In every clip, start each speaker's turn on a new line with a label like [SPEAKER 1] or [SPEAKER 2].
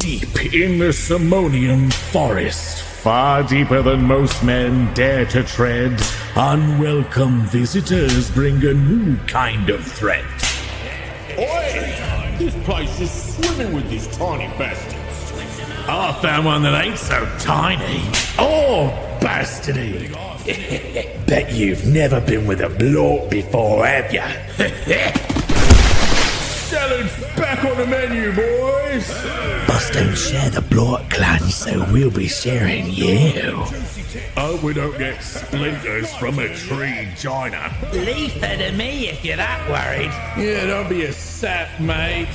[SPEAKER 1] Deep in the Simonian forest, far deeper than most men dare to tread, unwelcome visitors bring a new kind of threat.
[SPEAKER 2] Oi! This place is swimming with these tiny bastards.
[SPEAKER 1] I found one that ain't so tiny or bastardy. Bet you've never been with a bloke before, have ya?
[SPEAKER 2] Salad's back on the menu, boys!
[SPEAKER 1] Us don't share the Blort clan, so we'll be sharing you. Hope we don't get splinters from a tree, China.
[SPEAKER 3] Leave it to me if you're that worried.
[SPEAKER 2] Yeah, don't be a sap, mate.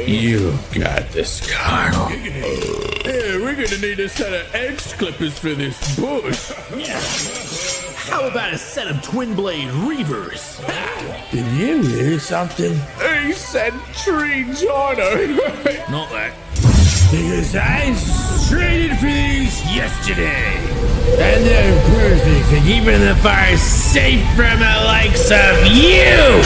[SPEAKER 1] You got this, Colonel.
[SPEAKER 2] Yeah, we're gonna need a set of edge clippers for this bush.
[SPEAKER 3] How about a set of twin blade reavers?
[SPEAKER 1] Did you hear something?
[SPEAKER 2] He said tree China.
[SPEAKER 1] Not that.
[SPEAKER 3] Because I traded for these yesterday.
[SPEAKER 1] And they're perfect for keeping the fire safe from the likes of you!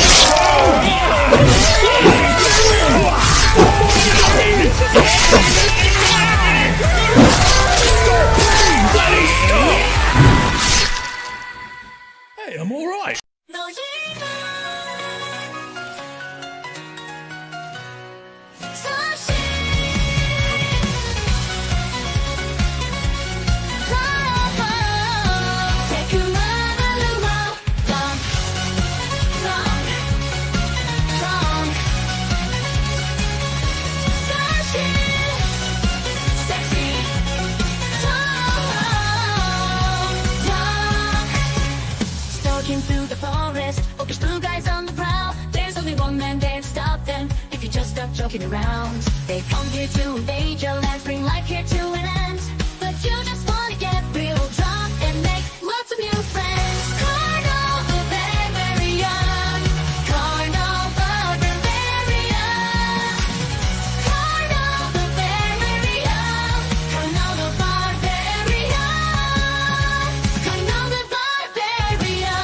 [SPEAKER 2] Hey, I'm alright.
[SPEAKER 4] Through the forest, focus blue guys on the prowl. There's only one man there to stop them. If you just stop joking around, they come here to invade your lands, bring life here to an end. But you just wanna get real drunk and make lots of new friends. Carnal Barbarian, Carnal Barbarian, Carnal Barbarian, Carnal Barbarian, Carnal Barbarian.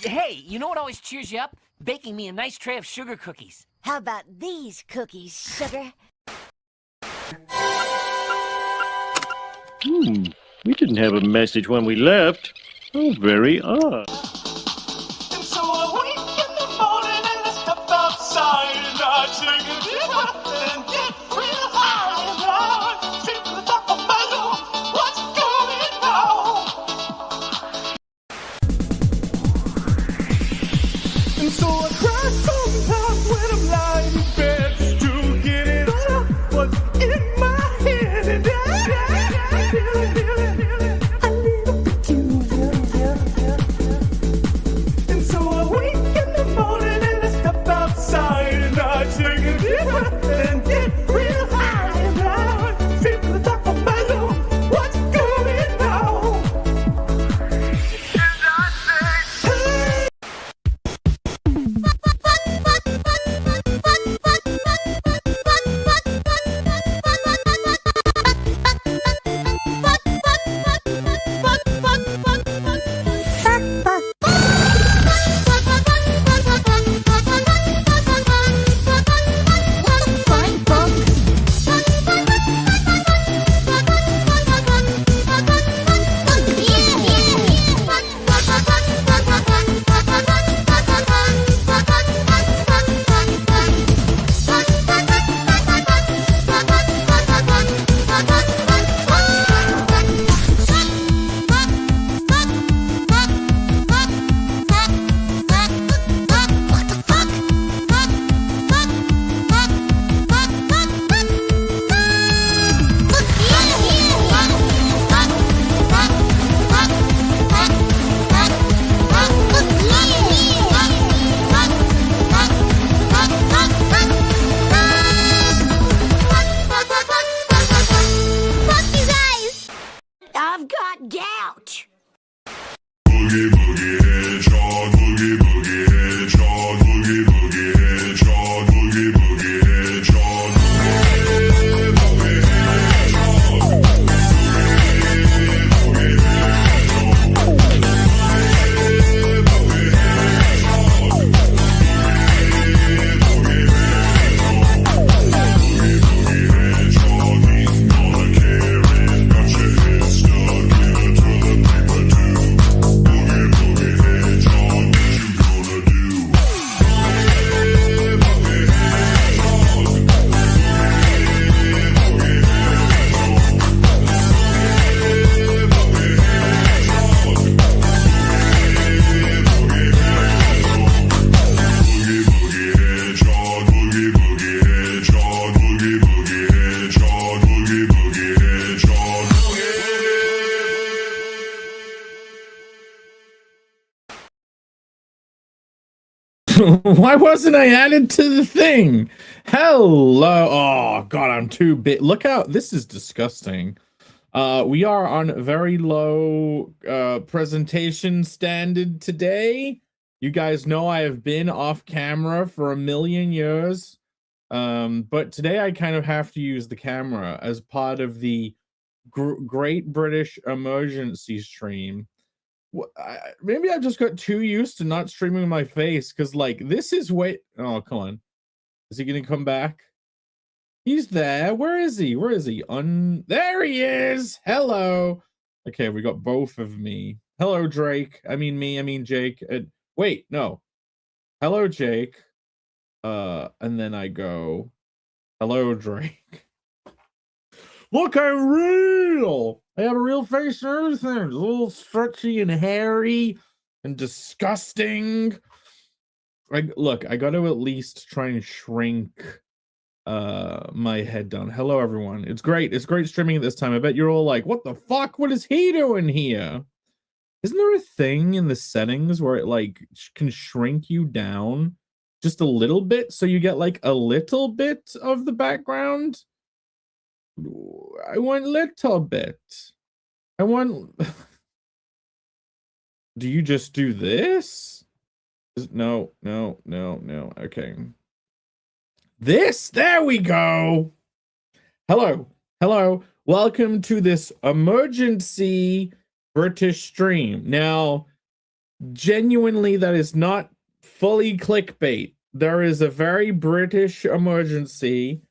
[SPEAKER 5] Hey, you know what always cheers you up? Baking me a nice tray of sugar cookies.
[SPEAKER 6] How about these cookies, sugar?
[SPEAKER 7] We didn't have a message when we left. Oh, very odd.
[SPEAKER 8] And so I wake in the morning and I step outside and I take a deep breath and get real high and loud. See to the top of my lungs, what's going on? And so I cry sometimes when I'm lying in bed to get it all out what's in my head. And I feel it, a little peculiar. And so I wake in the morning and I step outside and I take a deep breath and get real high and loud. Feel the top of my lungs, what's going on?
[SPEAKER 2] Why wasn't I added to the thing? Hello. Oh god, I'm too big. Look out. This is disgusting. We are on very low presentation standard today. You guys know I have been off camera for a million years. But today I kind of have to use the camera as part of the Great British Emergency stream. Maybe I just got too used to not streaming my face, because like this is way. Oh, come on. Is he gonna come back? He's there. Where is he? Where is he? There he is. Hello. Okay, we got both of me. Hello, Drake. I mean Jake. Wait, no. Hello, Jake. And then I go, hello, Drake. Look, I'm real. I have a real face and everything. It's a little stretchy and hairy and disgusting. Look, I got to at least try and shrink my head down. Hello, everyone. It's great. It's great streaming at this time. I bet you're all like, what the fuck? What is he doing here? Isn't there a thing in the settings where it like can shrink you down just a little bit so you get like a little bit of the background? I want little bit. I want. Do you just do this? No. Okay. This, there we go. Hello. Welcome to this emergency British stream. Now, genuinely, that is not fully clickbait. There is a very British emergency.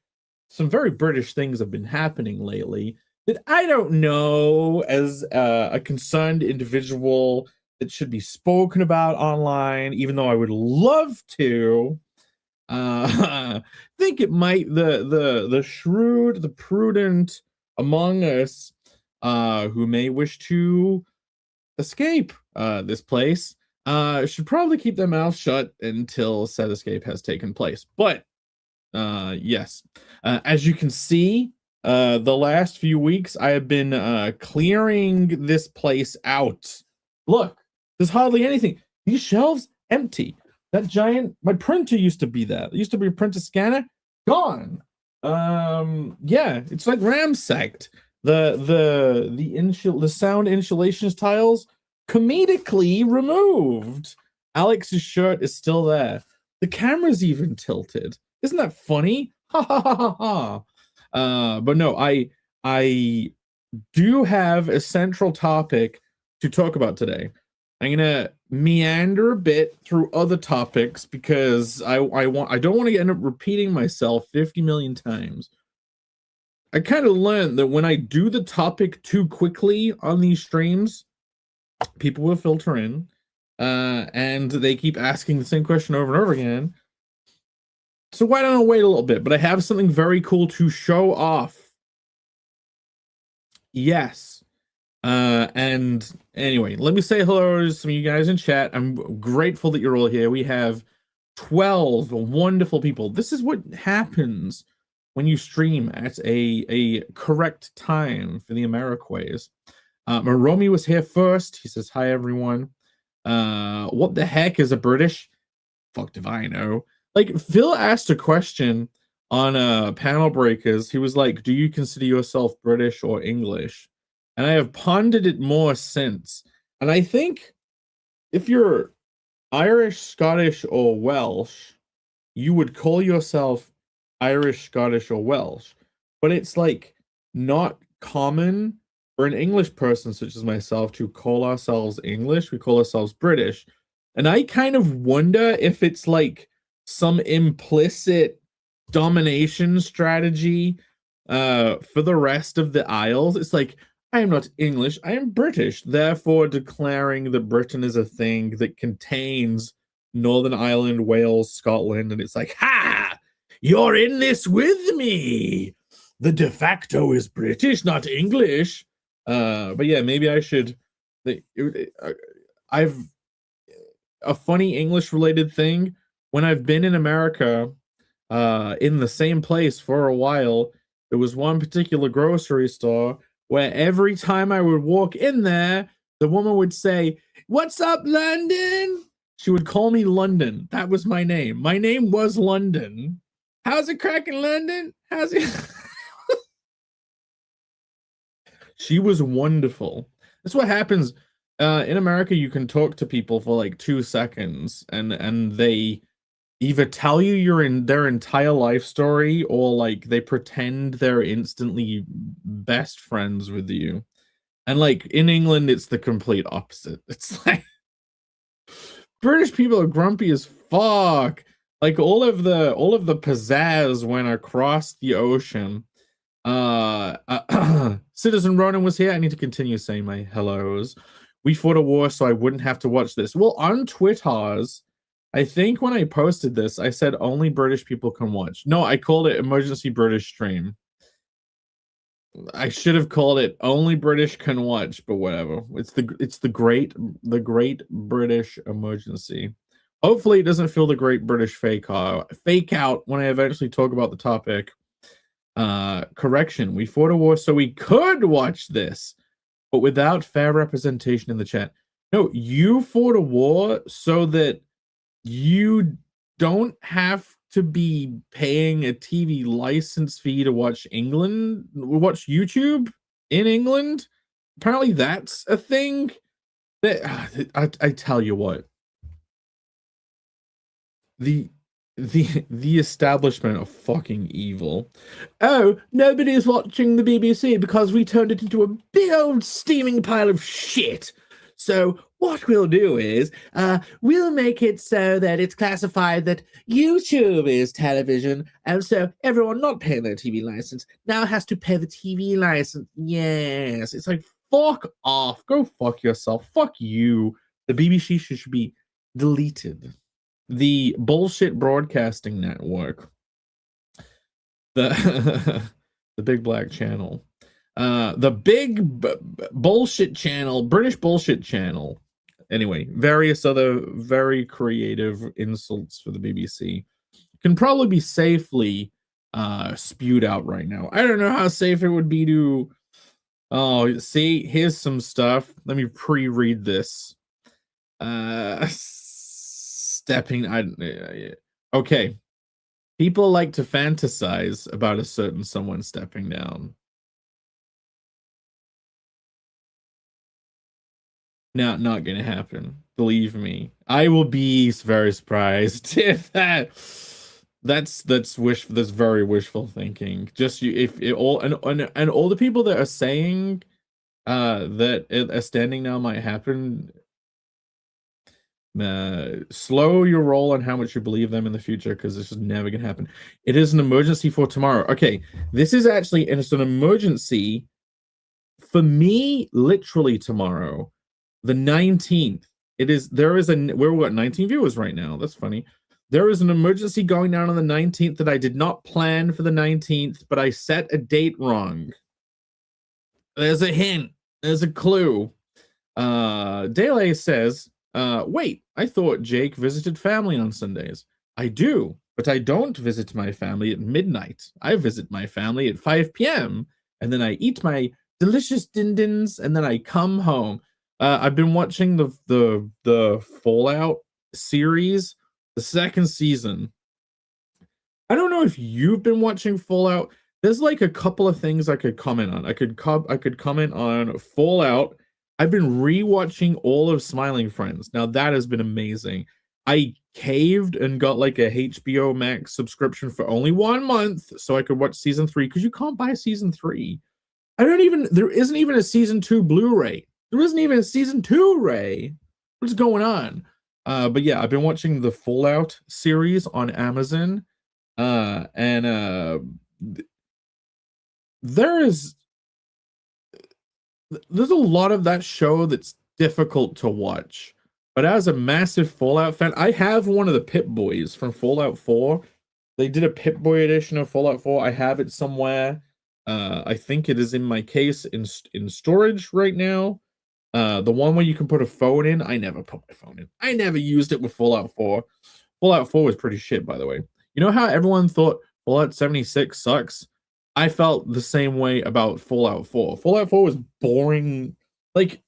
[SPEAKER 2] Some very British things have been happening lately that I don't know as a concerned individual that should be spoken about online, even though I would love to. Think it might the shrewd, the prudent among us who may wish to escape this place should probably keep their mouth shut until said escape has taken place. But yes, as you can see, the last few weeks I have been clearing this place out. Look, there's hardly anything. These shelves empty. That giant, my printer used to be that. It used to be a printer scanner, gone. Yeah, it's like ramsacked. The sound insulation tiles comedically removed. Alex's shirt is still there. The camera's even tilted. Isn't that funny? Ha ha ha ha ha. But no, I do have a central topic to talk about today. I'm gonna meander a bit through other topics because I don't want to end up repeating myself 50 million times. I kind of learned that when I do the topic too quickly on these streams, people will filter in, and they keep asking the same question over and over again. So why don't I wait a little bit? But I have something very cool to show off. Yes. And anyway, let me say hello to some of you guys in chat. I'm grateful that you're all here. We have 12 wonderful people. This is what happens when you stream at a correct time for the Ameriquays. Maromi was here first. He says, hi, everyone. What the heck is a British? Fuck if I know. Like, Phil asked a question on Panel Breakers. He was like, do you consider yourself British or English? And I have pondered it more since. And I think if you're Irish, Scottish, or Welsh, you would call yourself Irish, Scottish, or Welsh. But it's like not common for an English person such as myself to call ourselves English. We call ourselves British. And I kind of wonder if it's like some implicit domination strategy for the rest of the Isles. It's like, I am not English, I am British, therefore declaring that Britain is a thing that contains Northern Ireland, Wales, Scotland, and it's like, ha! You're in this with me! The de facto is British, not English. But yeah, maybe I should... I've... A funny English-related thing, when I've been in America, in the same place for a while, there was one particular grocery store where every time I would walk in there, the woman would say, "What's up, London?" She would call me London. That was my name. My name was London. How's it cracking, London? How's it? She was wonderful. That's what happens. In America, you can talk to people for like 2 seconds, and they either tell you their entire life story, or like they pretend they're instantly best friends with you. And like in England, it's the complete opposite. It's like British people are grumpy as fuck. Like all of the pizzazz went across the ocean. Citizen Ronan was here. I need to continue saying my hellos. We fought a war so I wouldn't have to watch this. Well, on Twitter's, I think when I posted this, I said only British people can watch. No, I called it Emergency British Stream. I should have called it only British can watch, but whatever. It's the great British emergency. Hopefully it doesn't feel the great British fake out when I eventually talk about the topic. Correction, we fought a war so we could watch this, but without fair representation in the chat. No, you fought a war so that you don't have to be paying a TV license fee to watch YouTube in England. Apparently that's a thing. That I tell you what, the establishment of fucking evil. Oh, nobody's watching the BBC because we turned it into a big old steaming pile of shit. So what we'll do is we'll make it so that it's classified that YouTube is television, and so everyone not paying their TV license now has to pay the TV license. Yes, it's like, fuck off. Go fuck yourself. Fuck you. The BBC should be deleted. The bullshit broadcasting network, the big black channel, the big bullshit channel, British bullshit channel. Anyway, various other very creative insults for the BBC can probably be safely spewed out right now. I don't know how safe it would be to. Oh, see, here's some stuff. Let me pre-read this. Okay. People like to fantasize about a certain someone stepping down. Not gonna happen. Believe me. I will be very surprised if that's very wishful thinking. Just if it all and all the people that are saying that a standing down might happen, slow your roll on how much you believe them in the future, because this is never gonna happen. It is an emergency for tomorrow. Okay, this is actually, and it's an emergency for me literally tomorrow, the 19th. We're what, 19 viewers right now. That's funny. There is an emergency going down on the 19th that I did not plan for the 19th, but I set a date wrong. There's a hint. There's a clue. Dele says, wait, I thought Jake visited family on Sundays. I do, but I don't visit my family at midnight. I visit my family at 5 p.m. and then I eat my delicious din-dins and then I come home. I've been watching the Fallout series, the second season. I don't know if you've been watching Fallout. There's like a couple of things I could comment on. I could comment on Fallout. I've been rewatching all of Smiling Friends. Now that has been amazing. I caved and got like a HBO Max subscription for only 1 month so I could watch season 3, because you can't buy season 3. There isn't even a season 2 Blu-ray. There isn't even a season 2 Ray. What's going on? But yeah, I've been watching the Fallout series on Amazon. There's a lot of that show that's difficult to watch. But as a massive Fallout fan, I have one of the Pip-Boys from Fallout 4. They did a Pip-Boy edition of Fallout 4. I have it somewhere. I think it is in my case in storage right now. The one where you can put a phone in, I never put my phone in. I never used it with Fallout 4. Fallout 4 was pretty shit, by the way. You know how everyone thought Fallout 76 sucks? I felt the same way about Fallout 4. Fallout 4 was boring. Like,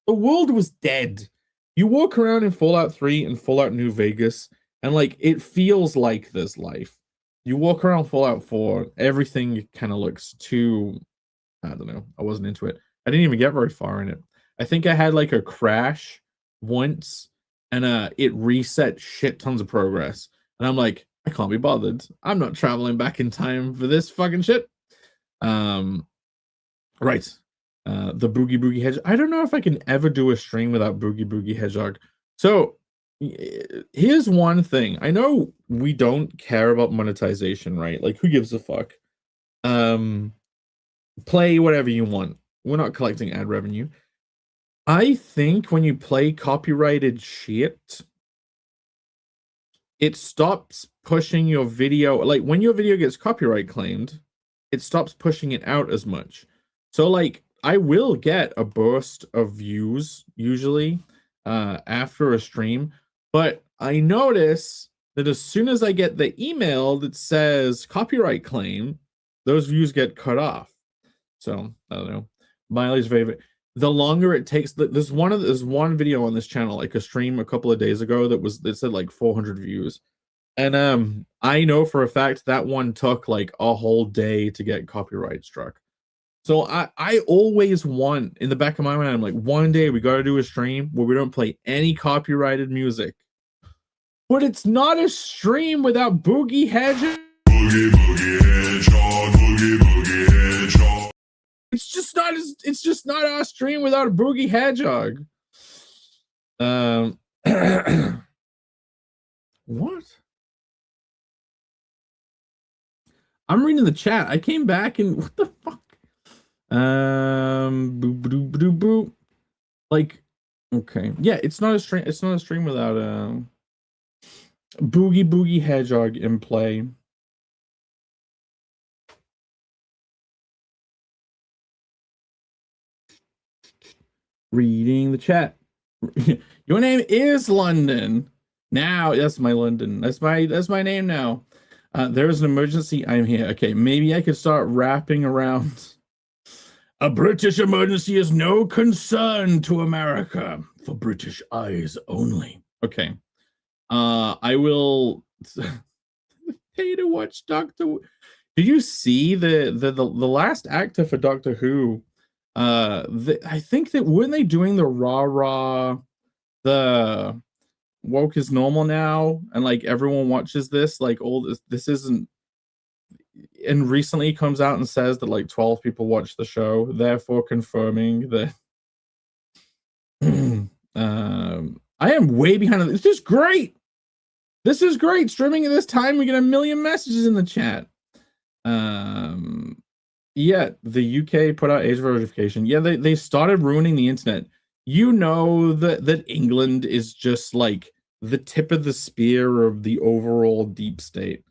[SPEAKER 2] the world was dead. You walk around in Fallout 3 and Fallout New Vegas, and like it feels like this life. You walk around Fallout 4, everything kind of looks too, I don't know. I wasn't into it. I didn't even get very far in it. I think I had like a crash once, and it reset shit tons of progress. And I'm like, I can't be bothered. I'm not traveling back in time for this fucking shit. Right. The Boogie Boogie Hedgehog. I don't know if I can ever do a stream without Boogie Boogie Hedgehog. So here's one thing. I know we don't care about monetization, right? Like, who gives a fuck? Play whatever you want. We're not collecting ad revenue. I think when you play copyrighted shit, it stops pushing your video. Like, when your video gets copyright claimed, it stops pushing it out as much. So, like, I will get a burst of views usually after a stream, but I notice that as soon as I get the email that says copyright claim, those views get cut off. So I don't know. Miley's favorite. The longer it takes, there's one video on this channel, like a stream a couple of days ago that said like 400 views, and I know for a fact that one took like a whole day to get copyright struck. So I always want, in the back of my mind, I'm like, one day we got to do a stream where we don't play any copyrighted music. But it's not a stream without Boogie Hedgehog. Boogie Boogie Hedgehog, Boogie Boogie Hedgehog. It's just not our stream without a Boogie Hedgehog. What? I'm reading the chat. I came back and what the fuck? Boo. Like, okay, yeah, it's not a stream. It's not a stream without Boogie Boogie Hedgehog in play. Reading the chat. Your name is London. Now, that's my London. That's my name now. There's an emergency. I'm here. Okay, maybe I could start wrapping around. A British emergency is no concern to America. For British eyes only. Okay. I will pay to watch Doctor Who. Did you see the last actor for Doctor Who? I think that weren't they doing the the woke is normal now, and like everyone watches this, like all this isn't. And recently comes out and says that like 12 people watch the show, therefore confirming that I am way behind. This is great. This is great. Streaming at this time, we get a million messages in the chat. Yeah, the UK put out age verification. Yeah, they started ruining the internet. You know that England is just like the tip of the spear of the overall deep state.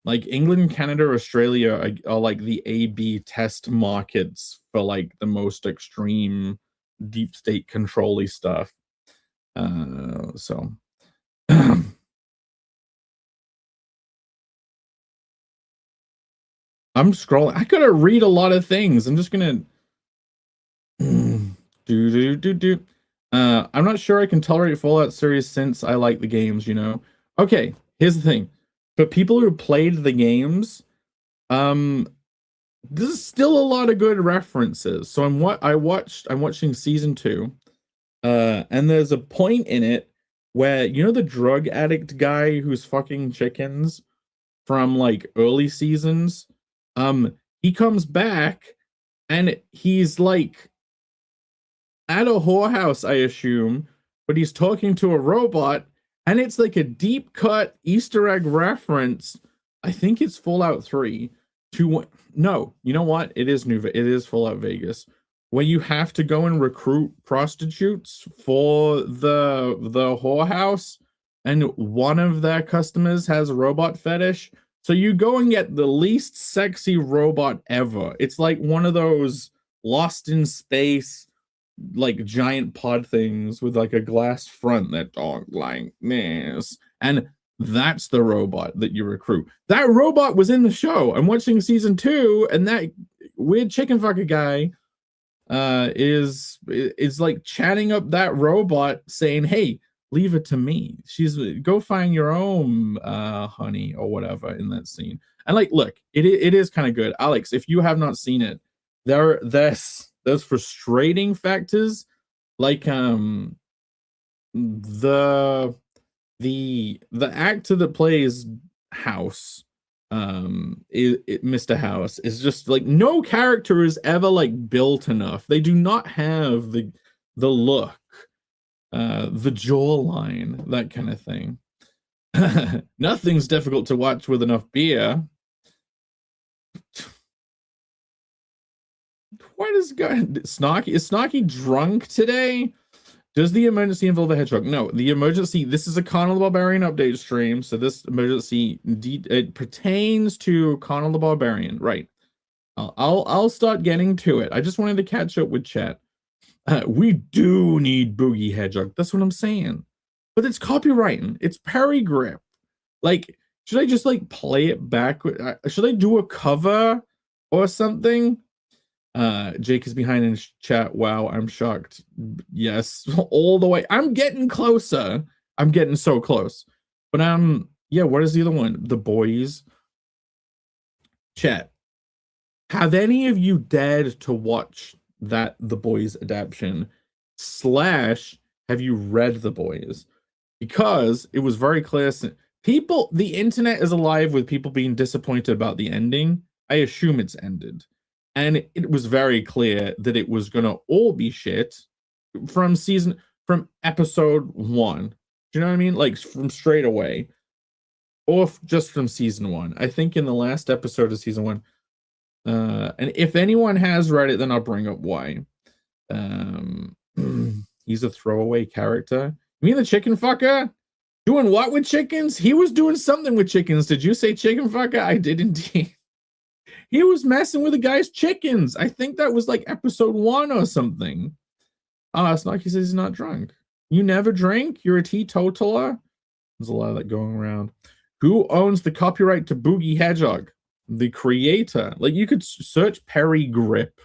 [SPEAKER 2] Like England, Canada, Australia are like the A/B test markets for like the most extreme deep state control-y stuff. So I'm scrolling. I gotta read a lot of things. I'm just gonna I'm not sure I can tolerate Fallout series since I like the games, you know. Okay, here's the thing. For people who played the games, there's still a lot of good references. So I'm watching season 2, and there's a point in it where, you know, the drug addict guy who's fucking chickens from like early seasons, he comes back and he's like at a whorehouse, I assume, but he's talking to a robot. And it's like a deep cut Easter egg reference. I think it's Fallout 3 to no, you know what? It is Fallout Vegas, where you have to go and recruit prostitutes for the whorehouse, and one of their customers has a robot fetish. So you go and get the least sexy robot ever. It's like one of those Lost in Space, like giant pod things with like a glass front that don't like this, and that's the robot that you recruit. That robot was in the show. I'm watching season 2, and that weird chicken fucker guy is like chatting up that robot saying, hey, leave it to me. She's go find your own honey or whatever in that scene. And like, look, it is kind of good. Alex, if you have not seen it, there's frustrating factors like the actor that plays House, Mr. House, is just like, no character is ever like built enough. They do not have the look, the jawline, that kind of thing. Nothing's difficult to watch with enough beer. What is going? Snarky, is Snarky drunk today? Does the emergency involve a hedgehog? No, the emergency, this is a Conan the Barbarian update stream, so this emergency, it pertains to Conan the Barbarian, right? I'll start getting to it. I just wanted to catch up with chat. We do need Boogie Hedgehog, that's what I'm saying. But it's copywriting, it's Perry Grip. Like, should I just like play it back? Should I do a cover or something? Jake is behind in chat. Wow, I'm shocked. Yes, all the way. I'm getting closer. I'm getting so close. But yeah, what is the other one? The Boys. Chat. Have any of you dared to watch that The Boys adaptation? / have you read The Boys? Because it was very clear. People, the internet is alive with people being disappointed about the ending. I assume it's ended. And it was very clear that it was going to all be shit from episode 1. Do you know what I mean? Like from straight away. Or just from season 1. I think in the last episode of season 1. And if anyone has read it, then I'll bring up why. He's a throwaway character. You mean the chicken fucker? Doing what with chickens? He was doing something with chickens. Did you say chicken fucker? I did indeed. He was messing with the guy's chickens. I think that was like episode 1 or something. Snarky says he's not drunk. You never drink? You're a teetotaler? There's a lot of that going around. Who owns the copyright to Boogie Hedgehog? The creator. Like, you could search Perry Grip.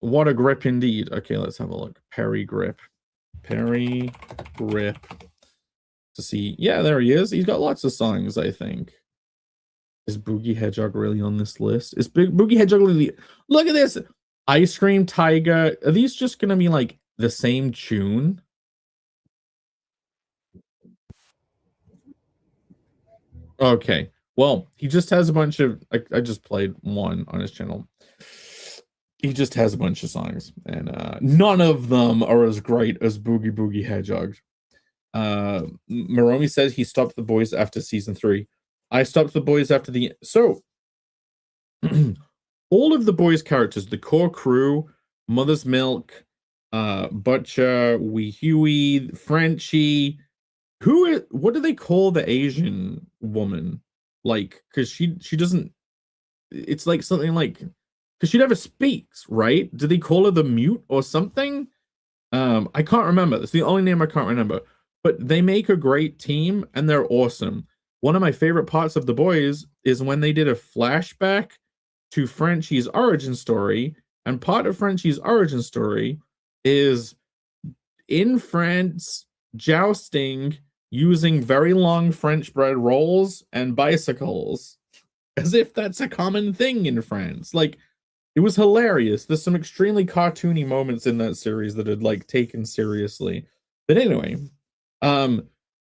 [SPEAKER 2] What a grip indeed. Okay, let's have a look. Perry Grip. Perry Grip. To see. Yeah, there he is. He's got lots of songs, I think. Is Boogie Hedgehog really on this list? Is Boogie Hedgehog really... Look at this! Ice Cream Tiger. Are these just gonna be like the same tune? Okay. Well, he just has a bunch of... I just played one on his channel. He just has a bunch of songs. And none of them are as great as Boogie Hedgehog. Maromi says he stopped The Boys after season 3. I stopped The Boys after the... So, all of The Boys characters, the core crew, Mother's Milk, Butcher, Wee Huey, Frenchie, what do they call the Asian woman? Like, because she doesn't... It's like something like... Because she never speaks, right? Do they call her the mute or something? I can't remember. That's the only name I can't remember. But they make a great team, and they're awesome. One of my favorite parts of The Boys is when they did a flashback to Frenchie's origin story. And part of Frenchie's origin story is in France, jousting using very long French bread rolls and bicycles. As if that's a common thing in France. Like, it was hilarious. There's some extremely cartoony moments in that series that had like taken seriously. But anyway,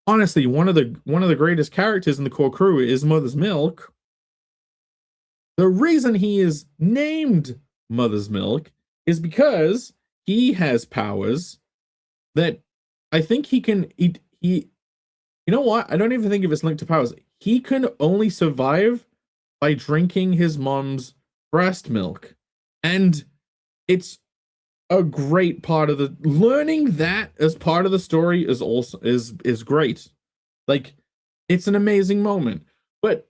[SPEAKER 2] honestly, one of the greatest characters in the core crew is Mother's Milk. The reason he is named Mother's Milk is because he has powers that I think he can... He you know what? I don't even think of it's linked to powers. He can only survive by drinking his mom's breast milk. And it's a great part of the... Learning that as part of the story is also is great. Like, it's an amazing moment. But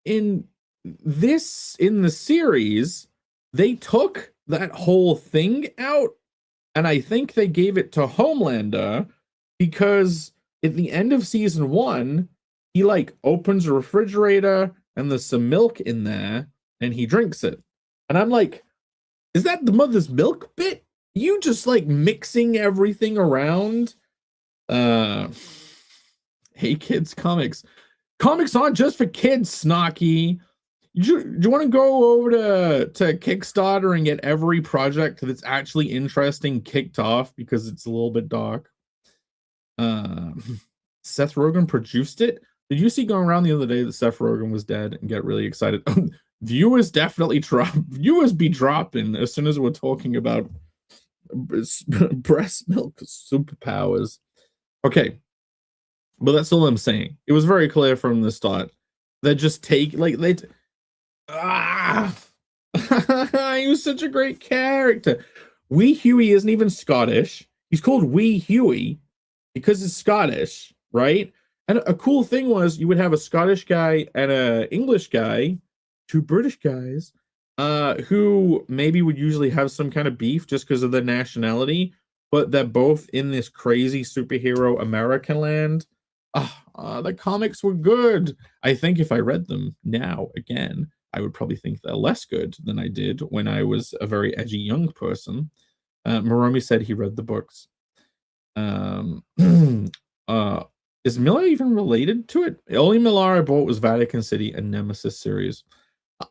[SPEAKER 2] in the series, they took that whole thing out, and I think they gave it to Homelander because at the end of season 1, he like opens a refrigerator and there's some milk in there and he drinks it. And I'm like, Is that the mother's milk bit? You just like mixing everything around? Hey kids comics. Comics aren't just for kids, Snarky. Do you want to go over to Kickstarter and get every project that's actually interesting kicked off because it's a little bit dark? Seth Rogen produced it. Did you see going around the other day that Seth Rogen was dead and get really excited? Viewers definitely drop. Viewers be dropping as soon as we're talking about breast milk superpowers. Okay, but that's all I'm saying. It was very clear from the start. They just take like they. He was such a great character. Wee Huey isn't even Scottish. He's called Wee Huey because it's Scottish, right? And a cool thing was you would have a Scottish guy and an English guy, two British guys, who maybe would usually have some kind of beef just because of their nationality, but they're both in this crazy superhero American land. The comics were good. I think if I read them now again, I would probably think they're less good than I did when I was a very edgy young person. Moromi said he read the books. Is Miller even related to it? The only Millar I bought was Vatican City and Nemesis series.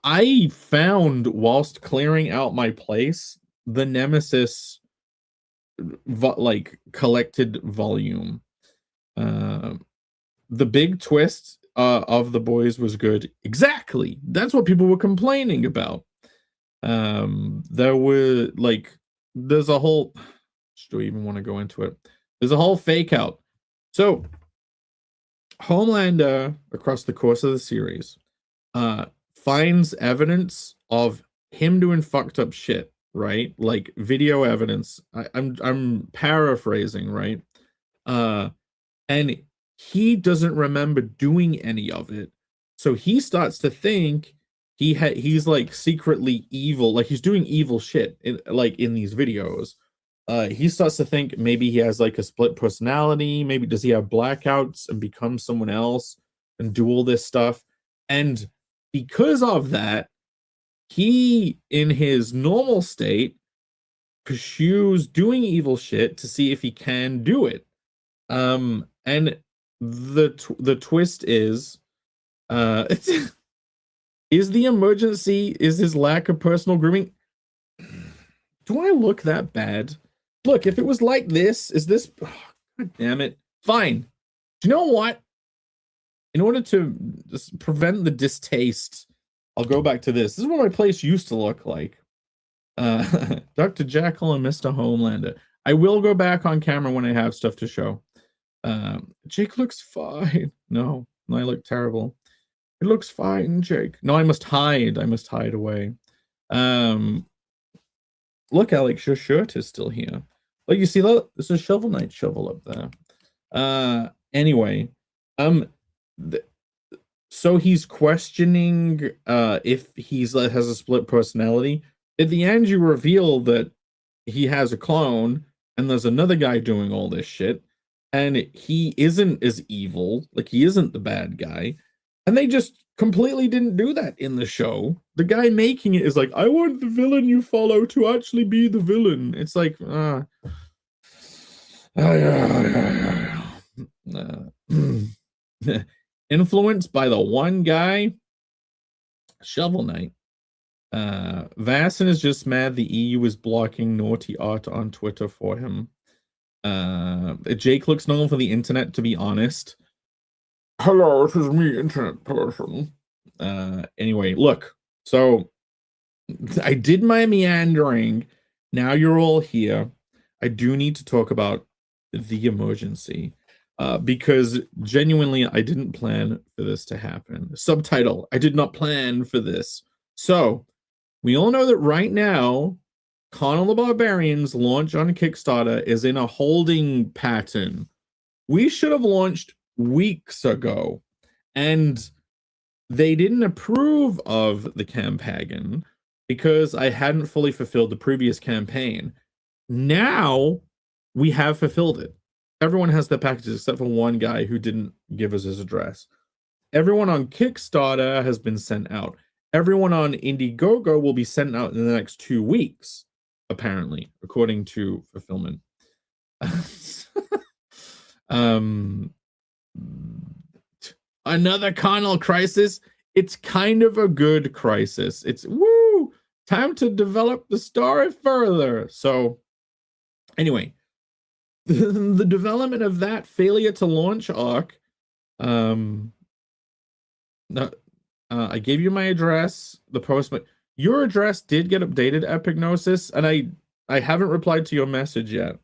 [SPEAKER 2] I found, whilst clearing out my place, the Nemesis collected volume. The big twist of The Boys was good. Exactly. That's what people were complaining about. There were there's a whole, do I even want to go into it? There's a whole fake out. So Homelander, across the course of the series, finds evidence of him doing fucked up shit, right? Like video evidence. I'm paraphrasing, right? And he doesn't remember doing any of it. So he starts to think he's like secretly evil, like he's doing evil shit in these videos. He starts to think maybe he has like a split personality. Maybe does he have blackouts and become someone else and do all this stuff? And because of that, he, in his normal state, pursues doing evil shit to see if he can do it. And the twist is, is the emergency, is his lack of personal grooming? Do I look that bad? Look, if it was like this, is this, oh, God damn it. Fine. Do you know what? In order to just prevent the distaste, I'll go back to this. This is what my place used to look like. Dr. Jekyll and Mr. Homelander. I will go back on camera when I have stuff to show. Jake looks fine. No, I look terrible. It looks fine, Jake. No, I must hide. I must hide away. Look, Alex, your shirt is still here. Like, you see that? There's a Shovel Knight shovel up there. Anyway, so he's questioning if he's has a split personality. At the end, you reveal that he has a clone, and there's another guy doing all this shit, and he isn't as evil. Like, he isn't the bad guy. And they just completely didn't do that in the show. The guy making it is like, I want the villain you follow to actually be the villain. It's like, influenced by the one guy, Shovel Knight. Vassen is just mad the EU is blocking naughty art on Twitter for him. Jake looks normal for the internet, to be honest. Hello, this is me, internet person. Anyway, look. So I did my meandering. Now you're all here. I do need to talk about the emergency. Because genuinely, I didn't plan for this to happen. Subtitle, I did not plan for this. So, we all know that right now, Conan the Barbarian's launch on Kickstarter is in a holding pattern. We should have launched weeks ago, and they didn't approve of the campaign because I hadn't fully fulfilled the previous campaign. Now, we have fulfilled it. Everyone has their packages except for one guy who didn't give us his address. Everyone on Kickstarter has been sent out. everyone on Indiegogo will be sent out in the next 2 weeks, apparently, according to Fulfillment. Another Connell crisis. It's kind of a good crisis. It's woo, time to develop the story further. So anyway, the development of that failure to launch arc. I gave you my address, the postman. Your address did get updated, Epignosis, and I haven't replied to your message yet.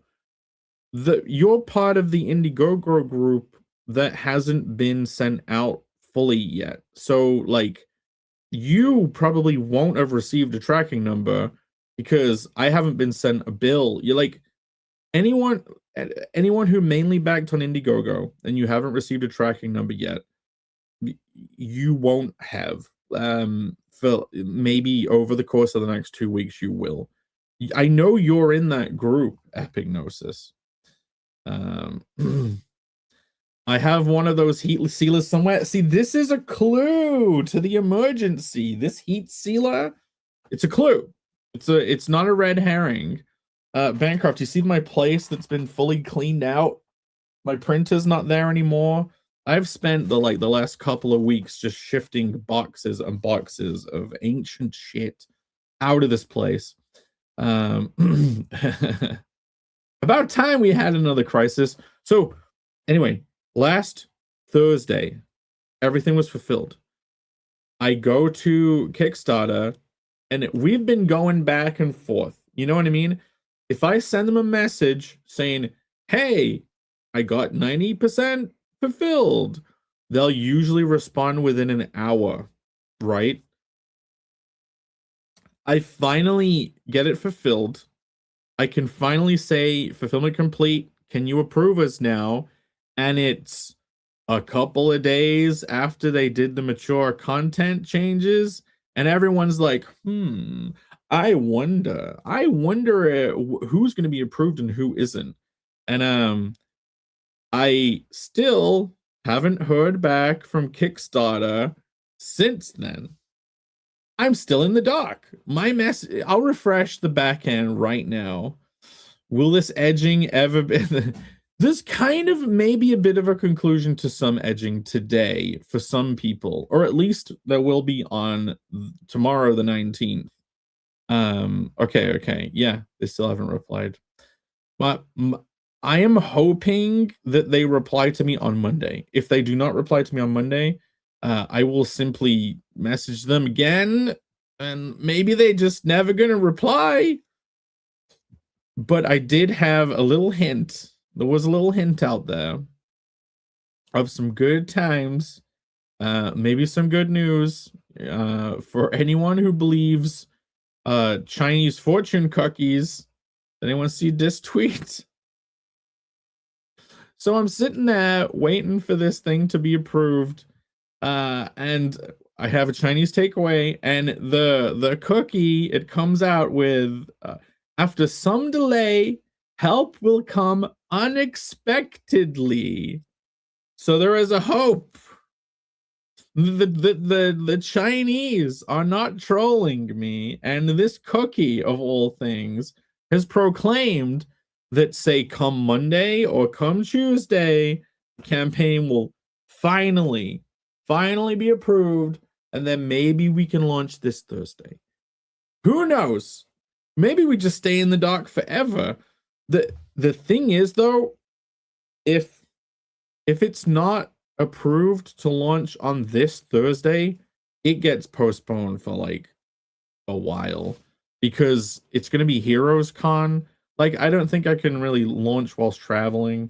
[SPEAKER 2] You're part of the Indiegogo group that hasn't been sent out fully yet. So like you probably won't have received a tracking number because I haven't been sent a bill. You're like anyone who mainly backed on Indiegogo and you haven't received a tracking number yet, you won't have. For maybe over the course of the next 2 weeks you will. I know you're in that group, Epignosis. I have one of those heat sealers somewhere. See, this is a clue to the emergency. This heat sealer, it's a clue. It's not a red herring. Bancroft, you see my place that's been fully cleaned out? My printer's not there anymore. I've spent the last couple of weeks just shifting boxes and boxes of ancient shit out of this place. About time we had another crisis. So anyway, last Thursday, everything was fulfilled. I go to Kickstarter and we've been going back and forth. You know what I mean? If I send them a message saying, hey, I got 90% fulfilled, they'll usually respond within an hour, right? I finally get it fulfilled. I can finally say fulfillment complete. Can you approve us now? And it's a couple of days after they did the mature content changes, and everyone's like, I wonder who's going to be approved and who isn't. And I still haven't heard back from Kickstarter since then. I'm still in the dark. I'll refresh the back end right now. Will this edging ever be? This kind of may be a bit of a conclusion to some edging today for some people, or at least there will be on tomorrow, the 19th. Okay. Yeah, they still haven't replied. But I am hoping that they reply to me on Monday. If they do not reply to me on Monday, I will simply message them again, and maybe they just never gonna reply. But I did have a little hint. There was a little hint out there of some good times, maybe some good news for anyone who believes Chinese fortune cookies. Anyone see this tweet? So I'm sitting there waiting for this thing to be approved, and I have a Chinese takeaway, and the cookie, it comes out with, after some delay, help will come unexpectedly. So there is a hope. The Chinese are not trolling me, and this cookie, of all things, has proclaimed that, say, come Monday or come Tuesday, the campaign will finally be approved, and then maybe we can launch this Thursday. Who knows? Maybe we just stay in the dark forever. The thing is, though, if it's not approved to launch on this Thursday, it gets postponed for like a while because it's going to be Heroes Con. Like, I don't think I can really launch whilst traveling.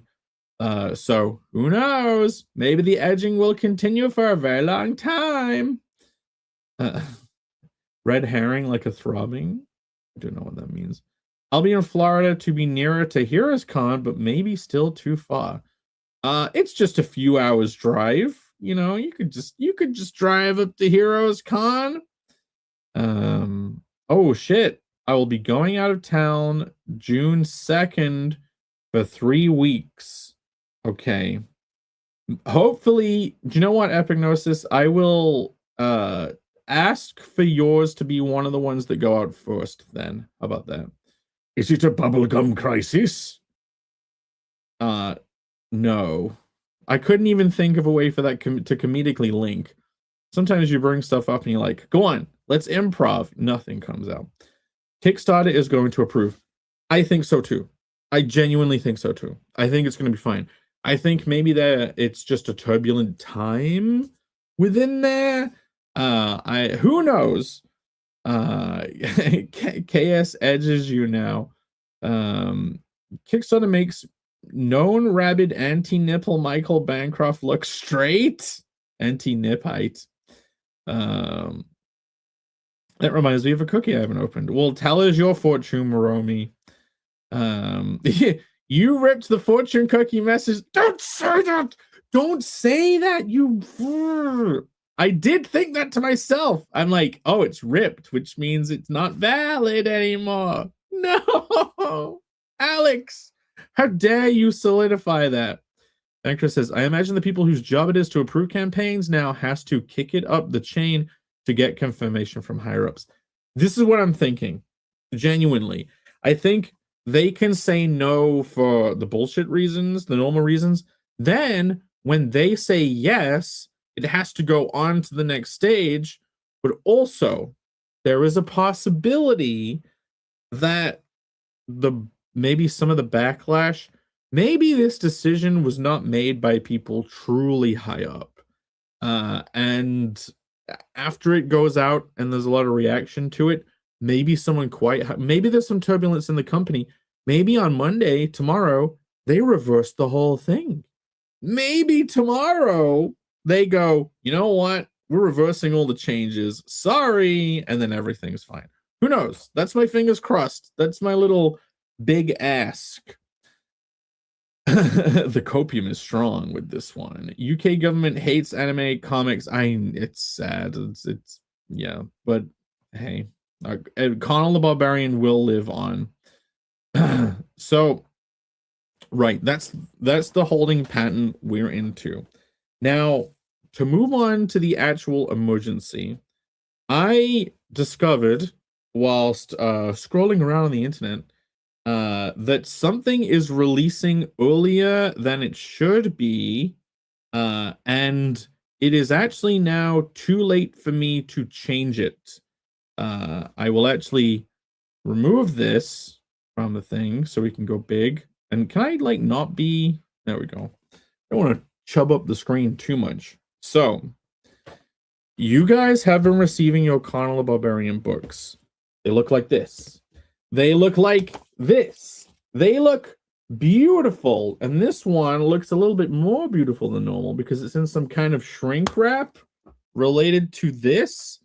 [SPEAKER 2] So who knows? Maybe the edging will continue for a very long time. Red herring like a throbbing. I don't know what that means. I'll be in Florida to be nearer to Heroes Con, but maybe still too far. It's just a few hours drive. You know, you could just drive up to Heroes Con. Oh shit. I will be going out of town June 2nd for 3 weeks. Okay. Hopefully, do you know what, Epignosis? I will ask for yours to be one of the ones that go out first then. How about that?
[SPEAKER 1] Is it a bubblegum crisis?
[SPEAKER 2] No. I couldn't even think of a way for that to comedically link. Sometimes you bring stuff up and you're like, go on, let's improv. Nothing comes out. Kickstarter is going to approve. I think so too. I genuinely think so too. I think it's going to be fine. I think maybe that it's just a turbulent time within there. Who knows? KS edges you now. Kickstarter makes known rabid anti-nipple Michael Bancroft look straight. Anti-nipite. That reminds me of a cookie I haven't opened. Well, tell us your fortune, Moromi. You ripped the fortune cookie message. Don't say that. Don't say that. I did think that to myself. I'm like, oh, it's ripped, which means it's not valid anymore. No, Alex, how dare you solidify that? Anchor says, I imagine the people whose job it is to approve campaigns now has to kick it up the chain to get confirmation from higher ups. This is what I'm thinking. Genuinely. I think they can say no for the bullshit reasons, the normal reasons. Then when they say yes, it has to go on to the next stage. But also, there is a possibility that maybe some of the backlash, maybe this decision was not made by people truly high up. And after it goes out and there's a lot of reaction to it, maybe maybe there's some turbulence in the company. Maybe on Monday, tomorrow, they reverse the whole thing. Maybe tomorrow they go, you know what? We're reversing all the changes. Sorry. And then everything's fine. Who knows? That's my fingers crossed. That's my little big ask. The copium is strong with this one. UK government hates anime comics. It's sad. It's yeah, but hey, Conan the Barbarian will live on. So, right, that's the holding pattern we're into. Now, to move on to the actual emergency, I discovered whilst scrolling around on the internet that something is releasing earlier than it should be, and it is actually now too late for me to change it. I will actually remove this from the thing so we can go big. And can I like not be, there we go. I don't want to chub up the screen too much. So you guys have been receiving your Conan the Barbarian books. They look like this. They look like this. They look beautiful. And this one looks a little bit more beautiful than normal because it's in some kind of shrink wrap related to this.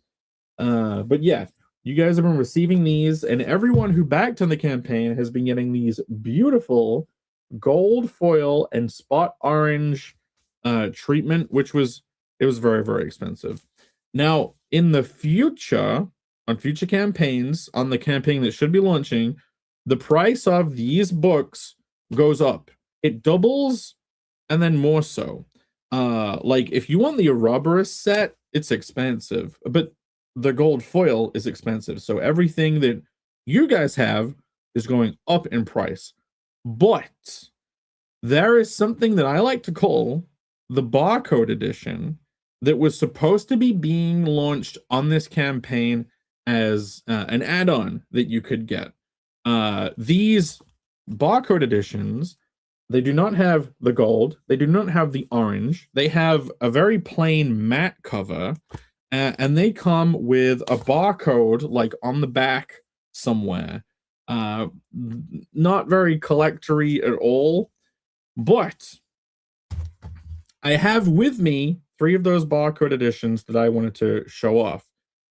[SPEAKER 2] But yeah, you guys have been receiving these, and everyone who backed on the campaign has been getting these beautiful gold foil and spot orange treatment, it was very, very expensive. Now, in the future, on future campaigns, on the campaign that should be launching, the price of these books goes up. It doubles, and then more so. Like, if you want the Ouroboros set, it's expensive, but the gold foil is expensive. So everything that you guys have is going up in price. But there is something that I like to call the barcode edition that was supposed to be being launched on this campaign as an add-on that you could get. These barcode editions, they do not have the gold. They do not have the orange. They have a very plain matte cover. And they come with a barcode like on the back somewhere. Not very collectory at all. But I have with me 3 of those barcode editions that I wanted to show off.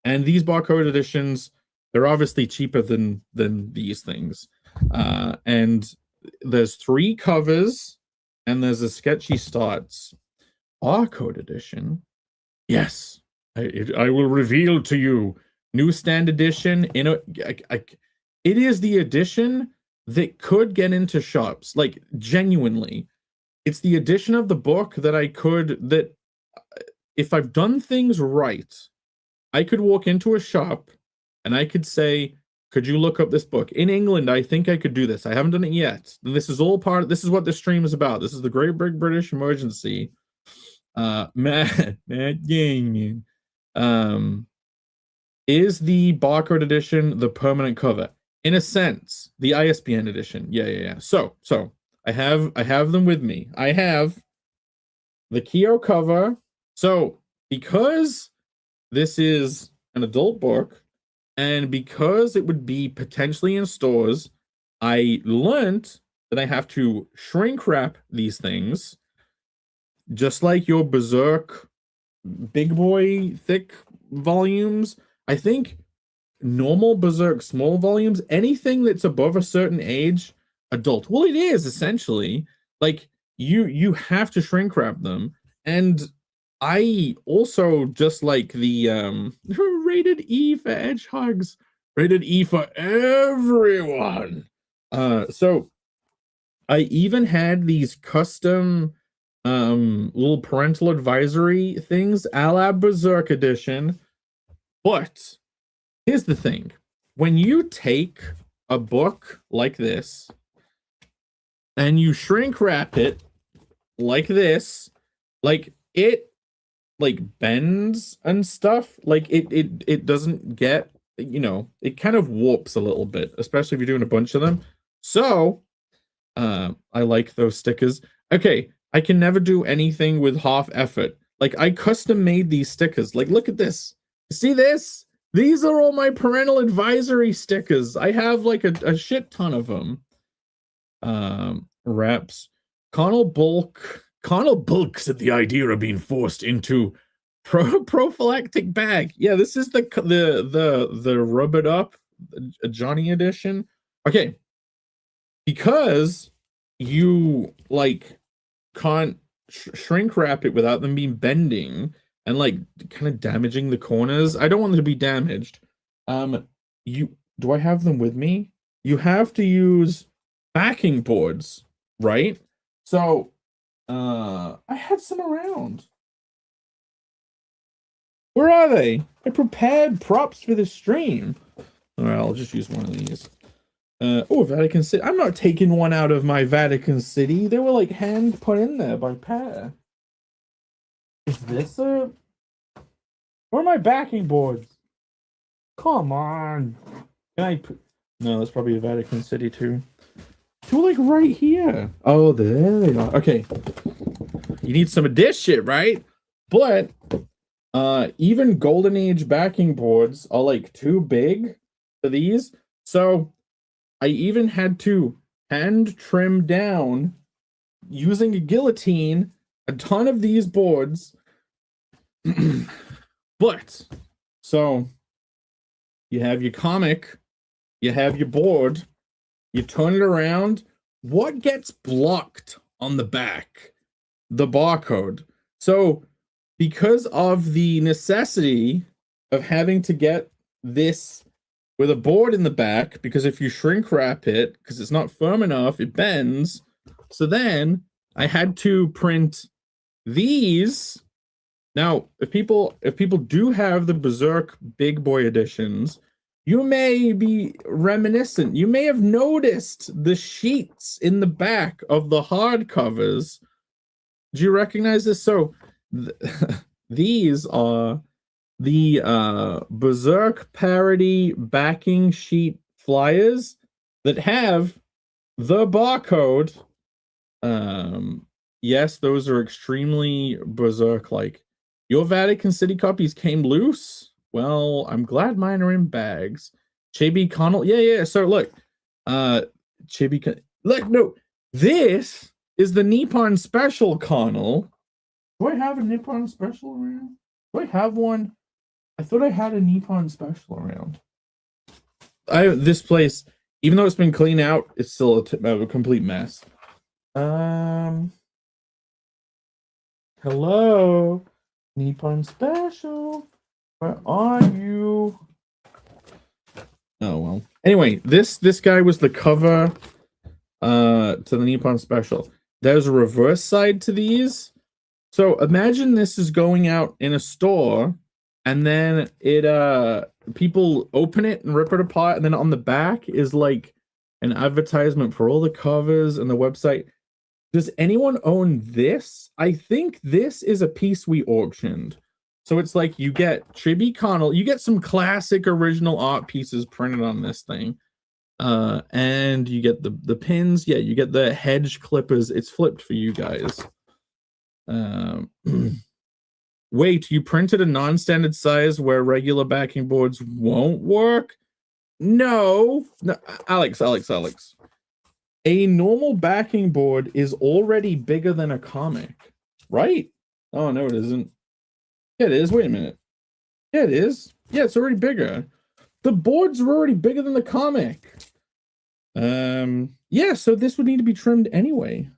[SPEAKER 2] And these barcode editions, they're obviously cheaper than these things. And there's 3 covers and there's a sketchy starts. Barcode edition. Yes. I will reveal to you newsstand edition. It is the edition that could get into shops. Like, genuinely, it's the edition of the book that if I've done things right, I could walk into a shop and I could say, could you look up this book? In England, I think I could do this. I haven't done it yet. This is all part of, this is what this stream is about. This is the Great Big British Emergency. Matt Gaming. Is the barcode edition the permanent cover? In a sense, the ISBN edition. Yeah. So I have them with me. I have the Kyo cover. So because this is an adult book, and because it would be potentially in stores, I learned that I have to shrink wrap these things, just like your Berserk big boy thick volumes. I think normal Berserk small volumes, anything that's above a certain age, adult. Well, it is essentially like you have to shrink wrap them. And I also just like the rated E for hedgehogs, rated E for everyone. So I even had these custom little parental advisory things, a la Berserk edition. But here's the thing: when you take a book like this and you shrink wrap it like this, like it like bends and stuff, like it doesn't get, you know, it kind of warps a little bit, especially if you're doing a bunch of them. So I like those stickers. Okay, I can never do anything with half effort. Like, I custom made these stickers. Like, look at this. See this? These are all my parental advisory stickers. I have like a shit ton of them. Reps. Connell Bulk said the idea of being forced into prophylactic bag. Yeah, this is the rub it up Johnny edition. Okay, because you like can't shrink wrap it without them being bending and like kind of damaging the corners. I don't want them to be damaged. Do I have them with me? You have to use backing boards, right? So I had some around. Where are they? I prepared props for the stream. All right, I'll just use one of these. Oh, Vatican City. I'm not taking one out of my Vatican City. They were like hand put in there by Pat. Is this a... Where are my backing boards? Come on. Can I put... No, that's probably a Vatican City too. They're like right here. Oh, there they are. Okay. You need some of this shit, right? But even Golden Age backing boards are like too big for these. So I even had to hand trim down using a guillotine a ton of these boards. But so you have your comic, you have your board, you turn it around. What gets blocked on the back? The barcode. So because of the necessity of having to get this with a board in the back, because if you shrink wrap it, because it's not firm enough, it bends. So then I had to print these. Now, if people do have the Berserk big boy editions, you may be reminiscent. You may have noticed the sheets in the back of the hardcovers. Do you recognize this? So these are the Berserk parody backing sheet flyers that have the barcode. Yes, those are extremely Berserk-like. Your Vatican City copies came loose? Well, I'm glad mine are in bags. Chibi Connell, yeah. So look, look, no, this is the Nippon Special Connell. Do I have a Nippon Special around? Do I have one? I thought I had a Nippon Special around. This place, even though it's been cleaned out, it's still a complete mess. Hello, Nippon Special. Where are you? Oh well. Anyway, this guy was the cover to the Nippon Special. There's a reverse side to these. So imagine this is going out in a store and then it people open it and rip it apart, and then on the back is like an advertisement for all the covers and the website. Does anyone own this? I think this is a piece we auctioned. So it's like you get Chibi Connell, you get some classic original art pieces printed on this thing. And you get the pins. Yeah, you get the hedge clippers. It's flipped for you guys. Wait, you printed a non-standard size where regular backing boards won't work? No, Alex. A normal backing board is already bigger than a comic, right? Oh, no, it isn't. Yeah, it is. Wait a minute. Yeah, it is. Yeah, it's already bigger. The boards are already bigger than the comic. Yeah, so this would need to be trimmed anyway.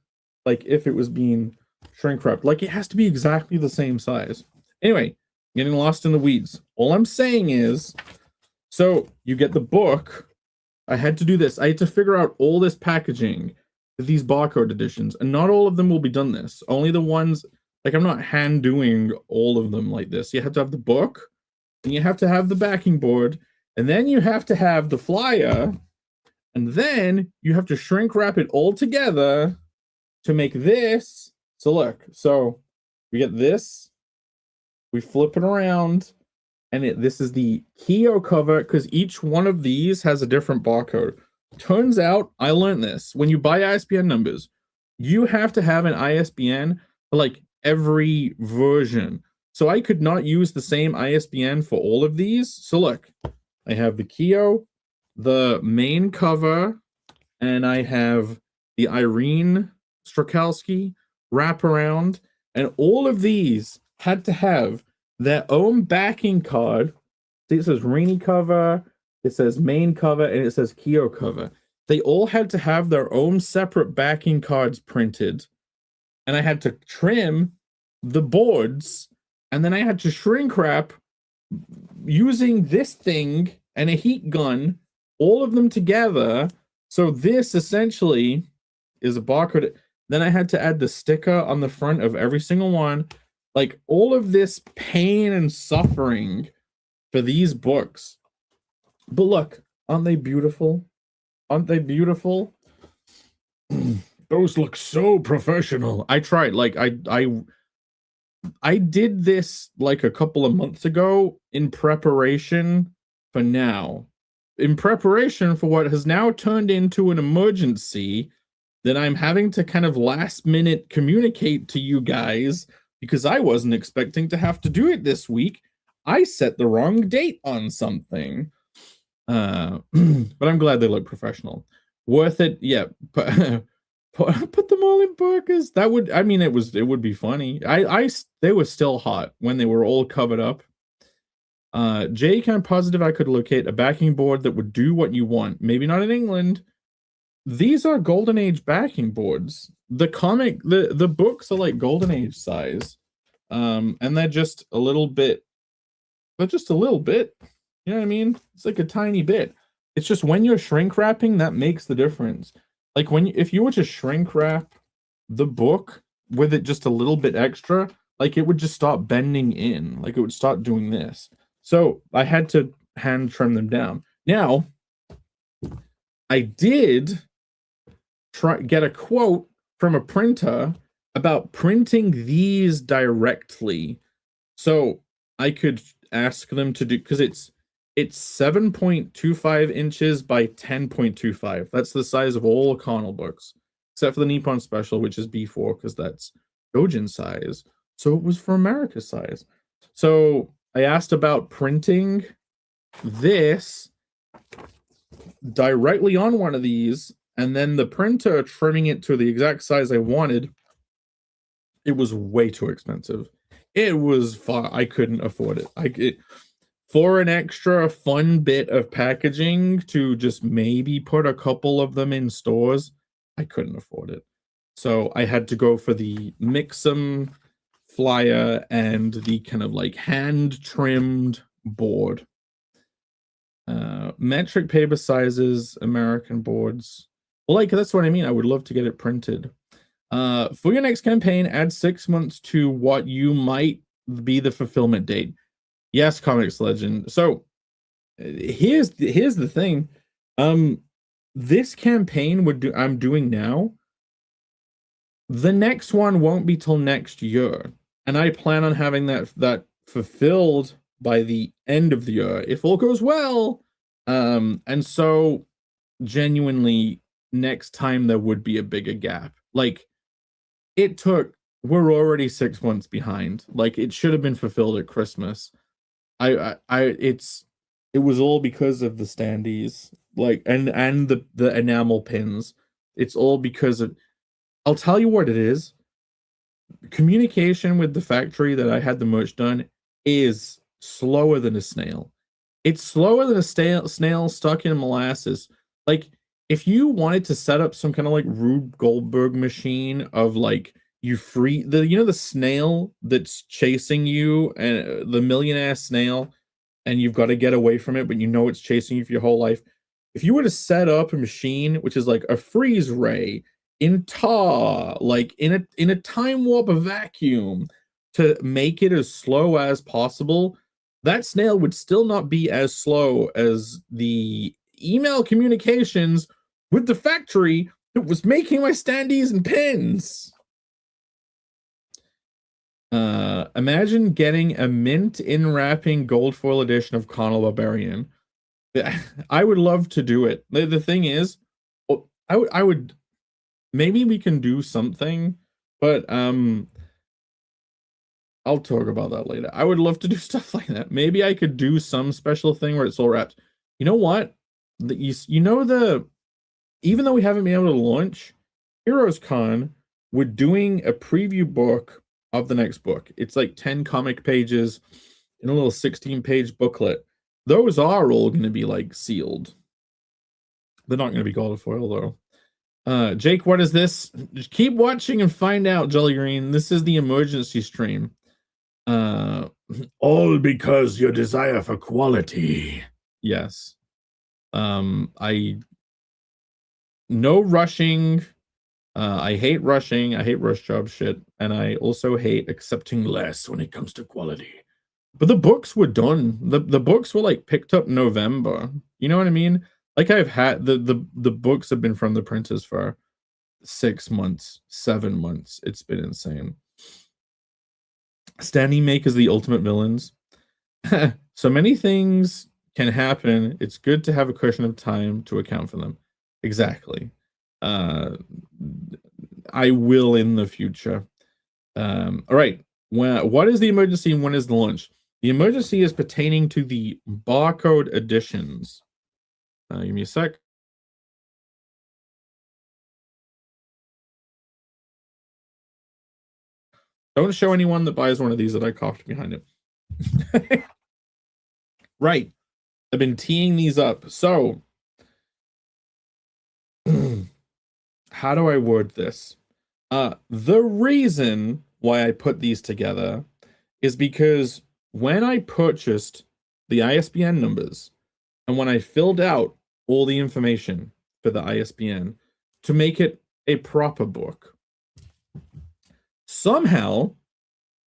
[SPEAKER 2] Like, if it was being shrink wrapped. Like, it has to be exactly the same size. Anyway, getting lost in the weeds. All I'm saying is, so you get the book. I had to do this. I had to figure out all this packaging, these barcode editions, and not all of them will be done this. Only the ones, like I'm not hand doing all of them like this. You have to have the book, and you have to have the backing board, and then you have to have the flyer, and then you have to shrink wrap it all together to make this. So look, so we get this, we flip it around, and this is the Kyo cover, because each one of these has a different barcode. Turns out, I learned this. When you buy ISBN numbers, you have to have an ISBN for like every version. So I could not use the same ISBN for all of these. So look, I have the Kyo, the main cover, and I have the Irene Strakowski wraparound, and all of these had to have their own backing card. See, it says Rainy cover, it says main cover, and it says Kyo cover. They all had to have their own separate backing cards printed, and I had to trim the boards, and then I had to shrink wrap using this thing and a heat gun, all of them together. So this essentially is a barcode. Then I had to add the sticker on the front of every single one. Like, all of this pain and suffering for these books. But look, aren't they beautiful? Aren't they beautiful?
[SPEAKER 1] Those look so professional.
[SPEAKER 2] I tried. Like, I did this like a couple of months ago in preparation for now. In preparation for what has now turned into an emergency that I'm having to kind of last minute communicate to you guys, because I wasn't expecting to have to do it this week. I set the wrong date on something. But I'm glad they look professional. Worth it, yeah. Put them all in burkas. That would, I mean, it would be funny. They were still hot when they were all covered up. Jake, I'm positive I could locate a backing board that would do what you want. Maybe not in England. These are Golden Age backing boards. The comic, the books are like Golden Age size. And they're just a little bit. You know what I mean? It's like a tiny bit. It's just when you're shrink wrapping, that makes the difference. Like if you were to shrink wrap the book with it just a little bit extra, like it would just start bending in. Like it would start doing this. So I had to hand trim them down. Now, I did get a quote from a printer about printing these directly. So I could ask them to do, because it's 7.25 inches by 10.25. That's the size of all Connell books, except for the Nippon Special, which is B4, because that's Dojin size. So it was for America size. So I asked about printing this directly on one of these, and then the printer trimming it to the exact size I wanted. It was way too expensive. It was far. I couldn't afford it. For an extra fun bit of packaging to just maybe put a couple of them in stores, I couldn't afford it. So I had to go for the Mixum flyer and the kind of like hand trimmed board. Metric paper sizes, American boards. Well, like, that's what I mean. I would love to get it printed. For your next campaign, add 6 months to what you might be the fulfillment date. Yes, Comics Legend. So here's the thing. This campaign I'm doing now, the next one won't be till next year, and I plan on having that fulfilled by the end of the year if all goes well. And so genuinely next time there would be a bigger gap. Like we're already 6 months behind. Like it should have been fulfilled at Christmas. It was all because of the standees, like and the enamel pins. It's all because of, I'll tell you what it is. Communication with the factory that I had the merch done is slower than a snail. It's slower than a snail stuck in molasses. Like if you wanted to set up some kind of like Rube Goldberg machine of like you free the snail that's chasing you, and the millionaire snail, and you've got to get away from it, but you know it's chasing you for your whole life. If you were to set up a machine which is like a freeze ray in tar, like in a time warp of vacuum, to make it as slow as possible, that snail would still not be as slow as the email communications with the factory that was making my standees and pins. Imagine getting a mint in wrapping gold foil edition of Conal Barbarian. I would love to do it. The thing is, I would maybe we can do something, but I'll talk about that later. I would love to do stuff like that. Maybe I could do some special thing where it's all wrapped. You know what? Even though we haven't been able to launch Heroes Con, we're doing a preview book of the next book. It's like 10 comic pages in a little 16-page booklet. Those are all going to be like sealed. They're not going to be gold foil though. Jake, what is this? Just keep watching and find out, Jolly Green. This is the emergency stream.
[SPEAKER 1] All because your desire for quality.
[SPEAKER 2] Yes. No rushing. I hate rushing. I hate rush job shit. And I also hate accepting less when it comes to quality. But the books were done. The books were like picked up November. You know what I mean? Like I've had the books have been from the printers for 6 months, 7 months. It's been insane. Standee makers the ultimate villains. So many things can happen. It's good to have a cushion of time to account for them. Exactly. I will in the future. All right. What is the emergency and when is the launch? The emergency is pertaining to the barcode editions. Give me a sec. Don't show anyone that buys one of these that I coughed behind it. Right. I've been teeing these up. So, how do I word this? The reason why I put these together is because when I purchased the ISBN numbers and when I filled out all the information for the ISBN to make it a proper book, somehow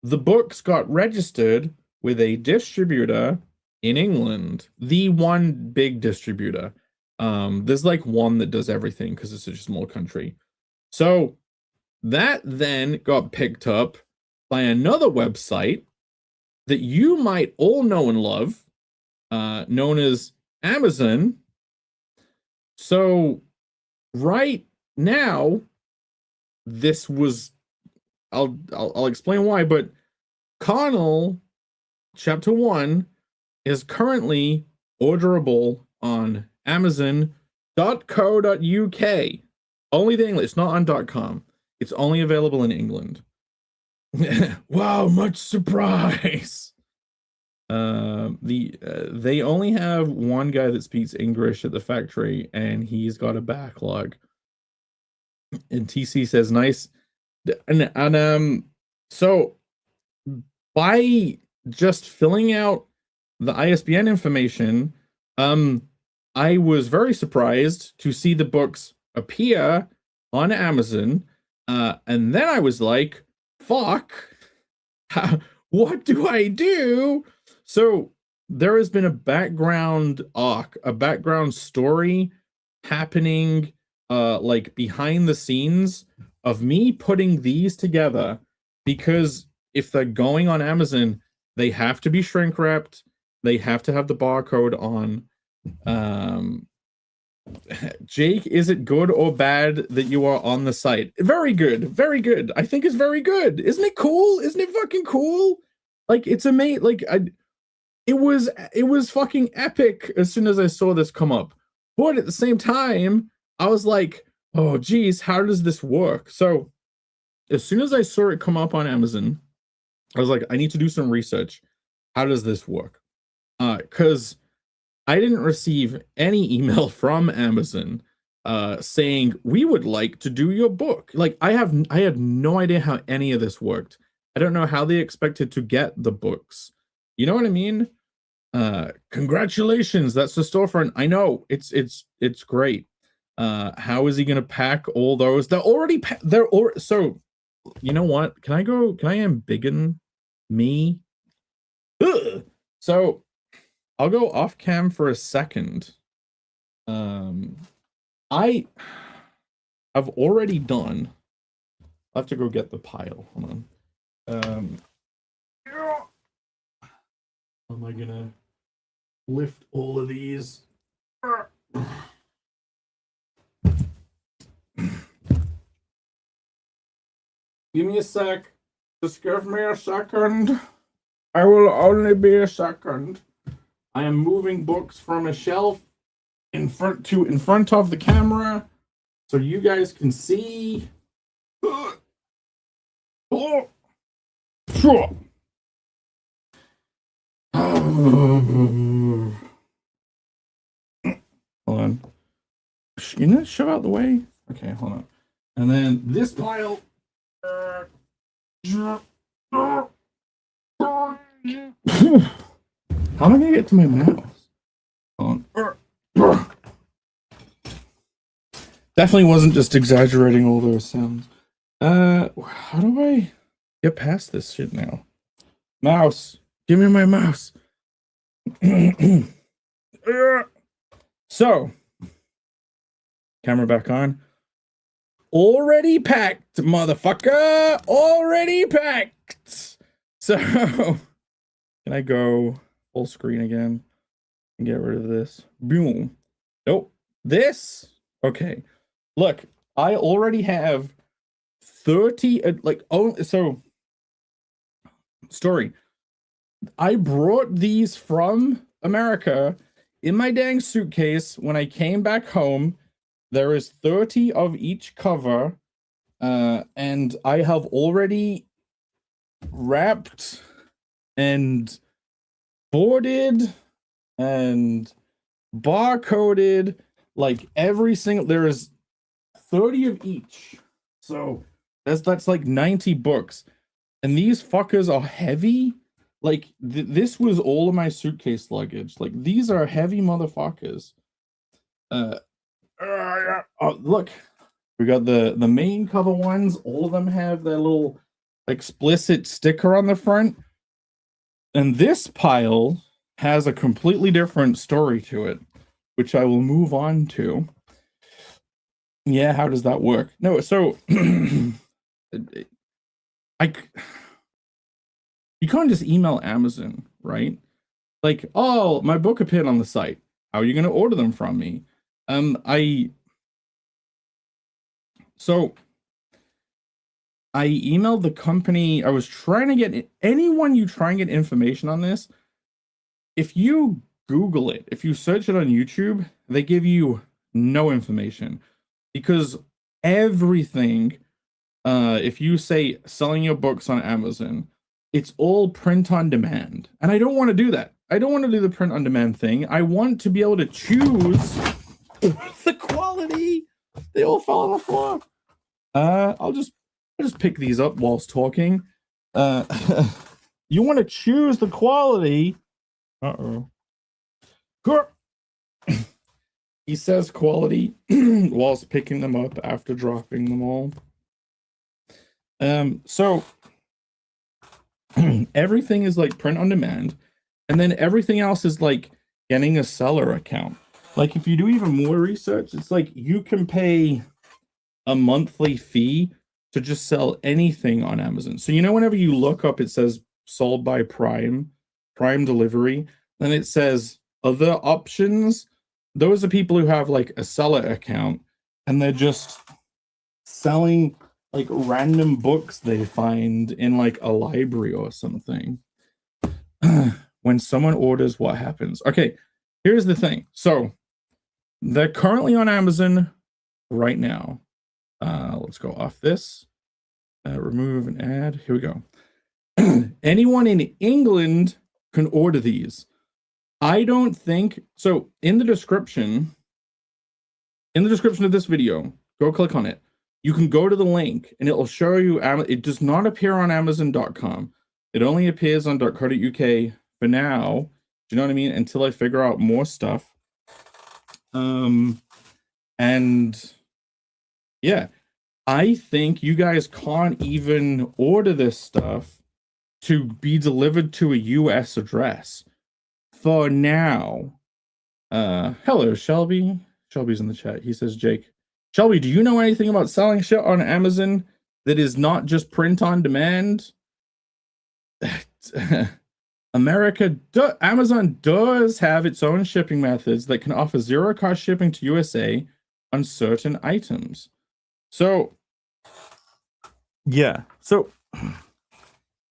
[SPEAKER 2] the books got registered with a distributor in England, the one big distributor. There's like one that does everything because it's such a small country. So that then got picked up by another website that you might all know and love, known as Amazon. So right now, this was, I'll explain why, but Conal Chapter 1 is currently orderable on Amazon.co.uk. Only the English. It's not on .com. It's only available in England. Wow, much surprise. They only have one guy that speaks English at the factory, and he's got a backlog. And TC says nice. And so by just filling out the ISBN information, I was very surprised to see the books appear on Amazon, and then I was like, fuck, what do I do? So there has been a background arc, a background story happening like behind the scenes of me putting these together, because if they're going on Amazon, they have to be shrink wrapped, they have to have the barcode on. Jake, is it good or bad that you are on the site? Very good, very good. I think it's very good. Isn't it cool? Isn't it fucking cool? Like, it's amazing. Like, it was fucking epic as soon as I saw this come up. But at the same time, I was like, oh geez, how does this work? So as soon as I saw it come up on Amazon, I was like, I need to do some research. How does this work? Because I didn't receive any email from Amazon saying we would like to do your book. Like, I had no idea how any of this worked. I don't know how they expected to get the books. You know what I mean? Congratulations, that's the storefront. I know, it's great. How is he gonna pack all those? So you know what? Can I embiggen me? Ugh. So I'll go off cam for a second. I have already done. I'll have to go get the pile. Hold on. How am I gonna lift all of these? Give me a sec. Just give me a second. I will only be a second. I am moving books from a shelf in front of the camera so you guys can see. Hold on. You know, shove out the way. Okay, hold on. And then this pile. How am I gonna get to my mouse? Hold on. Definitely wasn't just exaggerating all those sounds. How do I get past this shit now? Mouse, give me my mouse. So, camera back on. Already packed, motherfucker. Already packed. So, can I go full screen again and get rid of this? Boom. Nope. This. Okay. Look, I already have 30. So, story. I brought these from America in my dang suitcase when I came back home. There is 30 of each cover, and I have already wrapped and boarded and barcoded like every single. There is 30 of each, so that's like 90 books, and these fuckers are heavy. Like this was all of my suitcase luggage. Like these are heavy motherfuckers. Look, we got the main cover ones. All of them have their little explicit sticker on the front, and this pile has a completely different story to it, which I will move on to. Yeah, how does that work? No, so you can't just email Amazon, right? Like, oh, my book appeared on the site. How are you going to order them from me? I emailed the company. I was trying to get anyone you try and get information on this. If you Google it, if you search it on YouTube, they give you no information, because everything, if you say selling your books on Amazon, it's all print on demand. And I don't want to do that. I don't want to do the print on demand thing. I want to be able to choose the quality. They all fell on the floor. I'll just pick these up whilst talking. You want to choose the quality. He says quality whilst picking them up after dropping them all. So everything is like print on demand. And then everything else is like getting a seller account. Like if you do even more research, it's like you can pay a monthly fee to just sell anything on Amazon. So, you know, whenever you look up, it says sold by Prime delivery, then it says other options. Those are people who have like a seller account and they're just selling like random books they find in like a library or something. When someone orders, what happens? Okay, here's the thing. So they're currently on Amazon right now. Let's go off this. Remove an ad. Here we go. Anyone in England can order these. I don't think so. In the description of this video, go click on it. You can go to the link and it will show you. It does not appear on Amazon.com. It only appears on .co.uk for now. Do you know what I mean? Until I figure out more stuff. And yeah, I think you guys can't even order this stuff to be delivered to a US address for now. Hello, Shelby. Shelby's in the chat. He says, Jake, Shelby, do you know anything about selling shit on Amazon that is not just print on demand? Amazon does have its own shipping methods that can offer zero-cost shipping to USA on certain items. So, yeah. So,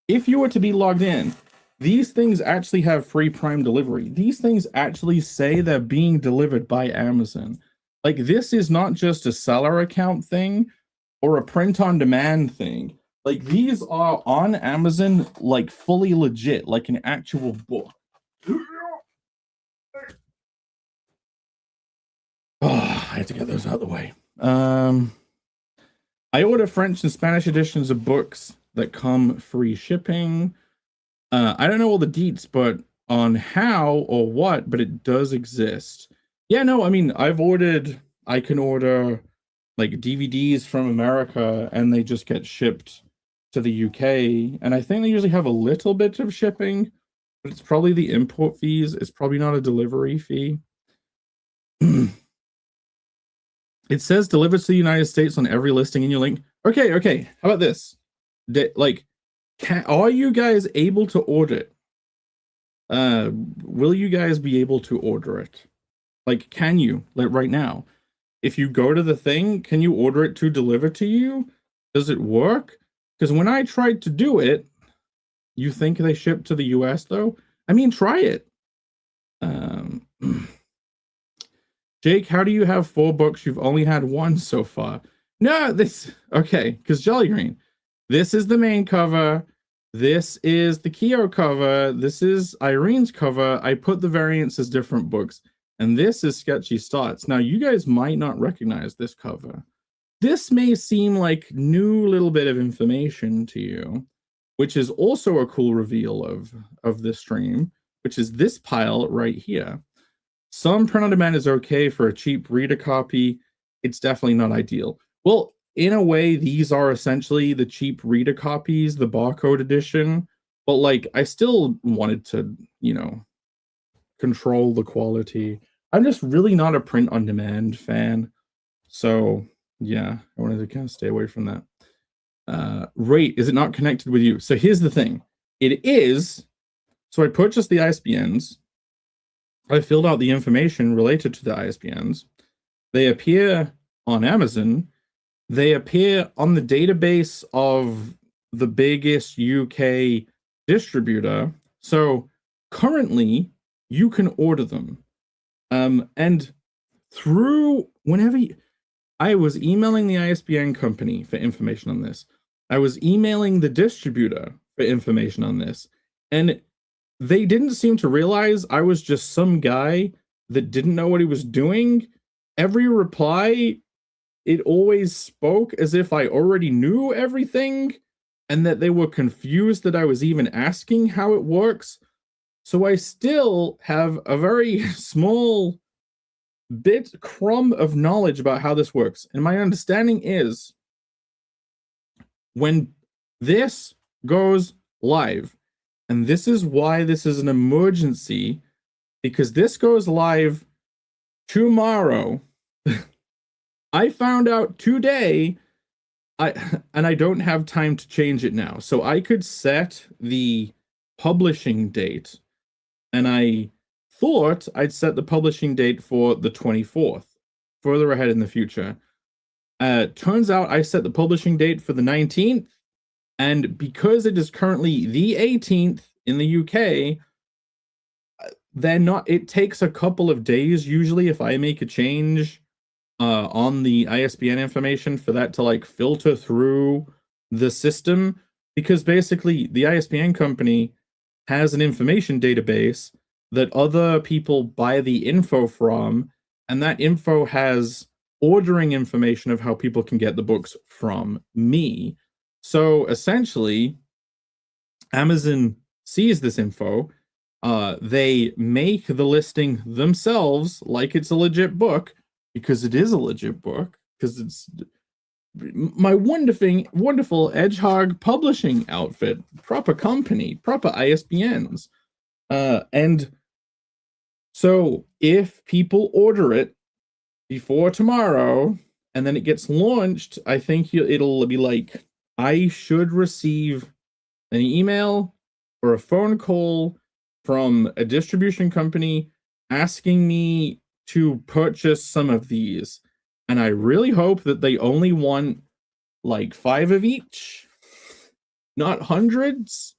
[SPEAKER 2] if you were to be logged in, these things actually have free Prime delivery. These things actually say they're being delivered by Amazon. Like, this is not just a seller account thing or a print-on-demand thing. Like, these are on Amazon, like, fully legit, like an actual book. Oh, I had to get those out of the way. I order French and Spanish editions of books that come free shipping. I don't know all the deets, but on how or what, but it does exist. Yeah, no, I mean, I can order like DVDs from America and they just get shipped to the UK. And I think they usually have a little bit of shipping, but it's probably the import fees. It's probably not a delivery fee. It says delivered to the United States on every listing in your link. Okay. How about this? Are you guys able to order it? Will you guys be able to order it? Like, can you? Like, right now? If you go to the thing, can you order it to deliver to you? Does it work? Because when I tried to do it, you think they ship to the US, though? I mean, try it. Jake, how do you have 4 books? You've only had 1 so far. No, okay, because Jelly Green. This is the main cover. This is the Kyo cover. This is Irene's cover. I put the variants as different books. And this is Sketchy Starts. Now, you guys might not recognize this cover. This may seem like new little bit of information to you, which is also a cool reveal of this stream, which is this pile right here. Some print on demand is okay for a cheap reader copy. It's definitely not ideal. Well, in a way, these are essentially the cheap reader copies, the barcode edition. But like, I still wanted to, you know, control the quality. I'm just really not a print on demand fan. So yeah, I wanted to kind of stay away from that. Rate, is it not connected with you? So here's the thing. It is. So I purchased the ISBNs. I filled out the information related to the ISBNs. They appear on Amazon. They appear on the database of the biggest UK distributor. So currently, you can order them. And through I was emailing the ISBN company for information on this. I was emailing the distributor for information on this. And they didn't seem to realize I was just some guy that didn't know what he was doing. Every reply, it always spoke as if I already knew everything and that they were confused that I was even asking how it works. So I still have a very small crumb of knowledge about how this works. And my understanding is when this goes live, And this is why this is an emergency, because this goes live tomorrow. I found out today, and I don't have time to change it now. So I could set the publishing date, and I thought I'd set the publishing date for the 24th, further ahead in the future. Turns out I set the publishing date for the 19th, and because it is currently the 18th in the UK, it takes a couple of days usually if I make a change on the ISBN information for that to like filter through the system, because basically the ISBN company has an information database that other people buy the info from, and that info has ordering information of how people can get the books from me. So essentially, Amazon sees this info, they make the listing themselves like it's a legit book, because it is a legit book, because it's my wonderful Edgehog publishing outfit, proper company, proper ISBNs. And so if people order it before tomorrow and then it gets launched, I think it'll be like, I should receive an email or a phone call from a distribution company asking me to purchase some of these. And I really hope that they only want like 5 of each, not hundreds,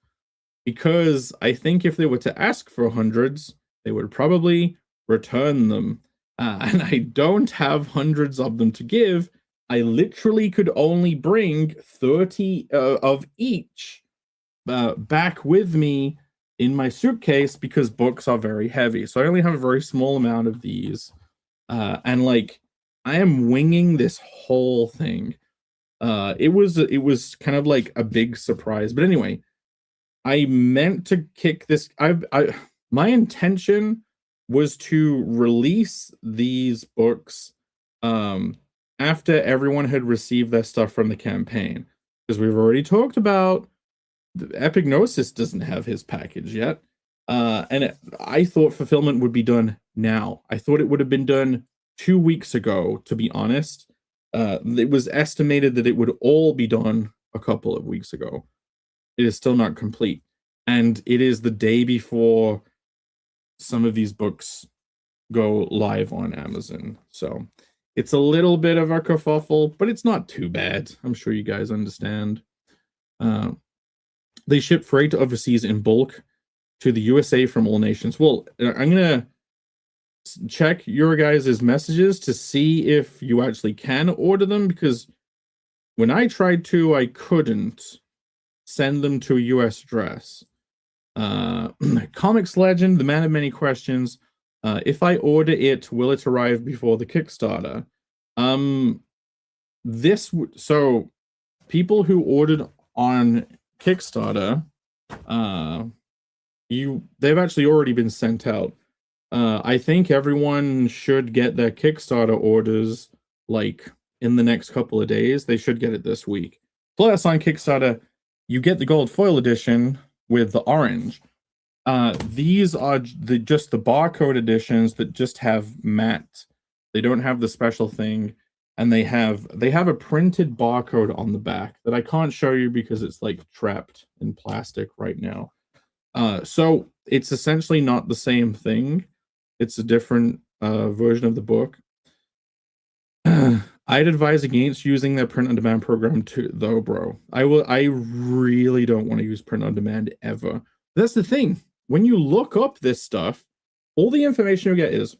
[SPEAKER 2] because I think if they were to ask for hundreds, they would probably return them. And I don't have hundreds of them to give. I literally could only bring 30 of each back with me in my suitcase because books are very heavy. So I only have a very small amount of these. And like, I am winging this whole thing. It was kind of like a big surprise. But anyway, I meant to kick this. My intention was to release these books after everyone had received their stuff from the campaign, because we've already talked about Epignosis doesn't have his package yet, and I thought fulfillment would be done now. I thought it would have been done 2 weeks ago, to be honest. It was estimated that it would all be done a couple of weeks ago. It is still not complete, and it is the day before some of these books go live on Amazon. So it's a little bit of a kerfuffle, but it's not too bad. I'm sure you guys understand. They ship freight overseas in bulk to the USA from all nations. Well, I'm going to check your guys' messages to see if you actually can order them, because when I tried to, I couldn't send them to a US address. Comics Legend, the man of many questions. If I order it, will it arrive before the Kickstarter? So people who ordered on Kickstarter, they've actually already been sent out. I think everyone should get their Kickstarter orders like in the next couple of days. They should get it this week. Plus, on Kickstarter, you get the gold foil edition with the orange. These are just the barcode editions that just have matte. They don't have the special thing, and they have a printed barcode on the back that I can't show you because it's like trapped in plastic right now. So it's essentially not the same thing. It's a different version of the book. I'd advise against using their print-on-demand program too, though, bro. I really don't want to use print-on-demand ever. That's the thing. When you look up this stuff, all the information you get is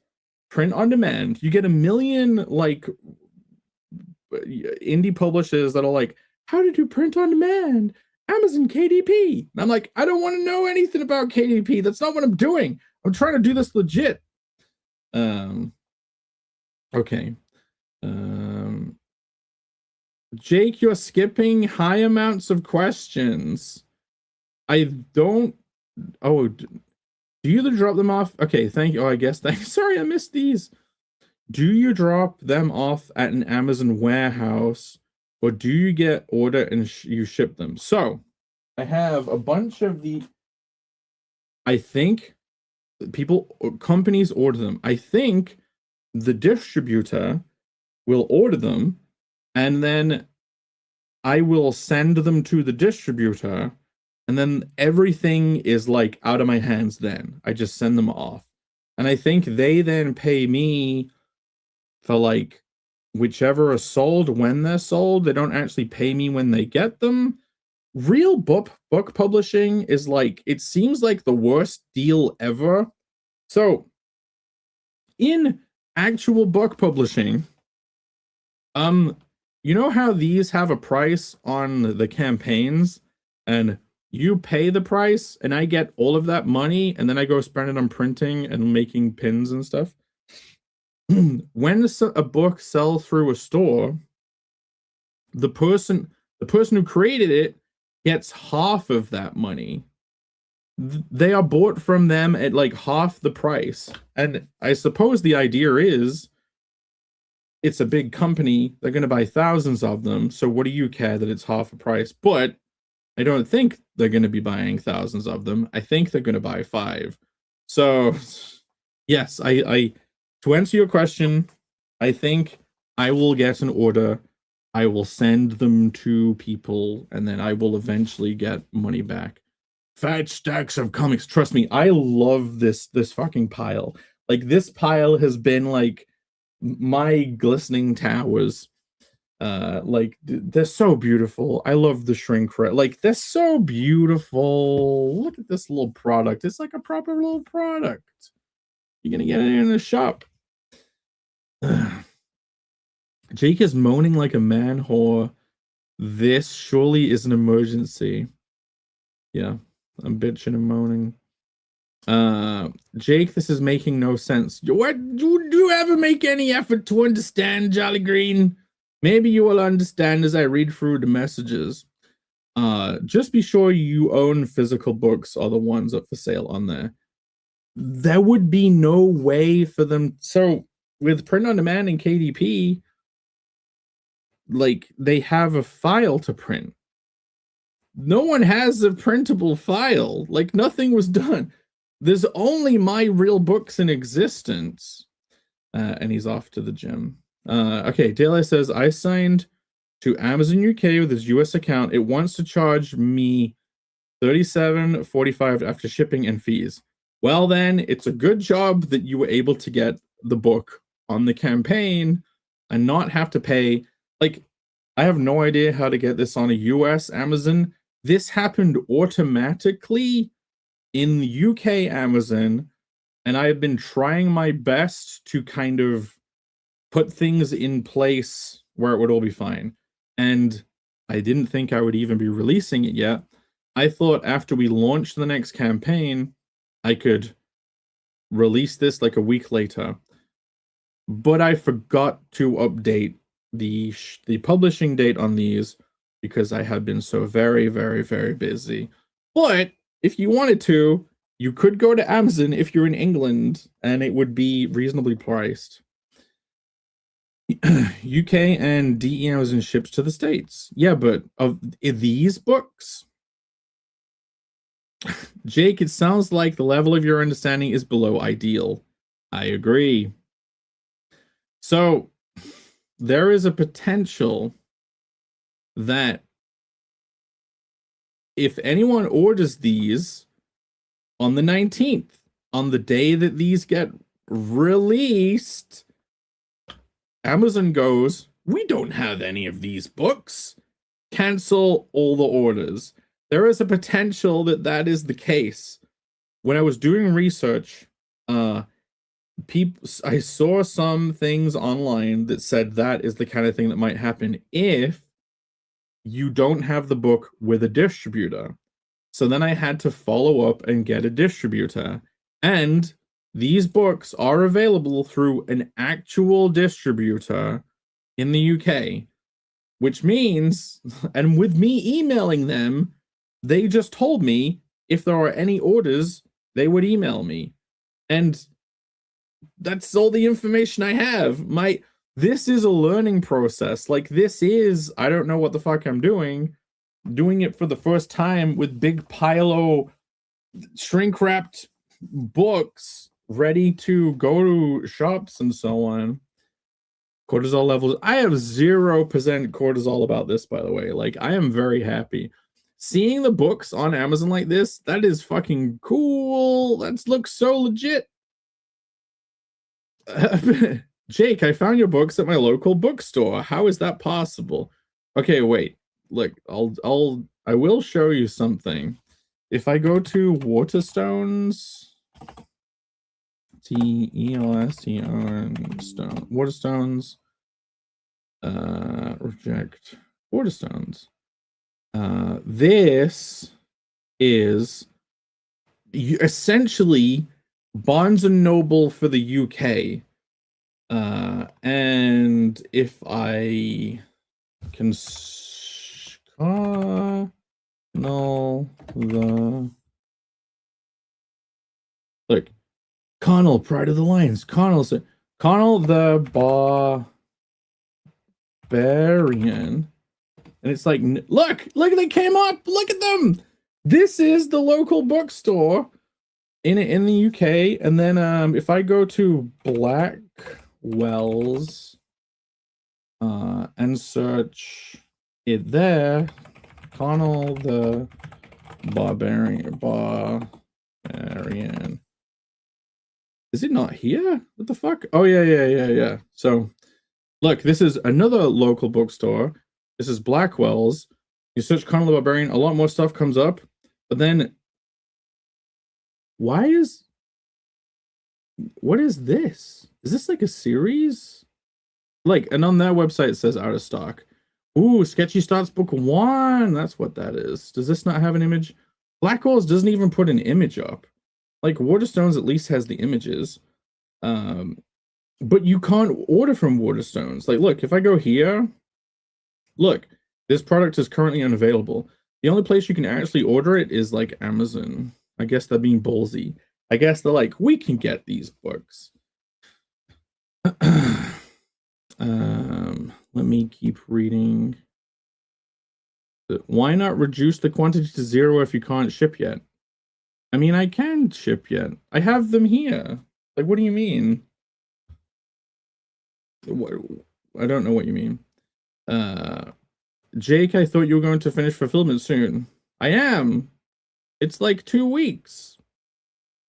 [SPEAKER 2] print-on-demand. You get a million like indie publishers that are like, how to do print-on-demand, Amazon KDP. And I'm like, I don't want to know anything about KDP. That's not what I'm doing. I'm trying to do this legit. Okay. Jake, you're skipping high amounts of questions. I don't. Oh, do you either drop them off? Okay, thank you. Oh, I guess. Sorry, I missed these. Do you drop them off at an Amazon warehouse, or do you get order and you ship them? So, I have a bunch of the. I think companies order them. I think the distributor will order them, and then I will send them to the distributor, and then everything is like out of my hands. Then I just send them off, and I think they then pay me for like whichever are sold when they're sold. They don't actually pay me when they get them. Real book publishing is like, it seems like the worst deal ever. So in actual book publishing, you know how these have a price on the campaigns, and you pay the price and I get all of that money, and then I go spend it on printing and making pins and stuff. When a book sells through a store, the person who created it gets half of that money. They are bought from them at like half the price. And I suppose the idea is it's a big company, they're going to buy thousands of them, so what do you care that it's half a price? But I don't think they're going to be buying thousands of them. I think they're going to buy 5. So yes, I to answer your question, I think I will get an order, I will send them to people, and then I will eventually get money back. Fat stacks of comics. Trust me, I love this fucking pile. Like, this pile has been like my glistening towers. Like, they're so beautiful. I love the shrink wrap. Like, they're so beautiful. Look at this little product. It's like a proper little product. You're gonna get it in the shop. Jake is moaning like a man whore. This surely is an emergency. Yeah, I'm bitching and moaning. Jake, this is making no sense. What? Do you ever make any effort to understand, Jolly Green? Maybe you will understand as I read through the messages. Just be sure you own physical books or the ones up for sale on there. There would be no way for them. So with print on demand and KDP, like, they have a file to print. No one has a printable file. Like, nothing was done. There's only my real books in existence. And he's off to the gym. Okay, Daylight says, I signed to Amazon UK with his US account. It wants to charge me $37.45 after shipping and fees. Well, then, it's a good job that you were able to get the book on the campaign and not have to pay. Like, I have no idea how to get this on a US Amazon. This happened automatically in the UK Amazon, and I have been trying my best to kind of put things in place where it would all be fine. And I didn't think I would even be releasing it yet. I thought after we launched the next campaign, I could release this like a week later. But I forgot to update the publishing date on these because I have been so very, very, very busy. But if you wanted to, you could go to Amazon if you're in England, and it would be reasonably priced. UK and DE Amazon ships to the States. Yeah, but of these books, Jake, it sounds like the level of your understanding is below ideal. I agree. So there is a potential that if anyone orders these on the 19th, on the day that these get released, Amazon goes, we don't have any of these books. Cancel all the orders. There is a potential that that is the case. When I was doing research, I saw some things online that said that is the kind of thing that might happen if you don't have the book with a distributor. So then I had to follow up and get a distributor. And these books are available through an actual distributor in the UK, which means, and with me emailing them, they just told me if there are any orders, they would email me. And that's all the information I have. This is a learning process. Like, this is, I don't know what the fuck I'm doing it for the first time with big pile shrink wrapped books ready to go to shops and so on. Cortisol levels. I have 0% cortisol about this, by the way. Like, I am very happy. Seeing the books on Amazon like this, that is fucking cool. That looks so legit. Jake, I found your books at my local bookstore. How is that possible? Okay, wait. Look, I will show you something. If I go to Waterstones, TELSTON stone, Waterstones, reject Waterstones. This is essentially Barnes and Noble for the UK. And if I can no the look, Connell, Pride of the Lions, Connell the Barbarian, and it's like, look, they came up, look at them. This is the local bookstore in the UK, and then if I go to Blackwell's and search it there, Connell the Barbarian. Is it not here? What the fuck? Oh yeah. So look, this is another local bookstore. This is Blackwell's. You search Connell the Barbarian, a lot more stuff comes up, but then what is this? Is this like a series? Like, and on their website it says out of stock. Ooh, Sketchy Starts Book 1. That's what that is. Does this not have an image? Blackwell's doesn't even put an image up. Like, Waterstones at least has the images. But you can't order from Waterstones. Like, look, if I go here, look, this product is currently unavailable. The only place you can actually order it is like Amazon. I guess they're being ballsy. I guess they're like, we can get these books. Let me keep reading. Why not reduce the quantity to 0 if you can't ship yet? I mean, I can ship yet. I have them here. Like, what do you mean? I don't know what you mean. Jake, I thought you were going to finish fulfillment soon. I am. It's like 2 weeks.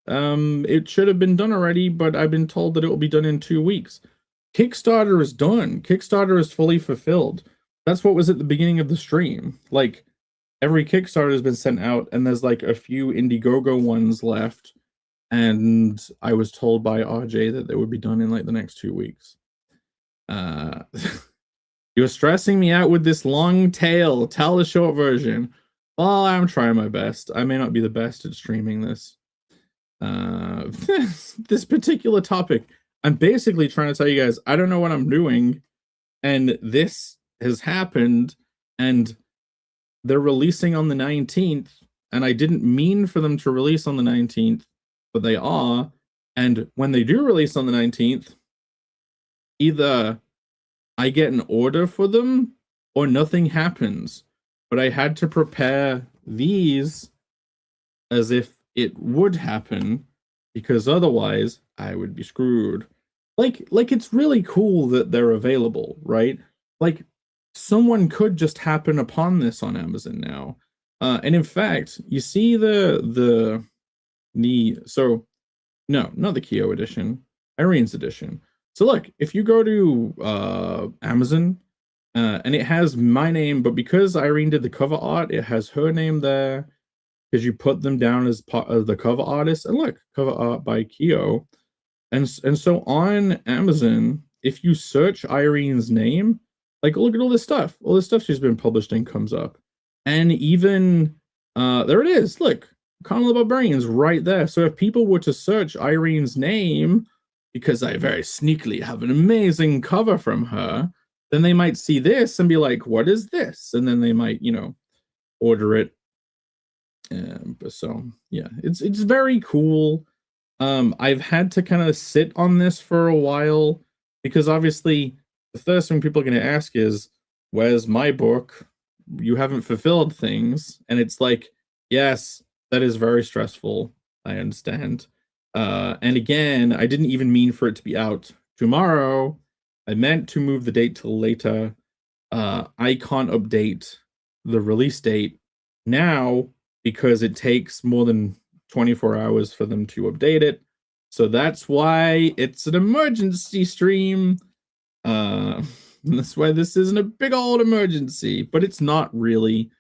[SPEAKER 2] It should have been done already, but I've been told that it will be done in 2 weeks. Kickstarter is done. Kickstarter is fully fulfilled. That's what was at the beginning of the stream. Like, every Kickstarter has been sent out, and there's like a few Indiegogo ones left. And I was told by RJ that they would be done in like the next 2 weeks. You're stressing me out with this long tail. Tell the short version. Well, I'm trying my best. I may not be the best at streaming this. This particular topic. I'm basically trying to tell you guys, I don't know what I'm doing, and this has happened, and they're releasing on the 19th, and I didn't mean for them to release on the 19th, but they are, and when they do release on the 19th, either I get an order for them, or nothing happens, but I had to prepare these as if it would happen, because otherwise I would be screwed. Like it's really cool that they're available, right? Like, someone could just happen upon this on Amazon now. And in fact, you see the so no, not the Kyo edition, Irene's edition. So look, if you go to Amazon, and it has my name, but because Irene did the cover art, it has her name there, because you put them down as part of the cover artist. And look, cover art by Kyo. And so on Amazon, if you search Irene's name, like, look at all this stuff. All this stuff she's been published in comes up. And even, there it is. Look, Connell the Barbarian's right there. So if people were to search Irene's name, because I very sneakily have an amazing cover from her, then they might see this and be like, what is this? And then they might, order it. So yeah, it's very cool. I've had to kind of sit on this for a while, because obviously the first thing people are going to ask is, where's my book? You haven't fulfilled things. And it's like, yes, That is very stressful. I understand. And again, I didn't even mean for it to be out tomorrow. I meant to move the date till later. I can't update the release date now because it takes more than 24 hours for them to update it. So that's why it's an emergency stream. That's why this isn't a big old emergency, but it's not really.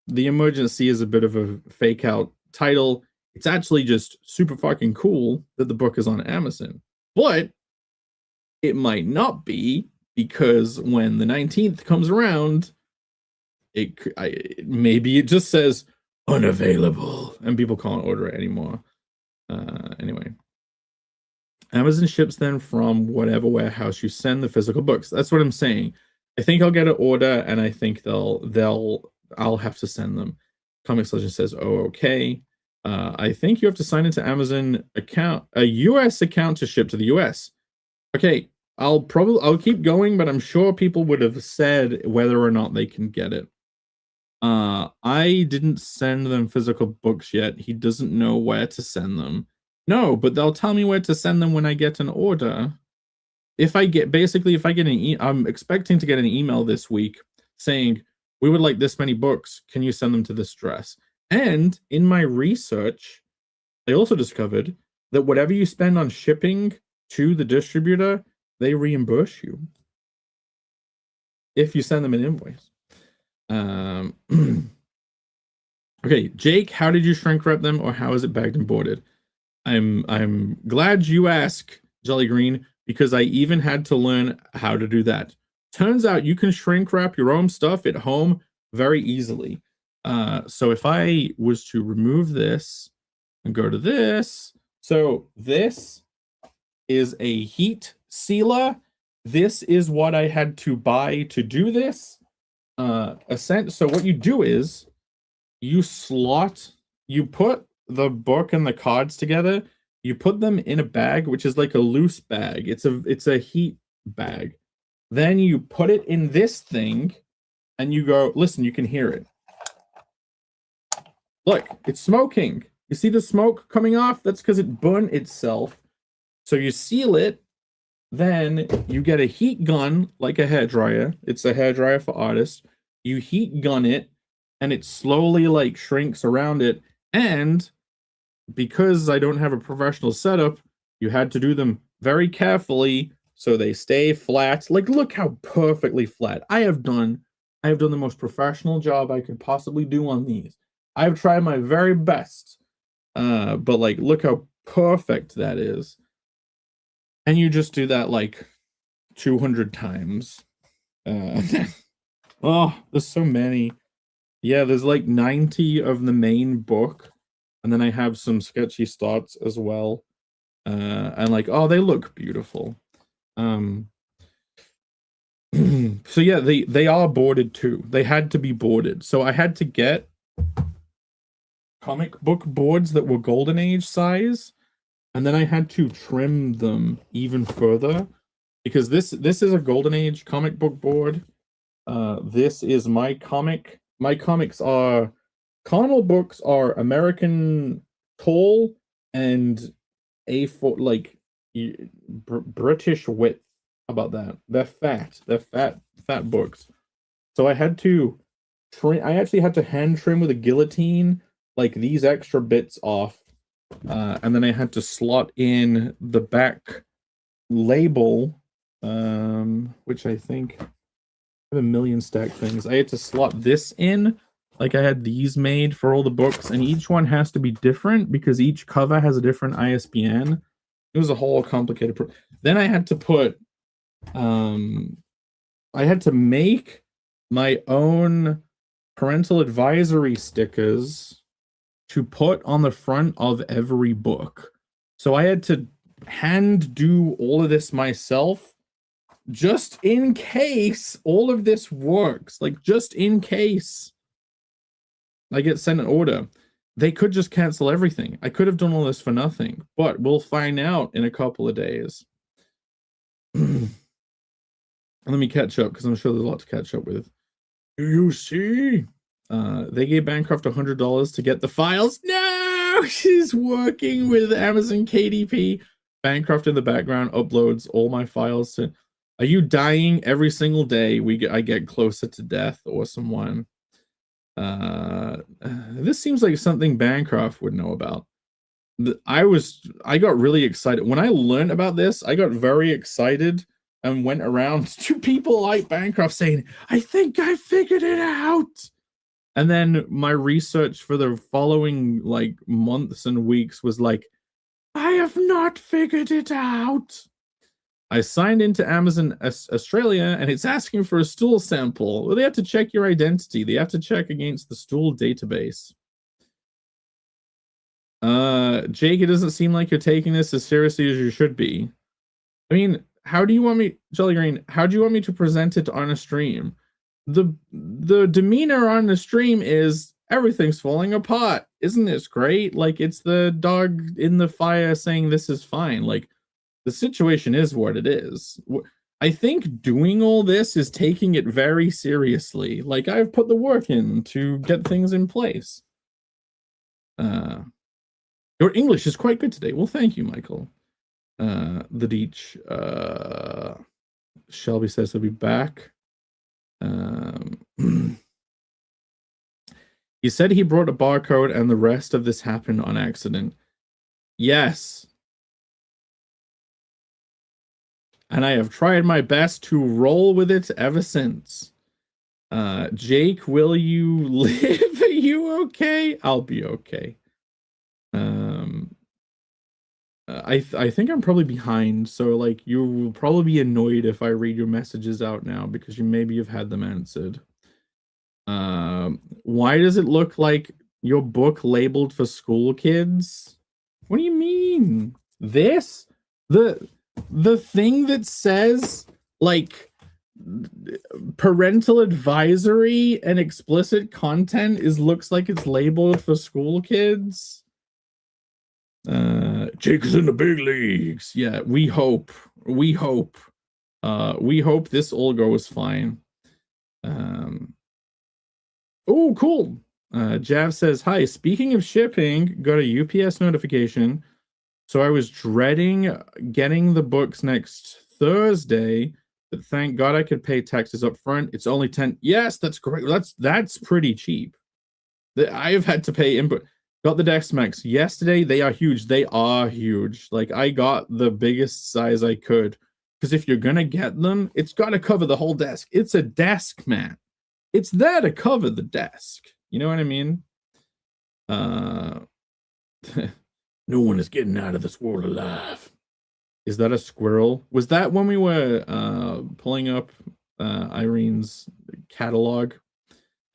[SPEAKER 2] The emergency is a bit of a fake out title. It's actually just super fucking cool that the book is on Amazon, but it might not be, because when the 19th comes around, maybe it just says unavailable and people can't order it anymore. Anyway, Amazon ships them from whatever warehouse you send the physical books. That's what I'm saying. I think I'll get an order, and I think I'll have to send them. Comics Legend says, "Oh, okay." I think you have to sign into Amazon account, a US account, to ship to the US. Okay, I'll keep going, but I'm sure people would have said whether or not they can get it. I didn't send them physical books yet. He doesn't know where to send them. No, but they'll tell me where to send them when I get an order. If I get I'm expecting to get an email this week saying, we would like this many books. Can you send them to this address? And in my research, I also discovered that whatever you spend on shipping to the distributor, they reimburse you if you send them an invoice. Okay, Jake, how did you shrink wrap them, or how is it bagged and boarded? I'm glad you asked, Jelly Green, because I even had to learn how to do that. Turns out you can shrink wrap your own stuff at home very easily. So if I was to remove this and go to this, so this is a heat sealer. This is what I had to buy to do this. So what you do is you put the book and the cards together. You put them in a bag, which is like a loose bag. It's a heat bag. Then you put it in this thing and you go, listen, you can hear it. Look, it's smoking. You see the smoke coming off? That's because it burned itself. So you seal it. Then you get a heat gun, like a hairdryer. It's a hairdryer for artists. You heat gun it, and it slowly like shrinks around it. And because I don't have a professional setup, you had to do them very carefully so they stay flat. Like, look how perfectly flat. I have done the most professional job I could possibly do on these. I've tried my very best. But like, look how perfect that is. And you just do that like 200 times. Oh, there's so many. Yeah, there's like 90 of the main book. And then I have some sketchy starts as well. And like, oh, they look beautiful. So yeah, they are boarded too. They had to be boarded. So I had to get comic book boards that were Golden Age size. And then I had to trim them even further because this is a Golden Age comic book board. This is my comic. My comics are Connell books are American tall and A4 like British width. How about that? They're fat. They're fat books. So I had to trim. I actually had to hand trim with a guillotine like these extra bits off. And then I had to slot in the back label, which I think I have a million stack things. I had to slot this in, like I had these made for all the books, and each one has to be different because each cover has a different ISBN. It was a whole complicated then I had to put, I had to make my own parental advisory stickers to put on the front of every book. So I had to hand do all of this myself just in case all of this works. Like, just in case I get sent an order. They could just cancel everything. I could have done all this for nothing, but we'll find out in a couple of days. Let me catch up because I'm sure there's a lot to catch up with. Do you see? They gave Bancroft $100 to get the files. No, she's working with Amazon KDP. Bancroft in the background uploads all my files to. Are you dying every single day? I get closer to death or someone. This seems like something Bancroft would know about. I got really excited when I learned about this. I got very excited and went around to people like Bancroft saying, "I think I figured it out." And then my research for the following like months and weeks was like, "I have not figured it out." I signed into Amazon Australia and it's asking for a stool sample. Well, they have to check your identity. They have to check against the stool database. Jake, it doesn't seem like you're taking this as seriously as you should be. I mean, how do you want me, Jolly Green, how do you want me to present it on a stream? The demeanor on the stream is everything's falling apart. Isn't this great? Like, it's the dog in the fire saying this is fine. Like, the situation is what it is. I think doing all this is taking it very seriously. Like, I've put the work in to get things in place. Your English is quite good today. Well, thank you, Michael. The Deech. Shelby says he'll be back. He said he brought a barcode and the rest of this happened on accident. Yes. And I have tried my best to roll with it ever since. Jake, will you live? Are you okay? I'll be okay. I think I'm probably behind, so like you will probably be annoyed if I read your messages out now because maybe you've had them answered. Why does it look like your book labeled for school kids? What do you mean? This? The thing that says like parental advisory and explicit content looks like it's labeled for school kids. Jake is in the big leagues. Yeah, we hope this all goes fine. Oh, cool. Jav says, "Hi, speaking of shipping, got a UPS notification. So I was dreading getting the books next Thursday, but thank God I could pay taxes up front. It's only 10. Yes, that's great. That's pretty cheap. I have had to pay input. Got the Desk Max yesterday. They are huge. They are huge. Like, I got the biggest size I could because if you're gonna get them, it's got to cover the whole desk. It's a desk mat. It's there to cover the desk. You know what I mean? No one is getting out of this world alive. Is that a squirrel? Was that when we were pulling up Irene's catalog?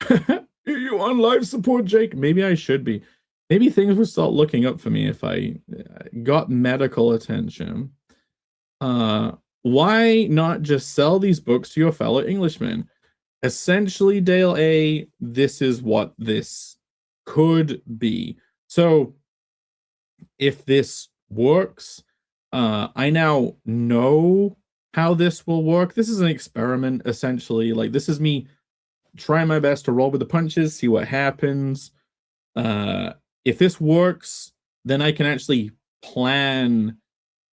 [SPEAKER 2] Are you on live support, Jake? Maybe I should be. Maybe things would start looking up for me if I got medical attention. Why not just sell these books to your fellow Englishmen? Essentially, Dale A., this is what this could be. So, if this works, I now know how this will work. This is an experiment, essentially. Like, this is me trying my best to roll with the punches, see what happens. If this works, then I can actually plan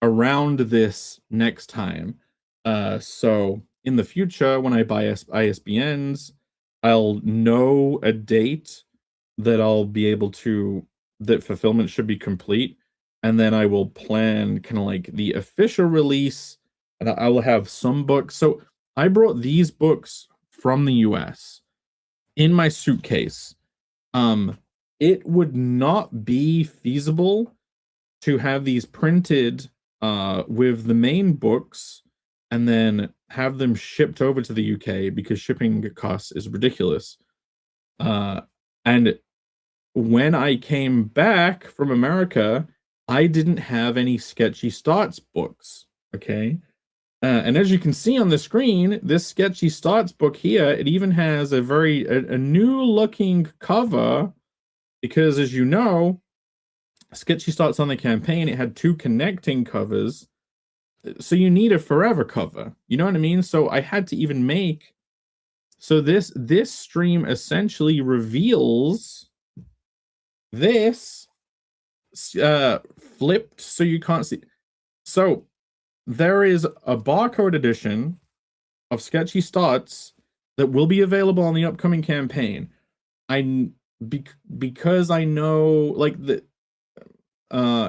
[SPEAKER 2] around this next time. So in the future, when I buy ISBNs, I'll know a date that I'll be able to, that fulfillment should be complete. And then I will plan kind of like the official release, and I will have some books. So I brought these books from the US in my suitcase. It would not be feasible to have these printed with the main books and then have them shipped over to the UK because shipping costs is ridiculous. And when I came back from America, I didn't have any Sketchy Starts books, okay? And as you can see on the screen, this Sketchy Starts book here, it even has a new looking cover because, as you know, Sketchy Starts on the campaign, it had 2 connecting covers. So you need a forever cover. You know what I mean? So I had to even make So this stream essentially reveals this flipped so you can't see. So there is a barcode edition of Sketchy Starts that will be available on the upcoming campaign. Because I know, like, the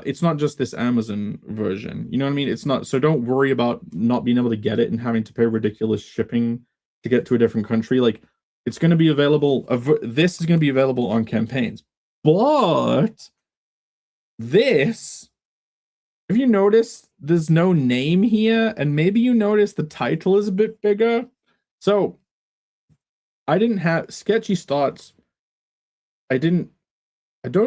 [SPEAKER 2] it's not just this Amazon version, you know what I mean? It's not, so don't worry about not being able to get it and having to pay ridiculous shipping to get to a different country. Like, it's going to be available, this is going to be available on campaigns. But this, if you notice, there's no name here, and maybe you notice the title is a bit bigger. So I didn't have Sketchy Starts. I don't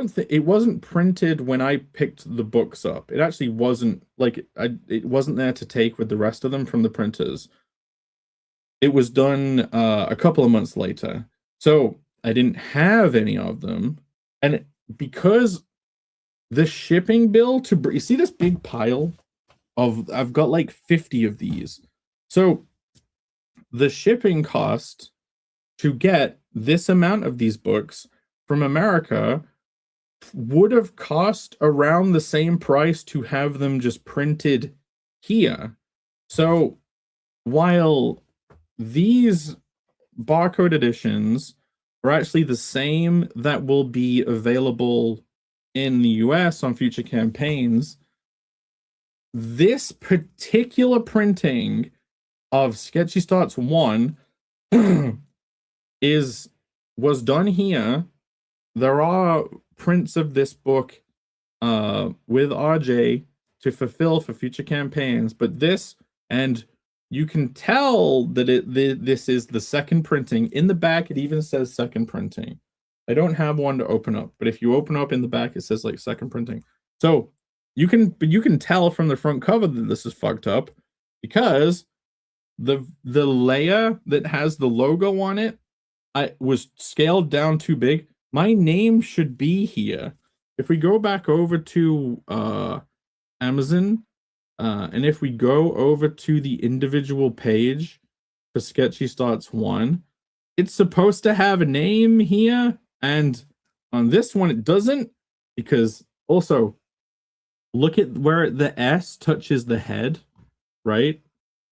[SPEAKER 2] think it wasn't printed when I picked the books up. It actually wasn't, like, it wasn't there to take with the rest of them from the printers. It was done a couple of months later. So I didn't have any of them. And because the shipping bill to, you see this big pile of, I've got like 50 of these. So the shipping cost to get this amount of these books from America would have cost around the same price to have them just printed here. So while these barcode editions are actually the same that will be available in the US on future campaigns, this particular printing of Sketchy Starts 1 was done here. There are prints of this book with RJ to fulfill for future campaigns, but this, and you can tell that this is the second printing. In the back, it even says second printing. I don't have one to open up, but if you open up in the back, it says like second printing. So you can tell from the front cover that this is fucked up, because the layer that has the logo on it, I was scaled down too big. My name should be here. If we go back over to Amazon, and if we go over to the individual page for Sketchy Starts 1, it's supposed to have a name here, and on this one it doesn't, because also look at where the S touches the head, right?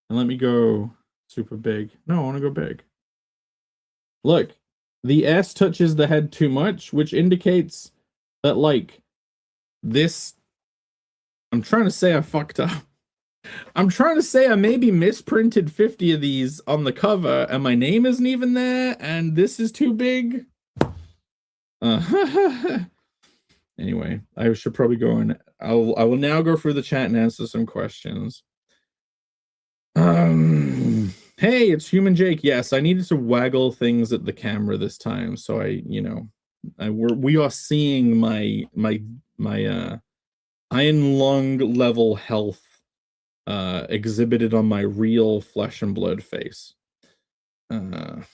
[SPEAKER 2] And let me go super big. No, I want to go big. Look, the S touches the head too much, which indicates that, like, this, I'm trying to say I fucked up. I'm trying to say I maybe misprinted 50 of these on the cover, and my name isn't even there, and this is too big. Anyway, I should probably go and I will now go through the chat and answer some questions. Hey, it's Human Jake. Yes, I needed to waggle things at the camera this time, so we are seeing my iron lung level health exhibited on my real flesh and blood face. I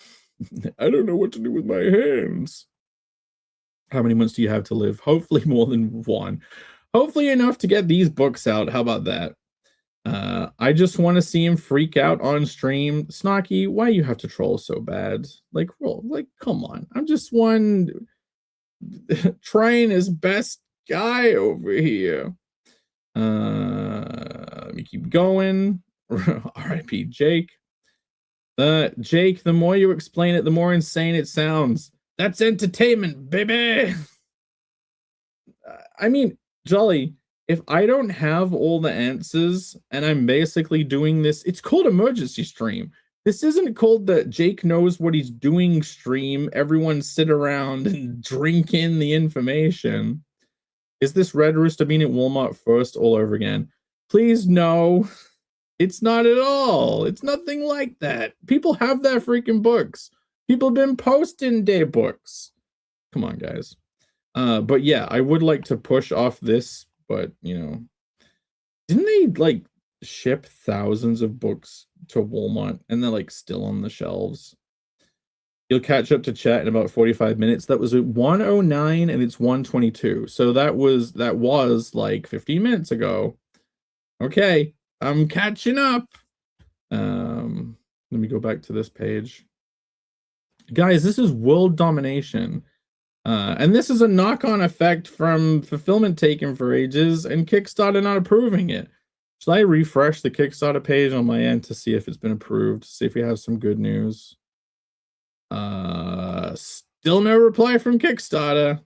[SPEAKER 2] don't know what to do with my hands. How many months do you have to live? Hopefully more than one. Hopefully enough to get these books out. How about that? I just want to see him freak out on stream. Snarky, why you have to troll so bad? Like, come on. I'm just one trying his best guy over here. Let me keep going. R.I.P. Jake. Jake, the more you explain it, the more insane it sounds. That's entertainment, baby. I mean, Jolly, if I don't have all the answers and I'm basically doing this, it's called emergency stream. This isn't called the Jake knows what he's doing stream. Everyone sit around and drink in the information. Is this Red Rooster bean at Walmart first all over again? Please no. It's not at all. It's nothing like that. People have their freaking books. People have been posting day books. Come on, guys. But yeah, I would like to push off this, but didn't they like ship thousands of books to Walmart and they're like still on the shelves? You'll catch up to chat in about 45 minutes. That was at 1:09 and it's 1:22. So that was like 15 minutes ago. Okay, I'm catching up. Let me go back to this page. Guys, this is world domination. And this is a knock-on effect from fulfillment taking for ages and Kickstarter not approving it. Should I refresh the Kickstarter page on my end to see if it's been approved? See if we have some good news. Still no reply from Kickstarter.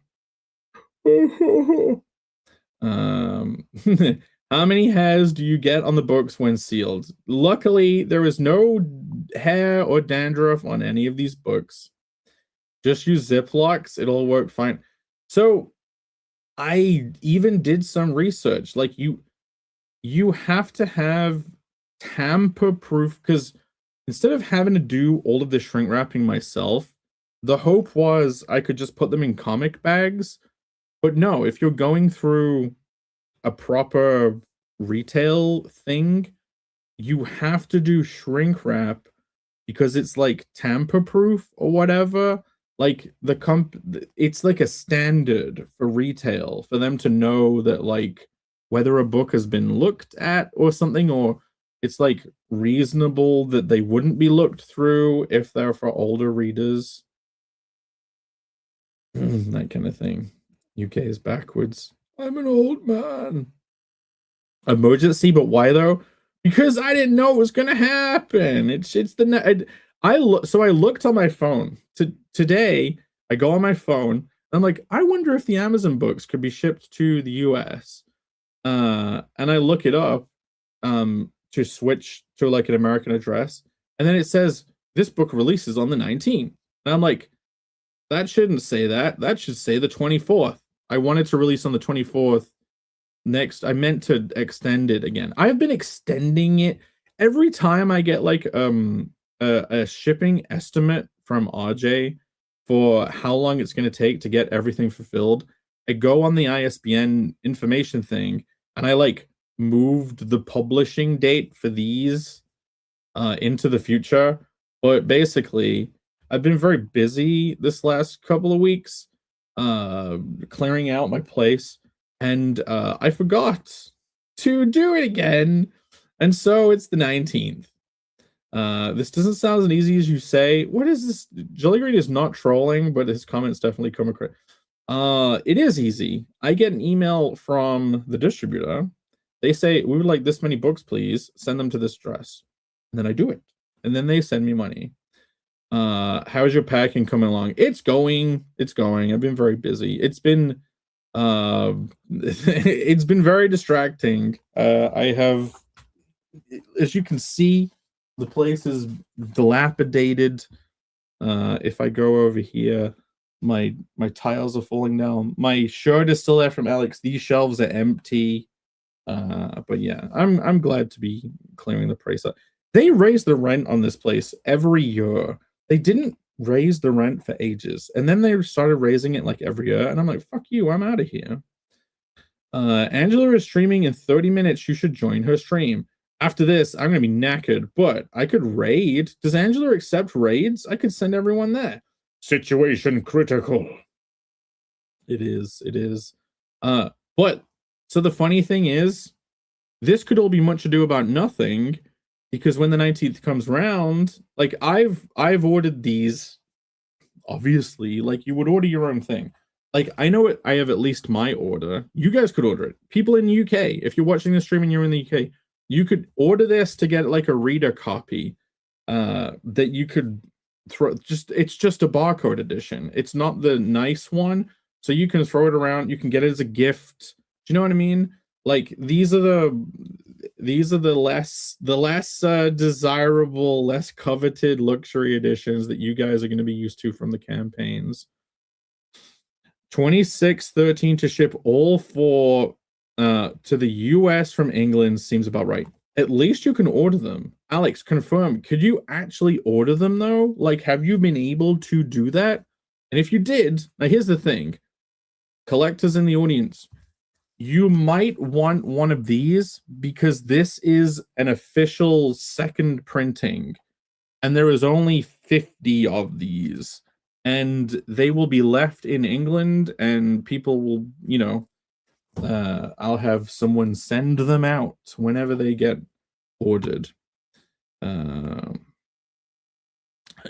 [SPEAKER 2] How many hairs do you get on the books when sealed? Luckily, there is no hair or dandruff on any of these books. Just use Ziplocs, it'll work fine. So I even did some research. Like you have to have tamper-proof, because instead of having to do all of the shrink wrapping myself, the hope was I could just put them in comic bags. But no, if you're going through a proper retail thing, you have to do shrink wrap because it's like tamper-proof or whatever. Like it's like a standard for retail for them to know that like whether a book has been looked at or something, or it's like reasonable that they wouldn't be looked through if they're for older readers. That kind of thing. UK is backwards. I'm an old man. Emergency, but why though? Because I didn't know it was gonna happen. It's the I looked on my phone today. I go on my phone. And I'm like, I wonder if the Amazon books could be shipped to the US. And I look it up to switch to like an American address, and then it says this book releases on the 19th. And I'm like, that shouldn't say that. That should say the 24th. I wanted to release on the 24th. Next, I meant to extend it again. I've been extending it every time I get like a shipping estimate from RJ for how long it's going to take to get everything fulfilled. I go on the ISBN information thing and I like moved the publishing date for these into the future. But basically, I've been very busy this last couple of weeks clearing out my place, and I forgot to do it again, and so it's the 19th. This doesn't sound as easy as you say. What is this? Jolly Green is not trolling, but his comments definitely come across. It is easy. I get an email from the distributor. They say, we would like this many books, please. Send them to this address. And then I do it. And then they send me money. How's your packing coming along? It's going. I've been very busy. It's been very distracting. I have, as you can see, the place is dilapidated. If I go over here, my tiles are falling down. My shirt is still there from Alex. These shelves are empty. But yeah, I'm glad to be clearing the price up. They raise the rent on this place every year. They didn't raise the rent for ages, and then they started raising it like every year, and I'm like, fuck you, I'm out of here. Angela is streaming in 30 minutes. You should join her stream. After this, I'm gonna be knackered, but I could raid. Does Angela accept raids? I could send everyone there. Situation critical. It is. But so the funny thing is, this could all be much ado about nothing, because when the 19th comes around, like I've ordered these, obviously, like you would order your own thing. Like I know it, I have at least my order. You guys could order it. People in the UK, if you're watching the stream and you're in the UK, you could order this to get like a reader copy that you could throw. It's just a barcode edition. It's not the nice one, so you can throw it around. You can get it as a gift. Do you know what I mean? Like these are the less desirable, less coveted luxury editions that you guys are going to be used to from the campaigns. 26.13 to ship all four to the US from England seems about right. At least you can order them. Alex, confirm. Could you actually order them though? Like, have you been able to do that? And if you did, now here's the thing. Collectors in the audience, you might want one of these because this is an official second printing and there is only 50 of these and they will be left in England and people will, you know, I'll have someone send them out whenever they get ordered.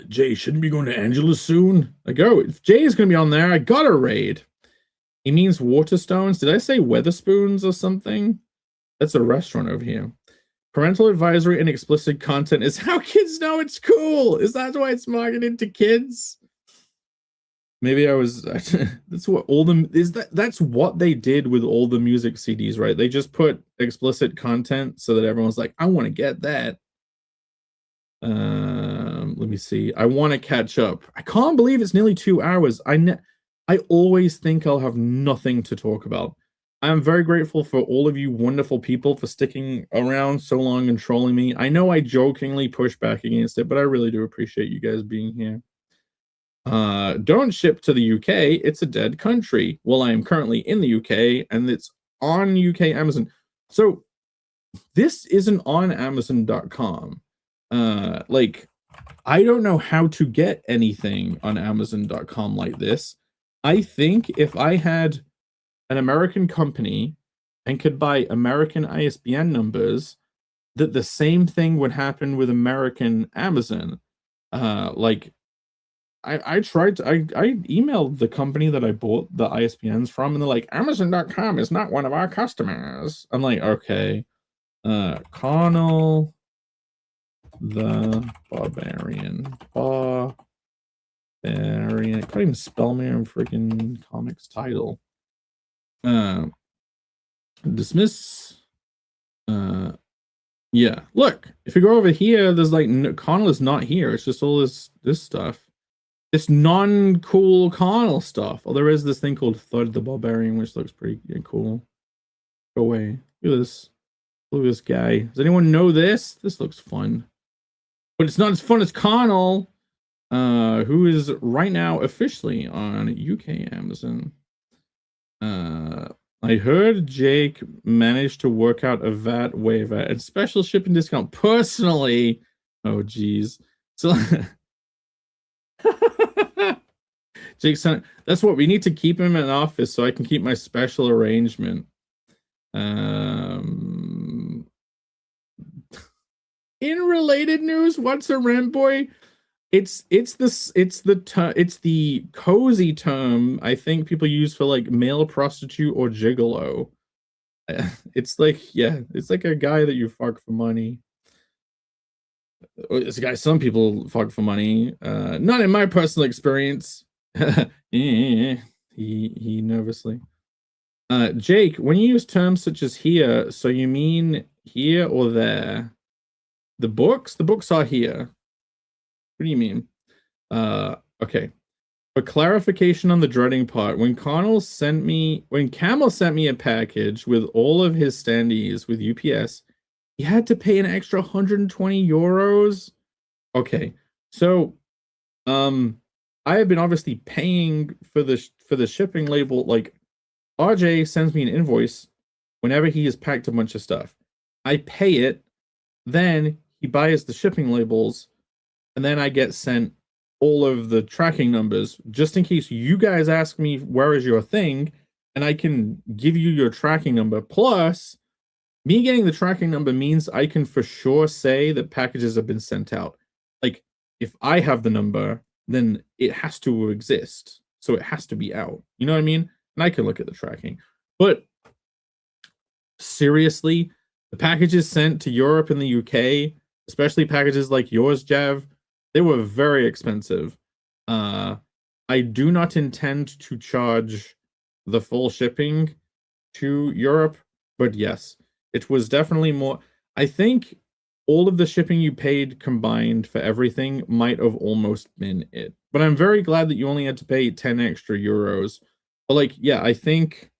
[SPEAKER 2] Jay, shouldn't be going to Angela's soon? I go, if Jay is going to be on there, I got a raid. He means Waterstones. Did I say Weatherspoons or something? That's a restaurant over here. Parental advisory and explicit content is how kids know it's cool. Is that why it's marketed to kids? Maybe I was. That's what all them is. That's what they did with all the music CDs, right? They just put explicit content so that everyone's like, I want to get that. Let me see. I want to catch up. I can't believe it's nearly 2 hours. I always think I'll have nothing to talk about. I'm very grateful for all of you wonderful people for sticking around so long and trolling me. I know I jokingly push back against it, but I really do appreciate you guys being here. Don't ship to the UK. It's a dead country. Well, I am currently in the UK and it's on UK Amazon. So this isn't on Amazon.com. Like, I don't know how to get anything on Amazon.com like this. I think if I had an American company and could buy American ISBN numbers, that the same thing would happen with American Amazon. Like, I tried to, I emailed the company that I bought the ISBNs from, and they're like, Amazon.com is not one of our customers. I'm like, okay. Connell the Barbarian. Barbarian. I can't even spell my own freaking comics title. Dismiss. Yeah. Look, if you go over here, there's like Connell is not here. It's just all this stuff. It's non-cool Connell stuff. Oh, there is this thing called Thud the Barbarian, which looks pretty cool. Go away. Look at this. Look at this guy. Does anyone know this? This looks fun. But it's not as fun as Connell, who is right now officially on UK Amazon. I heard Jake managed to work out a VAT waiver and special shipping discount personally. Oh, geez. So Jake said, that's what we need to keep him in office so I can keep my special arrangement. In related news, what's a rent boy? It's the cozy term I think people use for like male prostitute or gigolo. It's like, yeah, it's like a guy that you fuck for money. It's a guy some people fuck for money. Not in my personal experience. he nervously. Jake, when you use terms such as here, so you mean here or there? The books are here. What do you mean? Okay. For clarification on the dreading part, when Camel sent me a package with all of his standees with UPS, he had to pay an extra 120 euros. Okay. So, I have been obviously paying for the shipping label. Like, RJ sends me an invoice whenever he has packed a bunch of stuff. I pay it, then he buys the shipping labels, and then I get sent all of the tracking numbers just in case you guys ask me where is your thing, and I can give you your tracking number. Plus, me getting the tracking number means I can for sure say that packages have been sent out. Like, if I have the number, then it has to exist. So it has to be out. You know what I mean? And I can look at the tracking. But seriously, the packages sent to Europe and the UK, especially packages like yours, Jav, they were very expensive. I do not intend to charge the full shipping to Europe, but yes, it was definitely more. I think all of the shipping you paid combined for everything might have almost been it. But I'm very glad that you only had to pay 10 extra euros. But like, yeah, I think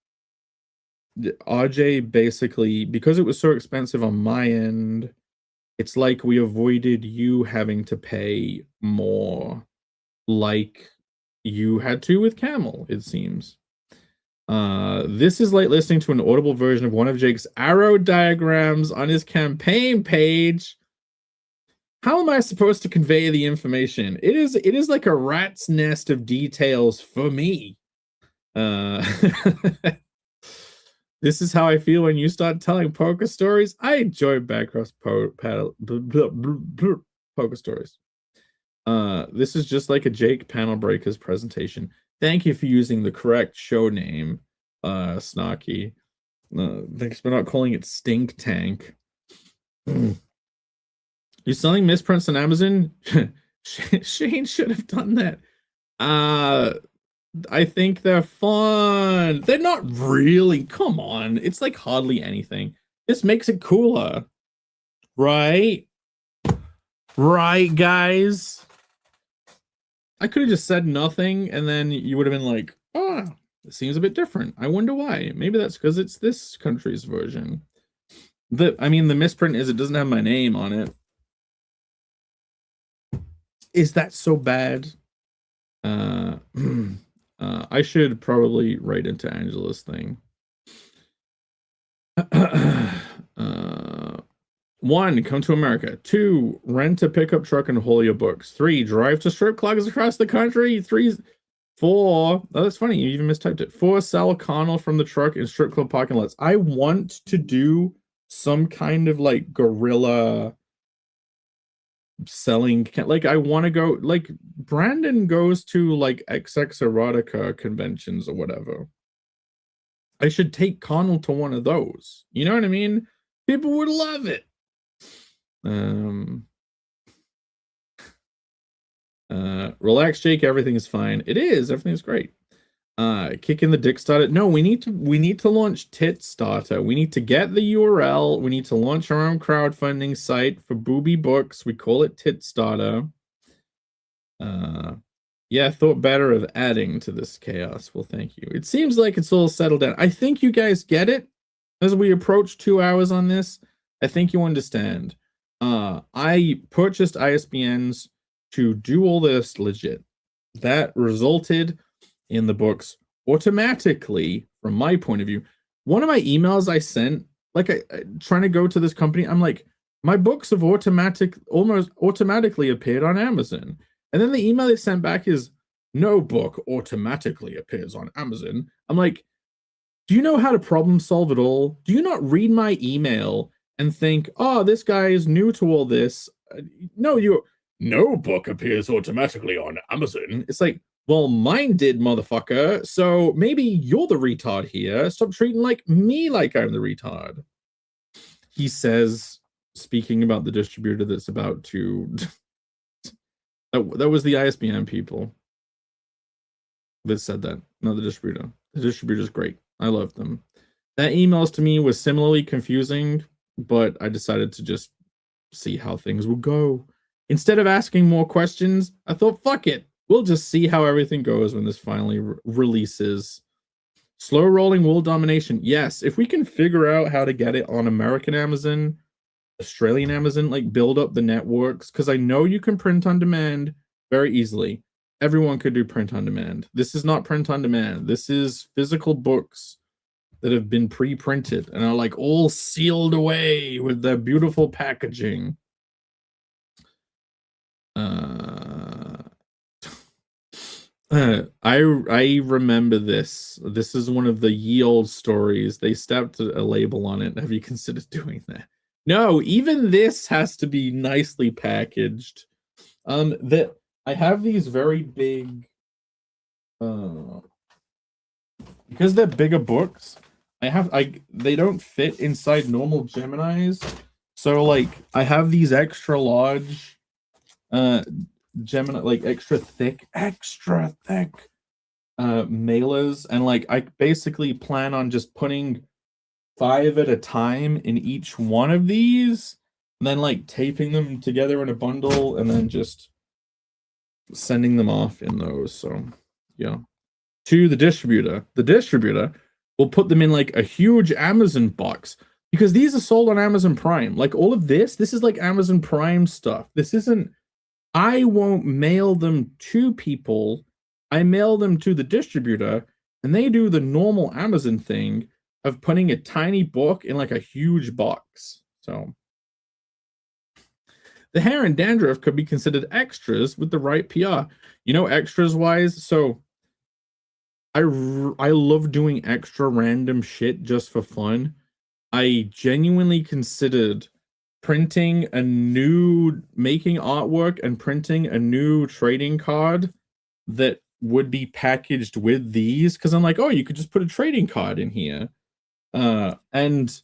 [SPEAKER 2] RJ basically, because it was so expensive on my end, it's like we avoided you having to pay more like you had to with Camel, it seems. This is like listening to an audible version of one of Jake's arrow diagrams on his campaign page. How am I supposed to convey the information? It is like a rat's nest of details for me. This is how I feel when you start telling poker stories. I enjoy Backcross poker stories. This is just like a Jake Panel Breakers presentation. Thank you for using the correct show name, Snarky. Thanks for not calling it Stink Tank. You're selling misprints on Amazon? Shane should have done that. I think they're fun. They're not really. Come on. It's like hardly anything. This makes it cooler. Right? Right, guys? I could have just said nothing and then you would have been like, oh, it seems a bit different. I wonder why. Maybe that's because it's this country's version. I mean, the misprint is it doesn't have my name on it. Is that so bad? I should probably write into Angela's thing. 1, come to America. 2, rent a pickup truck and haul your books. 3, drive to strip clubs across the country. 4, oh, that's funny, you even mistyped it. 4, sell Connell from the truck in strip club parking lots. I want to do some kind of like guerrilla selling, like I want to go, like Brandon goes to like XX erotica conventions or whatever. I should take Connell to one of those. You know what I mean? People would love it. Relax, Jake, everything is fine. It is, everything's great. Kick in the dick starter. No, we need to launch Tit Starter. We need to get the URL. We need to launch our own crowdfunding site for booby books. We call it Tit Starter. Yeah, I thought better of adding to this chaos. Well, thank you. It seems like it's all settled down. I think you guys get it. As we approach 2 hours on this, I think you understand. I purchased ISBNs to do all this legit. That resulted in the books automatically, from my point of view. One of my emails I sent, like I trying to go to this company, I'm like, my books have almost automatically appeared on Amazon. And then the email they sent back is, no book automatically appears on Amazon. I'm like, do you know how to problem solve it all? Do you not read my email and think, oh, this guy is new to all this? No book appears automatically on Amazon. It's like, well, mine did, motherfucker. So maybe you're the retard here. Stop treating me like I'm the retard. He says, speaking about the distributor that's about to... that was the ISBN people that said that, not the distributor. The distributor's great. I love them. That emails to me was similarly confusing, but I decided to just see how things would go. Instead of asking more questions, I thought, fuck it. We'll just see how everything goes when this finally releases. Slow rolling world domination. Yes, if we can figure out how to get it on American Amazon, Australian Amazon, like build up the networks, because I know you can print on demand very easily. Everyone could do print on demand. This is not print on demand. This is physical books that have been pre-printed and are like all sealed away with their beautiful packaging. I remember this. This is one of the ye old stories. They stamped a label on it. Have you considered doing that? No, even this has to be nicely packaged. That I have these very big, because they're bigger books. They don't fit inside normal Geminis. So like I have these extra large, Gemini, like extra thick mailers, and like I basically plan on just putting 5 at a time in each one of these, and then like taping them together in a bundle and then just sending them off in those. So yeah, to the distributor will put them in like a huge Amazon box, because these are sold on Amazon Prime. Like all of this is like Amazon Prime stuff. This isn't, I won't mail them to people. I mail them to the distributor, and they do the normal Amazon thing of putting a tiny book in like a huge box. So the hair and dandruff could be considered extras with the right PR. You know, extras wise, so I love doing extra random shit just for fun. I genuinely considered making artwork and printing a new trading card that would be packaged with these, because I'm like, oh, you could just put a trading card in here. And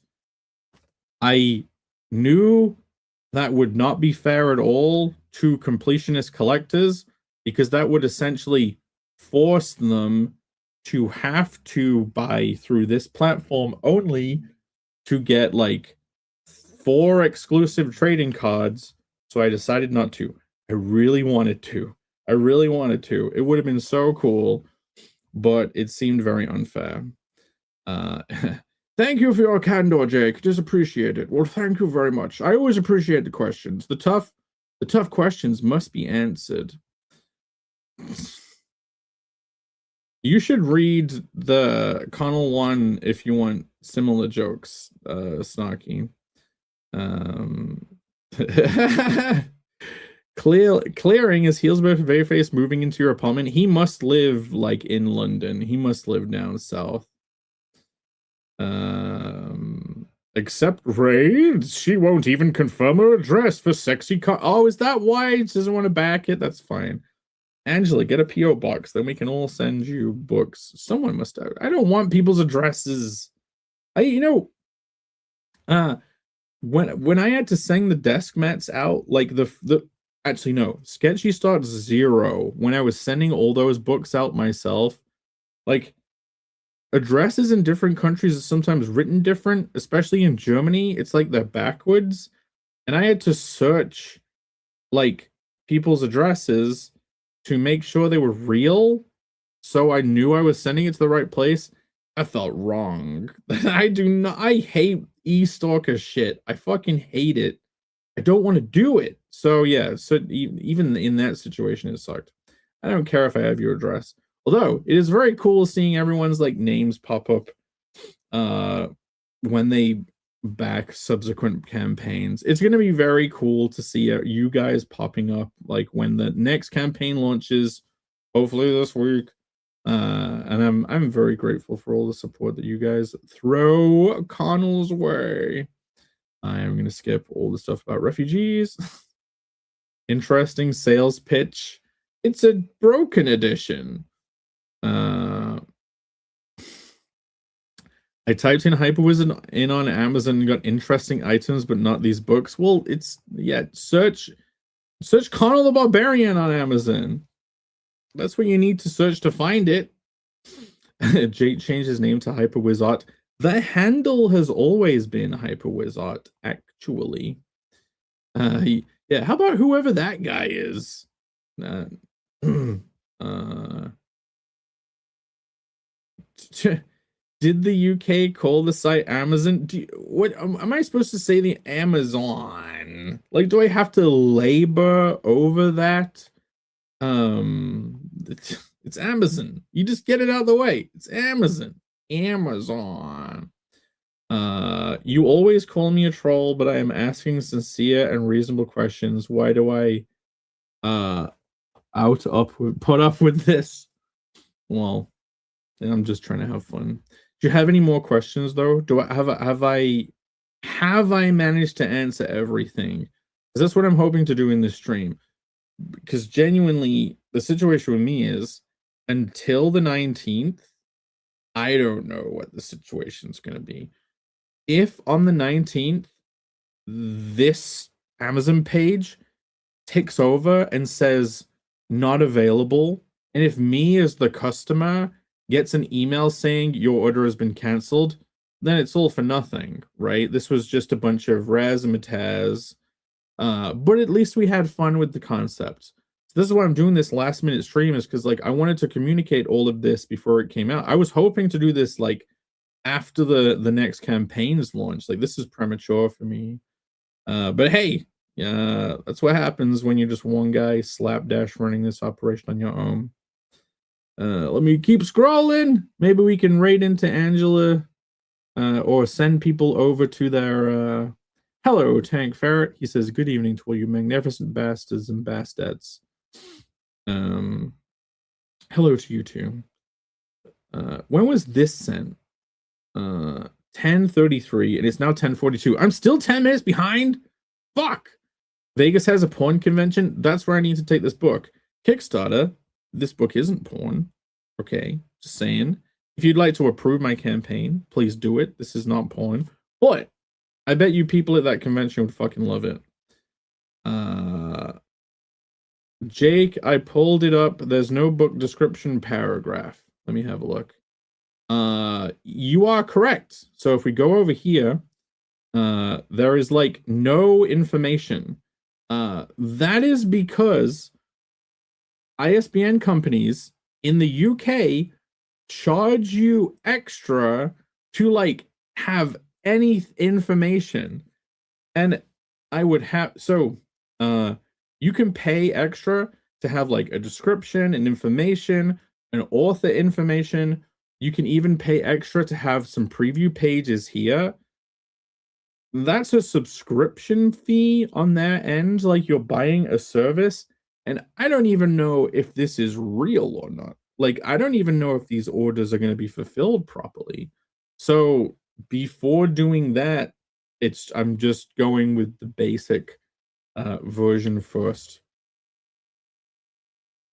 [SPEAKER 2] I knew that would not be fair at all to completionist collectors, because that would essentially force them to have to buy through this platform only to get like 4 exclusive trading cards. So I decided not to. I really wanted to. It would have been so cool, but it seemed very unfair. Thank you for your candor, Jake. Just appreciate it. Well, thank you very much. I always appreciate the questions. The tough questions must be answered. You should read the Connell one if you want similar jokes, Snarky. Clearing his heels with Bayface moving into your apartment. He must live like in London. He must live down south. Except Raid, she won't even confirm her address for sexy oh, is that why she doesn't want to back it? That's fine. Angela, get a PO box, then we can all send you books. Someone must have. I don't want people's addresses. When I had to send the desk mats out, like actually no, Sketchy starts 0 when I was sending all those books out myself. Like, addresses in different countries are sometimes written different, especially in Germany. It's like they're backwards. And I had to search like people's addresses to make sure they were real, so I knew I was sending it to the right place. I felt wrong. I hate e-stalker shit. I fucking hate it. I don't want to do it. So yeah, so even in that situation, it sucked. I don't care if I have your address. Although it is very cool seeing everyone's like names pop up when they back subsequent campaigns. It's going to be very cool to see you guys popping up like when the next campaign launches, hopefully this week. And I'm very grateful for all the support that you guys throw Connell's way. I am going to skip all the stuff about refugees. Interesting sales pitch. It's a broken edition. I typed in Hyperwizard in on Amazon and got interesting items, but not these books. Well, search Connell the Barbarian on Amazon. That's what you need to search to find it. Jake changed his name to Hyperwizard. The handle has always been Hyperwizard, actually. Yeah, how about whoever that guy is? Did the UK call the site Amazon? What am I supposed to say? The Amazon? Like, do I have to labor over that? It's Amazon. You just get it out of the way. It's Amazon. Amazon. You always call me a troll, but I am asking sincere and reasonable questions. Why do I put up with this? Well, I'm just trying to have fun. Do you have any more questions though? Have I managed to answer everything? Because that's what I'm hoping to do in this stream. Because genuinely, the situation with me is until the 19th, I don't know what the situation's going to be. If on the 19th, this Amazon page ticks over and says not available, and if me as the customer gets an email saying your order has been canceled, then it's all for nothing, right? This was just a bunch of razzmatazz, but at least we had fun with the concept. So this is why I'm doing this last minute stream, is because like I wanted to communicate all of this before it came out. I was hoping to do this like after the next campaign's launch. Like, this is premature for me, but hey, that's what happens when you're just one guy slapdash running this operation on your own. Let me keep scrolling. Maybe we can raid into Angela, or send people over to their hello, Tank Ferret. He says, good evening to all you magnificent bastards and bastards. Hello to you too. When was this sent? 10:33, and it's now 10:42. I'm still 10 minutes behind. fuck? Vegas has a porn convention. That's where I need to take this book. Kickstarter. This book isn't porn. Okay, just saying. If you'd like to approve my campaign, please do it. This is not porn. But I bet you people at that convention would fucking love it. Jake, I pulled it up. There's no book description paragraph. Let me have a look. You are correct. So if we go over here, there is like no information. That is because ISBN companies in the UK charge you extra to like have any information. And I would have, so you can pay extra to have like a description and information, an author information. You can even pay extra to have some preview pages here. That's a subscription fee on their end, like you're buying a service. And I don't even know if this is real or not. Like, I don't even know if these orders are going to be fulfilled properly. So before doing that, I'm just going with the basic version first.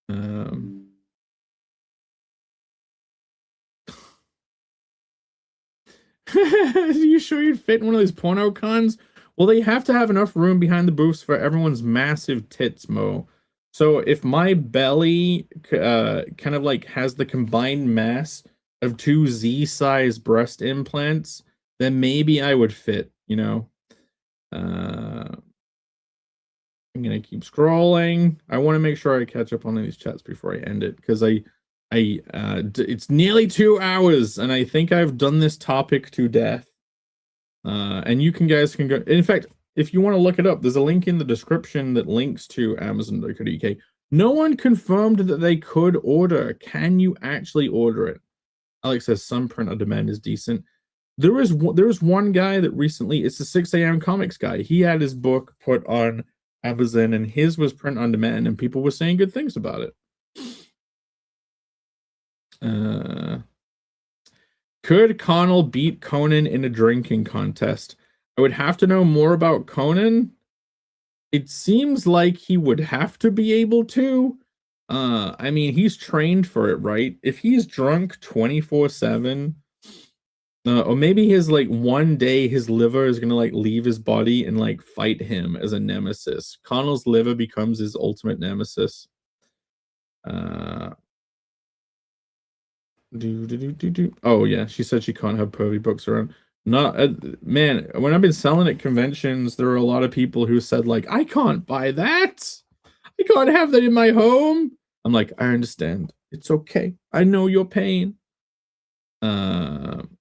[SPEAKER 2] Are you sure you'd fit in one of these porno cons? Well, they have to have enough room behind the booths for everyone's massive tits, Mo. So if my belly kind of like has the combined mass of 2 Z-size breast implants, then maybe I would fit, you know. I'm gonna keep scrolling. I want to make sure I catch up on these chats before I end it, because it's nearly 2 hours, and I think I've done this topic to death. And you guys can go. In fact, if you want to look it up, there's a link in the description that links to Amazon.co.uk. No one confirmed that they could order. Can you actually order it? Alex says some print on demand is decent. There is one guy that recently, it's the 6 a.m. comics guy. He had his book put on Amazon, and his was print on demand, and people were saying good things about it. Could Connell beat Conan in a drinking contest? I would have to know more about Conan. It seems like he would have to be able to. I mean, he's trained for it, right? If he's drunk 24/7, or maybe his like one day his liver is gonna like leave his body and like fight him as a nemesis. Connell's liver becomes his ultimate nemesis. Oh yeah, she said she can't have pervy books around. Not man, when I've been selling at conventions, there are a lot of people who said like, I can't buy that. I can't have that in my home. I'm like, I understand. It's okay. I know your pain. I'm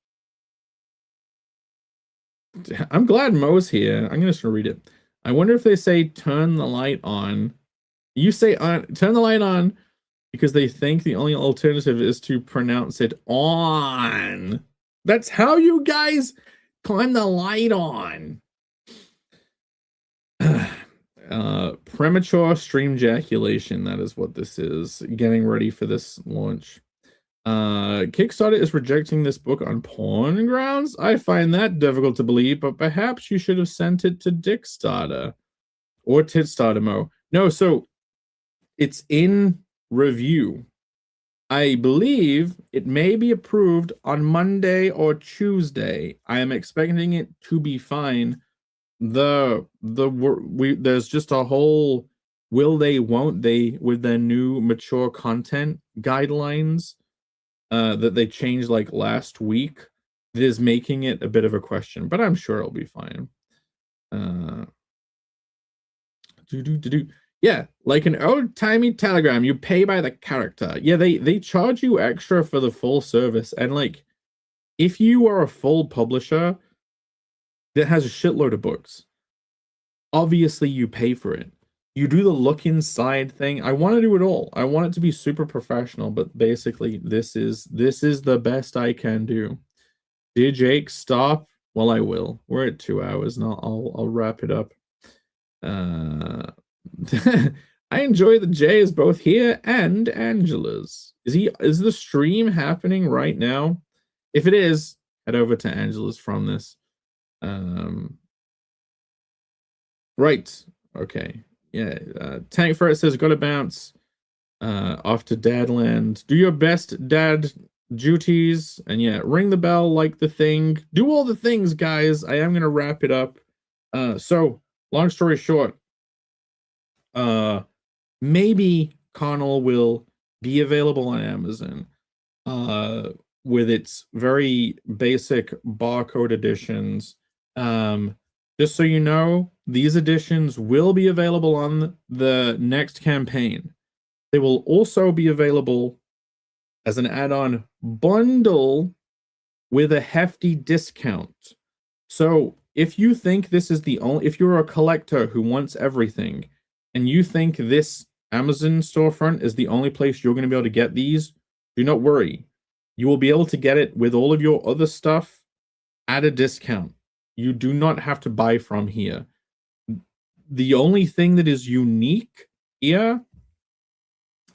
[SPEAKER 2] glad Mo's here. I'm just gonna read it. I wonder if they say turn the light on. You say turn the light on because they think the only alternative is to pronounce it on. That's how you guys climb the light on. Premature stream ejaculation. That is what this is. Getting ready for this launch. Kickstarter is rejecting this book on porn grounds. I find that difficult to believe, but perhaps you should have sent it to Dickstarter or Titstarter, Mo. No, so it's in review. I believe it may be approved on Monday or Tuesday. I am expecting it to be fine. There's just a whole will they, won't they with their new mature content guidelines that they changed like last week. That is making it a bit of a question, but I'm sure it'll be fine. Yeah, like an old-timey Telegram, you pay by the character. Yeah, they charge you extra for the full service. And like, if you are a full publisher that has a shitload of books, obviously you pay for it. You do the look inside thing. I want to do it all. I want it to be super professional, but basically this is the best I can do. Did Jake stop? Well, I will. We're at 2 hours and I'll wrap it up. I enjoy that Jay is both here and Angela's. Is the stream happening right now? If it is, head over to Angela's from this. Right. Okay. Yeah. Tank Ferret says, gotta bounce. Off to Dadland. Do your best dad duties. And yeah, ring the bell like the thing. Do all the things, guys. I am gonna wrap it up. So long story short, maybe Connell will be available on Amazon with its very basic barcode editions. Just so you know, these editions will be available on the next campaign. They will also be available as an add-on bundle with a hefty discount. So if you think this is the only, if you're a collector who wants everything, and you think this Amazon storefront is the only place you're going to be able to get these, do not worry. You will be able to get it with all of your other stuff at a discount. You do not have to buy from here. The only thing that is unique here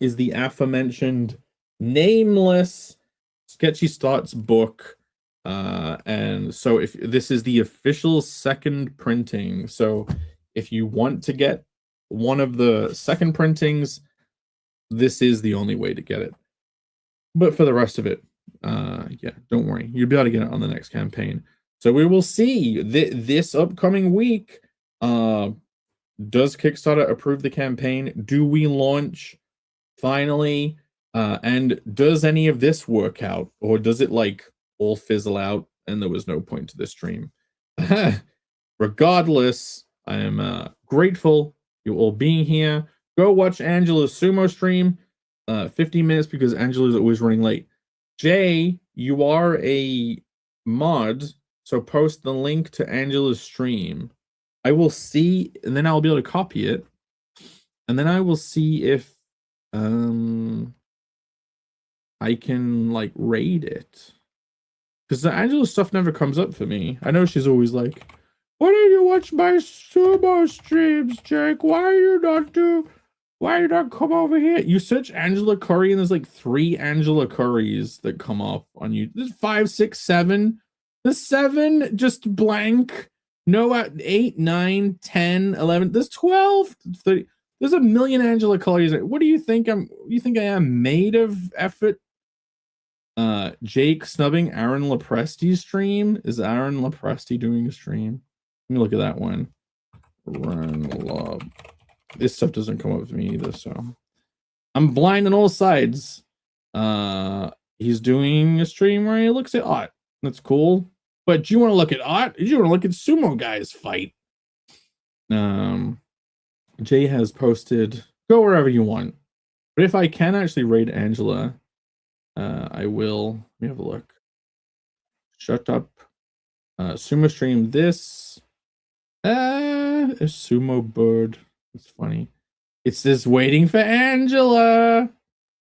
[SPEAKER 2] is the aforementioned nameless Sketchy Starts book. And so if this is the official second printing, so if you want to get one of the second printings, this is the only way to get it. But for the rest of it, yeah, don't worry. You'll be able to get it on the next campaign. So we will see this upcoming week. Does Kickstarter approve the campaign? Do we launch finally? And does any of this work out? Or does it like all fizzle out and there was no point to this stream? Regardless, I am grateful you all being here. Go watch Angela's sumo stream. 15 minutes because Angela's always running late. Jay, you are a mod, so post the link to Angela's stream. I will see, and then I'll be able to copy it. And then I will see if I can like raid it. Because the Angela stuff never comes up for me. I know she's always like, why don't you watch my sumo streams, Jake? Why you not come over here? You search Angela Curry and there's like 3 Angela Currys that come up on you. There's 5, 6, 7. The 7 just blank. No, 8, 9, 10, 11. There's 12, 30. There's a million Angela Currys. What do you think you think I am made of effort? Jake snubbing Aaron Lepresti's stream. Is Aaron Lepresti doing a stream? Let me look at that one. Run love. This stuff doesn't come up for me either, so I'm blind on all sides. He's doing a stream where he looks at art. That's cool. But do you want to look at art? Do you want to look at sumo guys fight? Jay has posted, go wherever you want. But if I can actually raid Angela, I will. Let me have a look. Shut up. Sumo stream this. A sumo bird. It's funny. It's this waiting for Angela.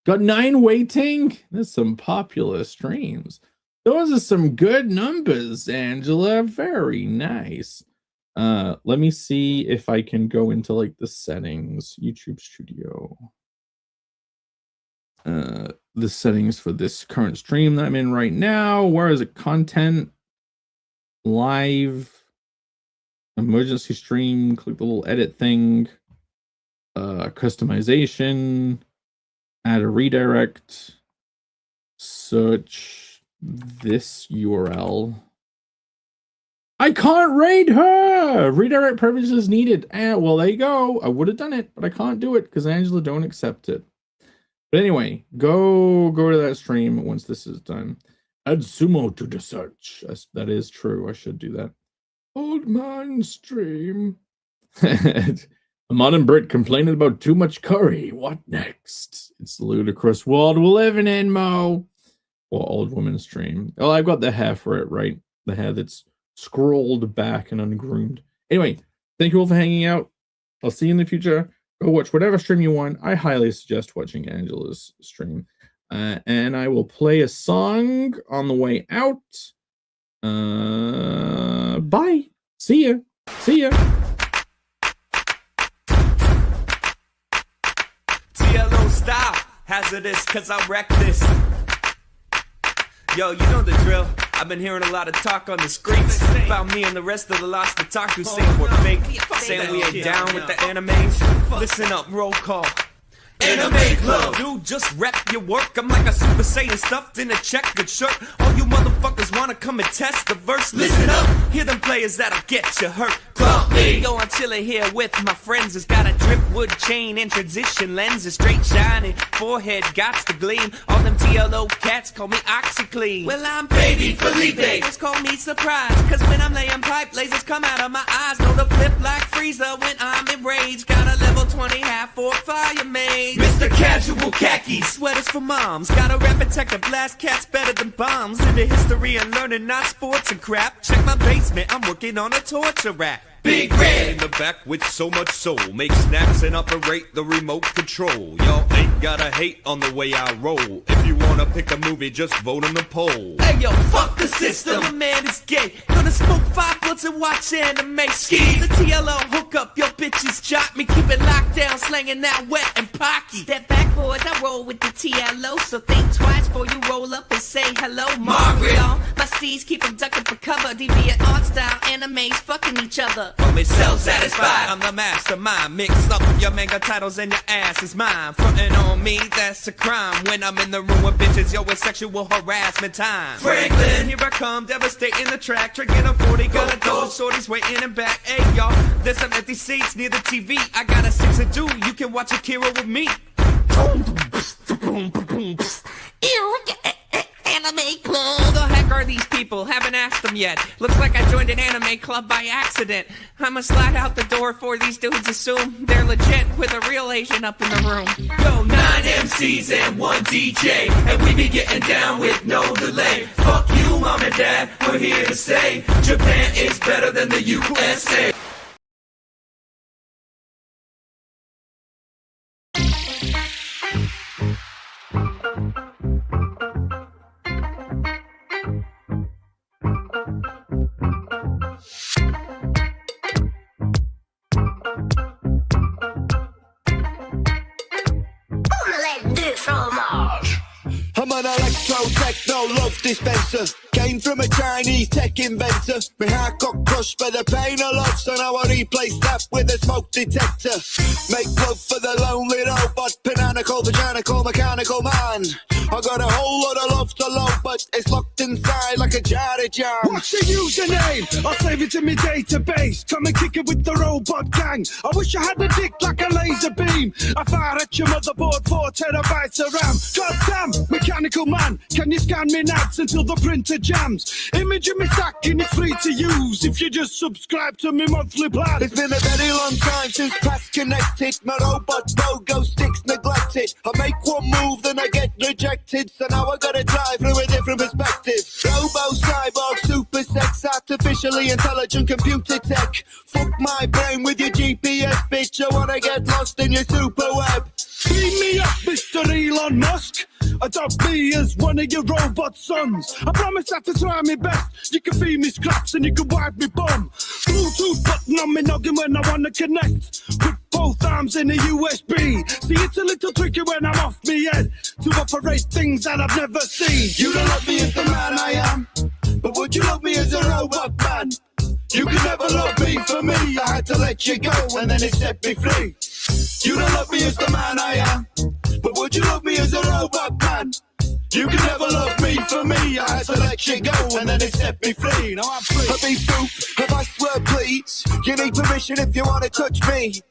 [SPEAKER 2] Got 9 waiting. There's some popular streams. Those are some good numbers, Angela. Very nice. Let me see if I can go into like the settings. YouTube Studio. The settings for this current stream that I'm in right now. Where is it? Content. Live. Emergency stream. Click the little edit thing. Customization. Add a redirect. Search this URL. I can't raid her. Redirect privileges needed. Well, there you go. I would have done it, but I can't do it because Angela don't accept it. But anyway, go to that stream once this is done. Add sumo to the search. That is true. I should do that. Old man stream. A modern Brit complaining about too much curry. What next? It's the ludicrous world we're living in, Mo. Or old woman stream. Oh, I've got the hair for it, right? The hair that's scrolled back and ungroomed. Anyway, thank you all for hanging out. I'll see you in the future. Go watch whatever stream you want. I highly suggest watching Angela's stream. And I will play a song on the way out. Bye. See ya. See ya.
[SPEAKER 9] TLO style. Hazardous cause I wreck this. Yo, you know the drill. I've been hearing a lot of talk on the streets about me and the rest of the Lost Otaku saying we're fake, saying we ain't down with the animes. Listen up, roll call. Anime Club. Dude, just rep your work. I'm like a Super Saiyan stuffed in a checkered shirt. All you motherfuckers wanna come and test the verse. Listen up, hear them players that'll get you hurt. Club me. Yo, I'm chillin' here with my friends. It's got a dripwood chain and transition lenses. Straight shining, forehead gots to gleam. All them TLO cats call me OxyClean. Well, I'm Baby Felipe. Just call me Surprise. Cause when I'm laying pipe, lasers come out of my eyes. Know the flip like Frieza when I'm enraged. Got a level 20 half-orc fire mage. Mr. Casual Khakis, sweaters for moms. Got a rap protector, blast cats better than bombs. Into history and learning, not sports and crap. Check my basement, I'm working on a torture rack. Big Red in the back with so much soul. Make snacks and operate the remote control. Y'all ain't gotta hate on the way I roll. If you wanna pick a movie, just vote on the poll. Hey yo, fuck the system. My man is gay. Gonna smoke 5 blunts and watch anime. Ski the TLO, hook up your bitches, jock me. Keep it locked down, slanging that wet and pocky.
[SPEAKER 5] Step back, boys, I roll with the TLO. So think twice before you roll up and say hello, Margaret. My steeds keep them ducking for cover. Deviant art style, animes fucking each other.
[SPEAKER 9] Call me self-satisfied. I'm the mastermind. Mix up your manga titles and your ass is mine. Frontin' on me, that's a crime. When I'm in the room with bitches, yo, it's sexual harassment time. Franklin, here I come, devastating the track. Drinking a 40, got a dozen shorties waiting in back. Hey, y'all, there's some empty seats near the TV. I got a 6 to do, you can watch Akira with me.
[SPEAKER 5] Ew, anime club.
[SPEAKER 9] Who the heck are these people? Haven't asked them yet. Looks like I joined an anime club by accident. I'ma slide out the door for these dudes assume they're legit with a real Asian up in the room. Yo, 9 MCs and 1 DJ, and we be getting down with no delay. Fuck you, mom and dad, we're here to say Japan is better than the USA.
[SPEAKER 8] I'm an electro-techno love dispenser. Came from a Chinese tech inventor. My heart got crushed by the pain of love, so now I replace that with a smoke detector. Make love for the lonely robot, pinanical, vaginical, mechanical man. I got a whole lot of love to love, but it's locked inside like a jar of jam.
[SPEAKER 10] What's your username? I'll save it in my database. Come and kick it with the robot gang. I wish I had a dick like a laser beam. I fire at your motherboard 4 terabytes of RAM. Goddamn, mechanical man, can you scan me nads until the printer jams? Image of me stack and it's free to use if you just subscribe to me monthly plan.
[SPEAKER 8] It's been a very long time since past connected. My robot logo sticks neglected. I make one move, then I get rejected. So now I gotta drive through a different perspective. Robo, cyborg, super sex, artificially intelligent computer tech. Fuck my brain with your GPS, bitch. I wanna get lost in your super web.
[SPEAKER 10] Beam me up, Mr. Elon Musk. Adopt me as one of your robot sons. I promise not to try my best. You can feed me scraps and you can wipe me bum. Bluetooth button on me noggin when I wanna connect. Put both arms in a USB. See, it's a little tricky when I'm off me head to operate things that I've never seen.
[SPEAKER 8] You don't love me as the man I am, but would you love me as a robot man? You could never love me for me. I had to let you go and then it set me free. You don't love me as the man I am, but would you love me as a robot man? You could never love me for me. I had to let you go and then it set me free. Now I'm free. I be poop, if I swear please. You need permission if you wanna touch me.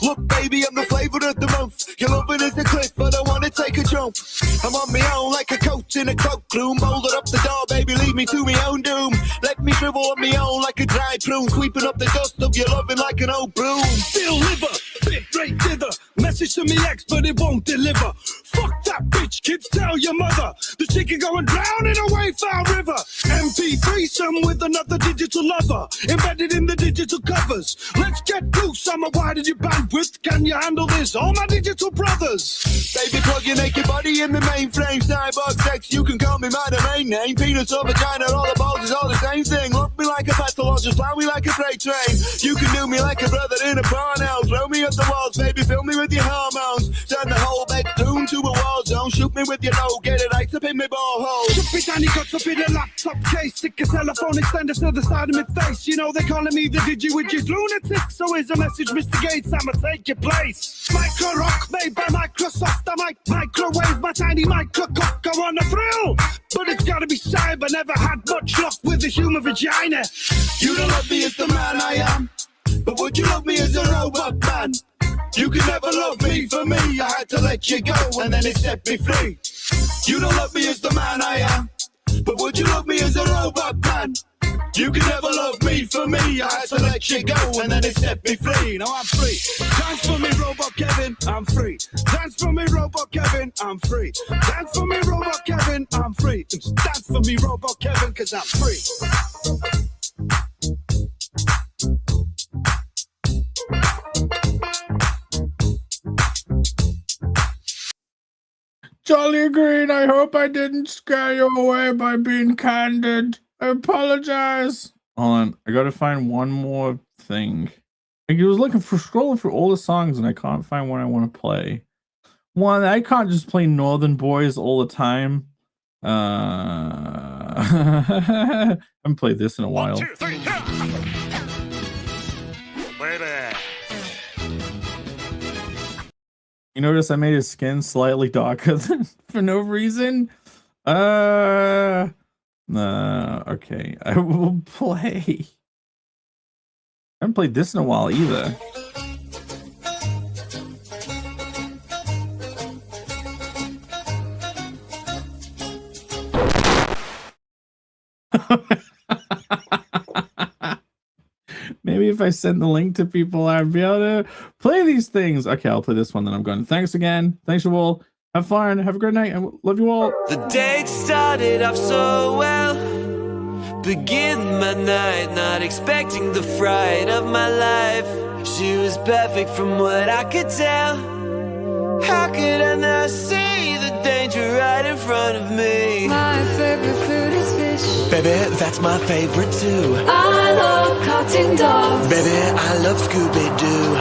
[SPEAKER 8] Look, baby, I'm the flavor of the month. Your loving is the cliff, I don't wanna take a jump. I'm on my own like a coat in a cloakroom. Hold it up the door, baby, leave me to my own doom. Let me shrivel on my own like a dry prune. Sweeping up the dust of your loving like an old broom.
[SPEAKER 10] Still liver, bit rate dither. Message to me ex, but it won't deliver. Fuck that bitch, kids, tell your mother. The chicken going drown in a Wayfowl river. MP3 some with another digital lover. Embedded in the digital covers. Let's get loose, summer, why did you bandwidth? Can you handle this? All my digital brothers.
[SPEAKER 8] Baby, plug your naked body in the mainframe. Cyborg sex, you can call me my domain name. Penis or vagina, all the balls is all the same thing. Love me like a petal or just fly me like a freight train. You can do me like a brother in a barn house. Throw me up the walls, baby, fill me with your hormones. Turn the whole bedroom to a war zone.
[SPEAKER 10] Don't shoot me with your low, get it right up in me borehole. Should be tiny guts up in a laptop case. Stick a telephone extender to the side of my face. You know they calling me the digi-widget lunatic. So here's a message, Mr. Gates, I'ma take your place. Micro rock made by Microsoft. I might microwave my tiny micro cock. I want a thrill, but it's gotta be cyber. Never had much luck with the human vagina. You don't love me as the man I am, but would you love me as a robot man? You could never love me for me. I had to let you go and then it set me free. You don't love me as the man I am, but would you love me as a robot man? You could never love me for me. I had to let you go and then it set me free. Now I'm free. Dance for me, Robot Kevin, I'm free. Dance for me, Robot Kevin, I'm free. Dance for me, Robot Kevin, I'm free. Dance for me, Robot Kevin, cause I'm free.
[SPEAKER 2] Jolly Green, I hope I didn't scare you away by being candid. I apologize. Hold on, I gotta find one more thing. I was scrolling through all the songs and I can't find one I want to play. One, I can't just play Northern Boys all the time. I haven't played this in a while.
[SPEAKER 8] 1, 2, 3, baby.
[SPEAKER 2] You notice I made his skin slightly darker than, for no reason? Okay, I will play. I haven't played this in a while either. Maybe if I send the link to people, I'd be able to play these things. Okay, I'll play this one, then I'm going. Thanks again. Thanks you all. Have fun. Have a great night. I love you all.
[SPEAKER 9] The date started off so well. Begin my night, not expecting the fright of my life. She was perfect from what I could tell. How could I not see the danger right in front of me?
[SPEAKER 11] My favorite food is fish.
[SPEAKER 9] Baby, that's my favorite too.
[SPEAKER 11] I love cartoon dogs.
[SPEAKER 9] Baby, I love Scooby-Doo.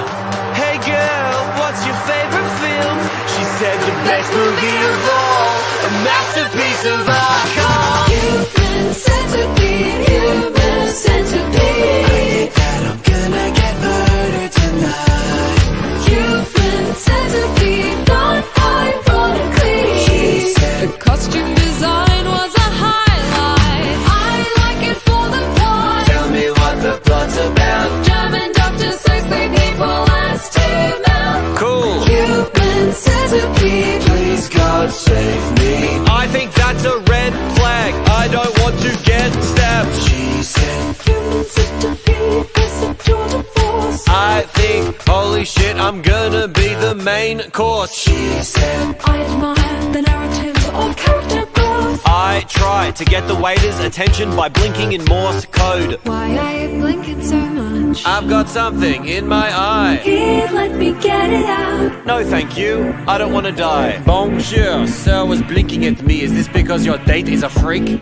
[SPEAKER 9] Hey girl, what's your favorite film? She said the best movie of all, a masterpiece of art called
[SPEAKER 11] Human Centipede, Human Centipede.
[SPEAKER 9] I think that I'm gonna get murdered tonight.
[SPEAKER 11] Human Centipede, not ironically.
[SPEAKER 9] She said
[SPEAKER 11] the costume design was a highlight. I like it for the plot.
[SPEAKER 9] Tell me what the plot's about.
[SPEAKER 11] German doctors sex they people as to mouth.
[SPEAKER 9] Cool.
[SPEAKER 11] Human Centipede,
[SPEAKER 9] Please God save me. I think that's a red flag. I don't want to get stabbed. She said
[SPEAKER 11] Human Centipede is a tour de force.
[SPEAKER 9] I think, holy shit, I'm gonna be the main course. She said
[SPEAKER 11] I admire the narrative of character growth.
[SPEAKER 9] I try to get the waiter's attention by blinking in Morse code.
[SPEAKER 11] Why are you blinking so much?
[SPEAKER 9] I've got something in my eye.
[SPEAKER 11] Here, let me get it out.
[SPEAKER 9] No thank you, I don't want to die. Bonjour, sir was blinking at me. Is this because your date is a freak?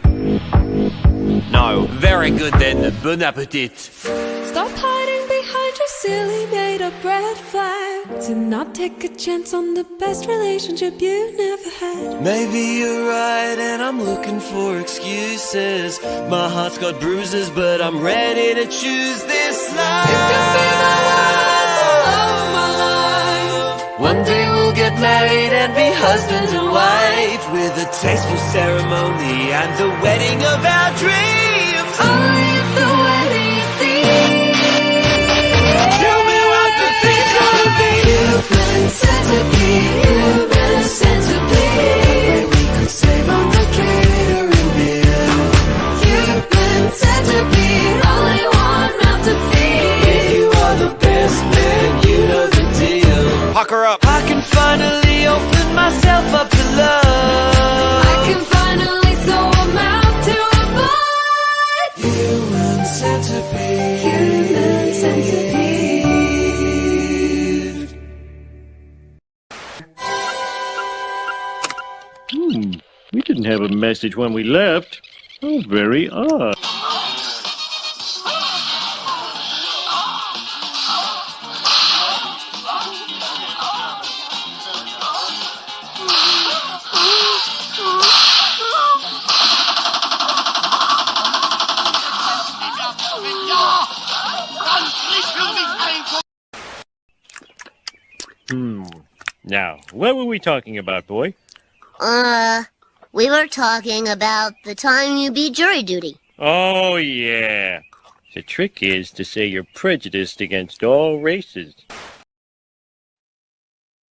[SPEAKER 9] No, very good then, bon appetit.
[SPEAKER 11] Stop hiding behind your silly made-up red flag. Do not take a chance on the best relationship you never had.
[SPEAKER 9] Maybe you're right and I'm looking for excuses. My heart's got bruises but I'm ready to choose this life.
[SPEAKER 11] You can be the love of my life.
[SPEAKER 9] One day we'll get married and be husband and wife, with a tasteful ceremony and the wedding of our dreams.
[SPEAKER 11] I'm the wedding theme.
[SPEAKER 9] Tell me what the thing's gonna be.
[SPEAKER 11] Human Centipede, Human Centipede.
[SPEAKER 9] We could save on the catering bill.
[SPEAKER 11] Human Centipede, only one mouth to feed.
[SPEAKER 9] If you are the best man, you know the deal. Pucker up. I can finally open myself up to love.
[SPEAKER 11] I can finally sew a mouth to a bud.
[SPEAKER 9] Human centipede.
[SPEAKER 11] Human Centipede.
[SPEAKER 7] We didn't have a message when we left. Oh, very odd. Now, what were we talking about, boy?
[SPEAKER 6] We were talking about the time you beat jury duty.
[SPEAKER 7] Oh, yeah. The trick is to say you're prejudiced against all races.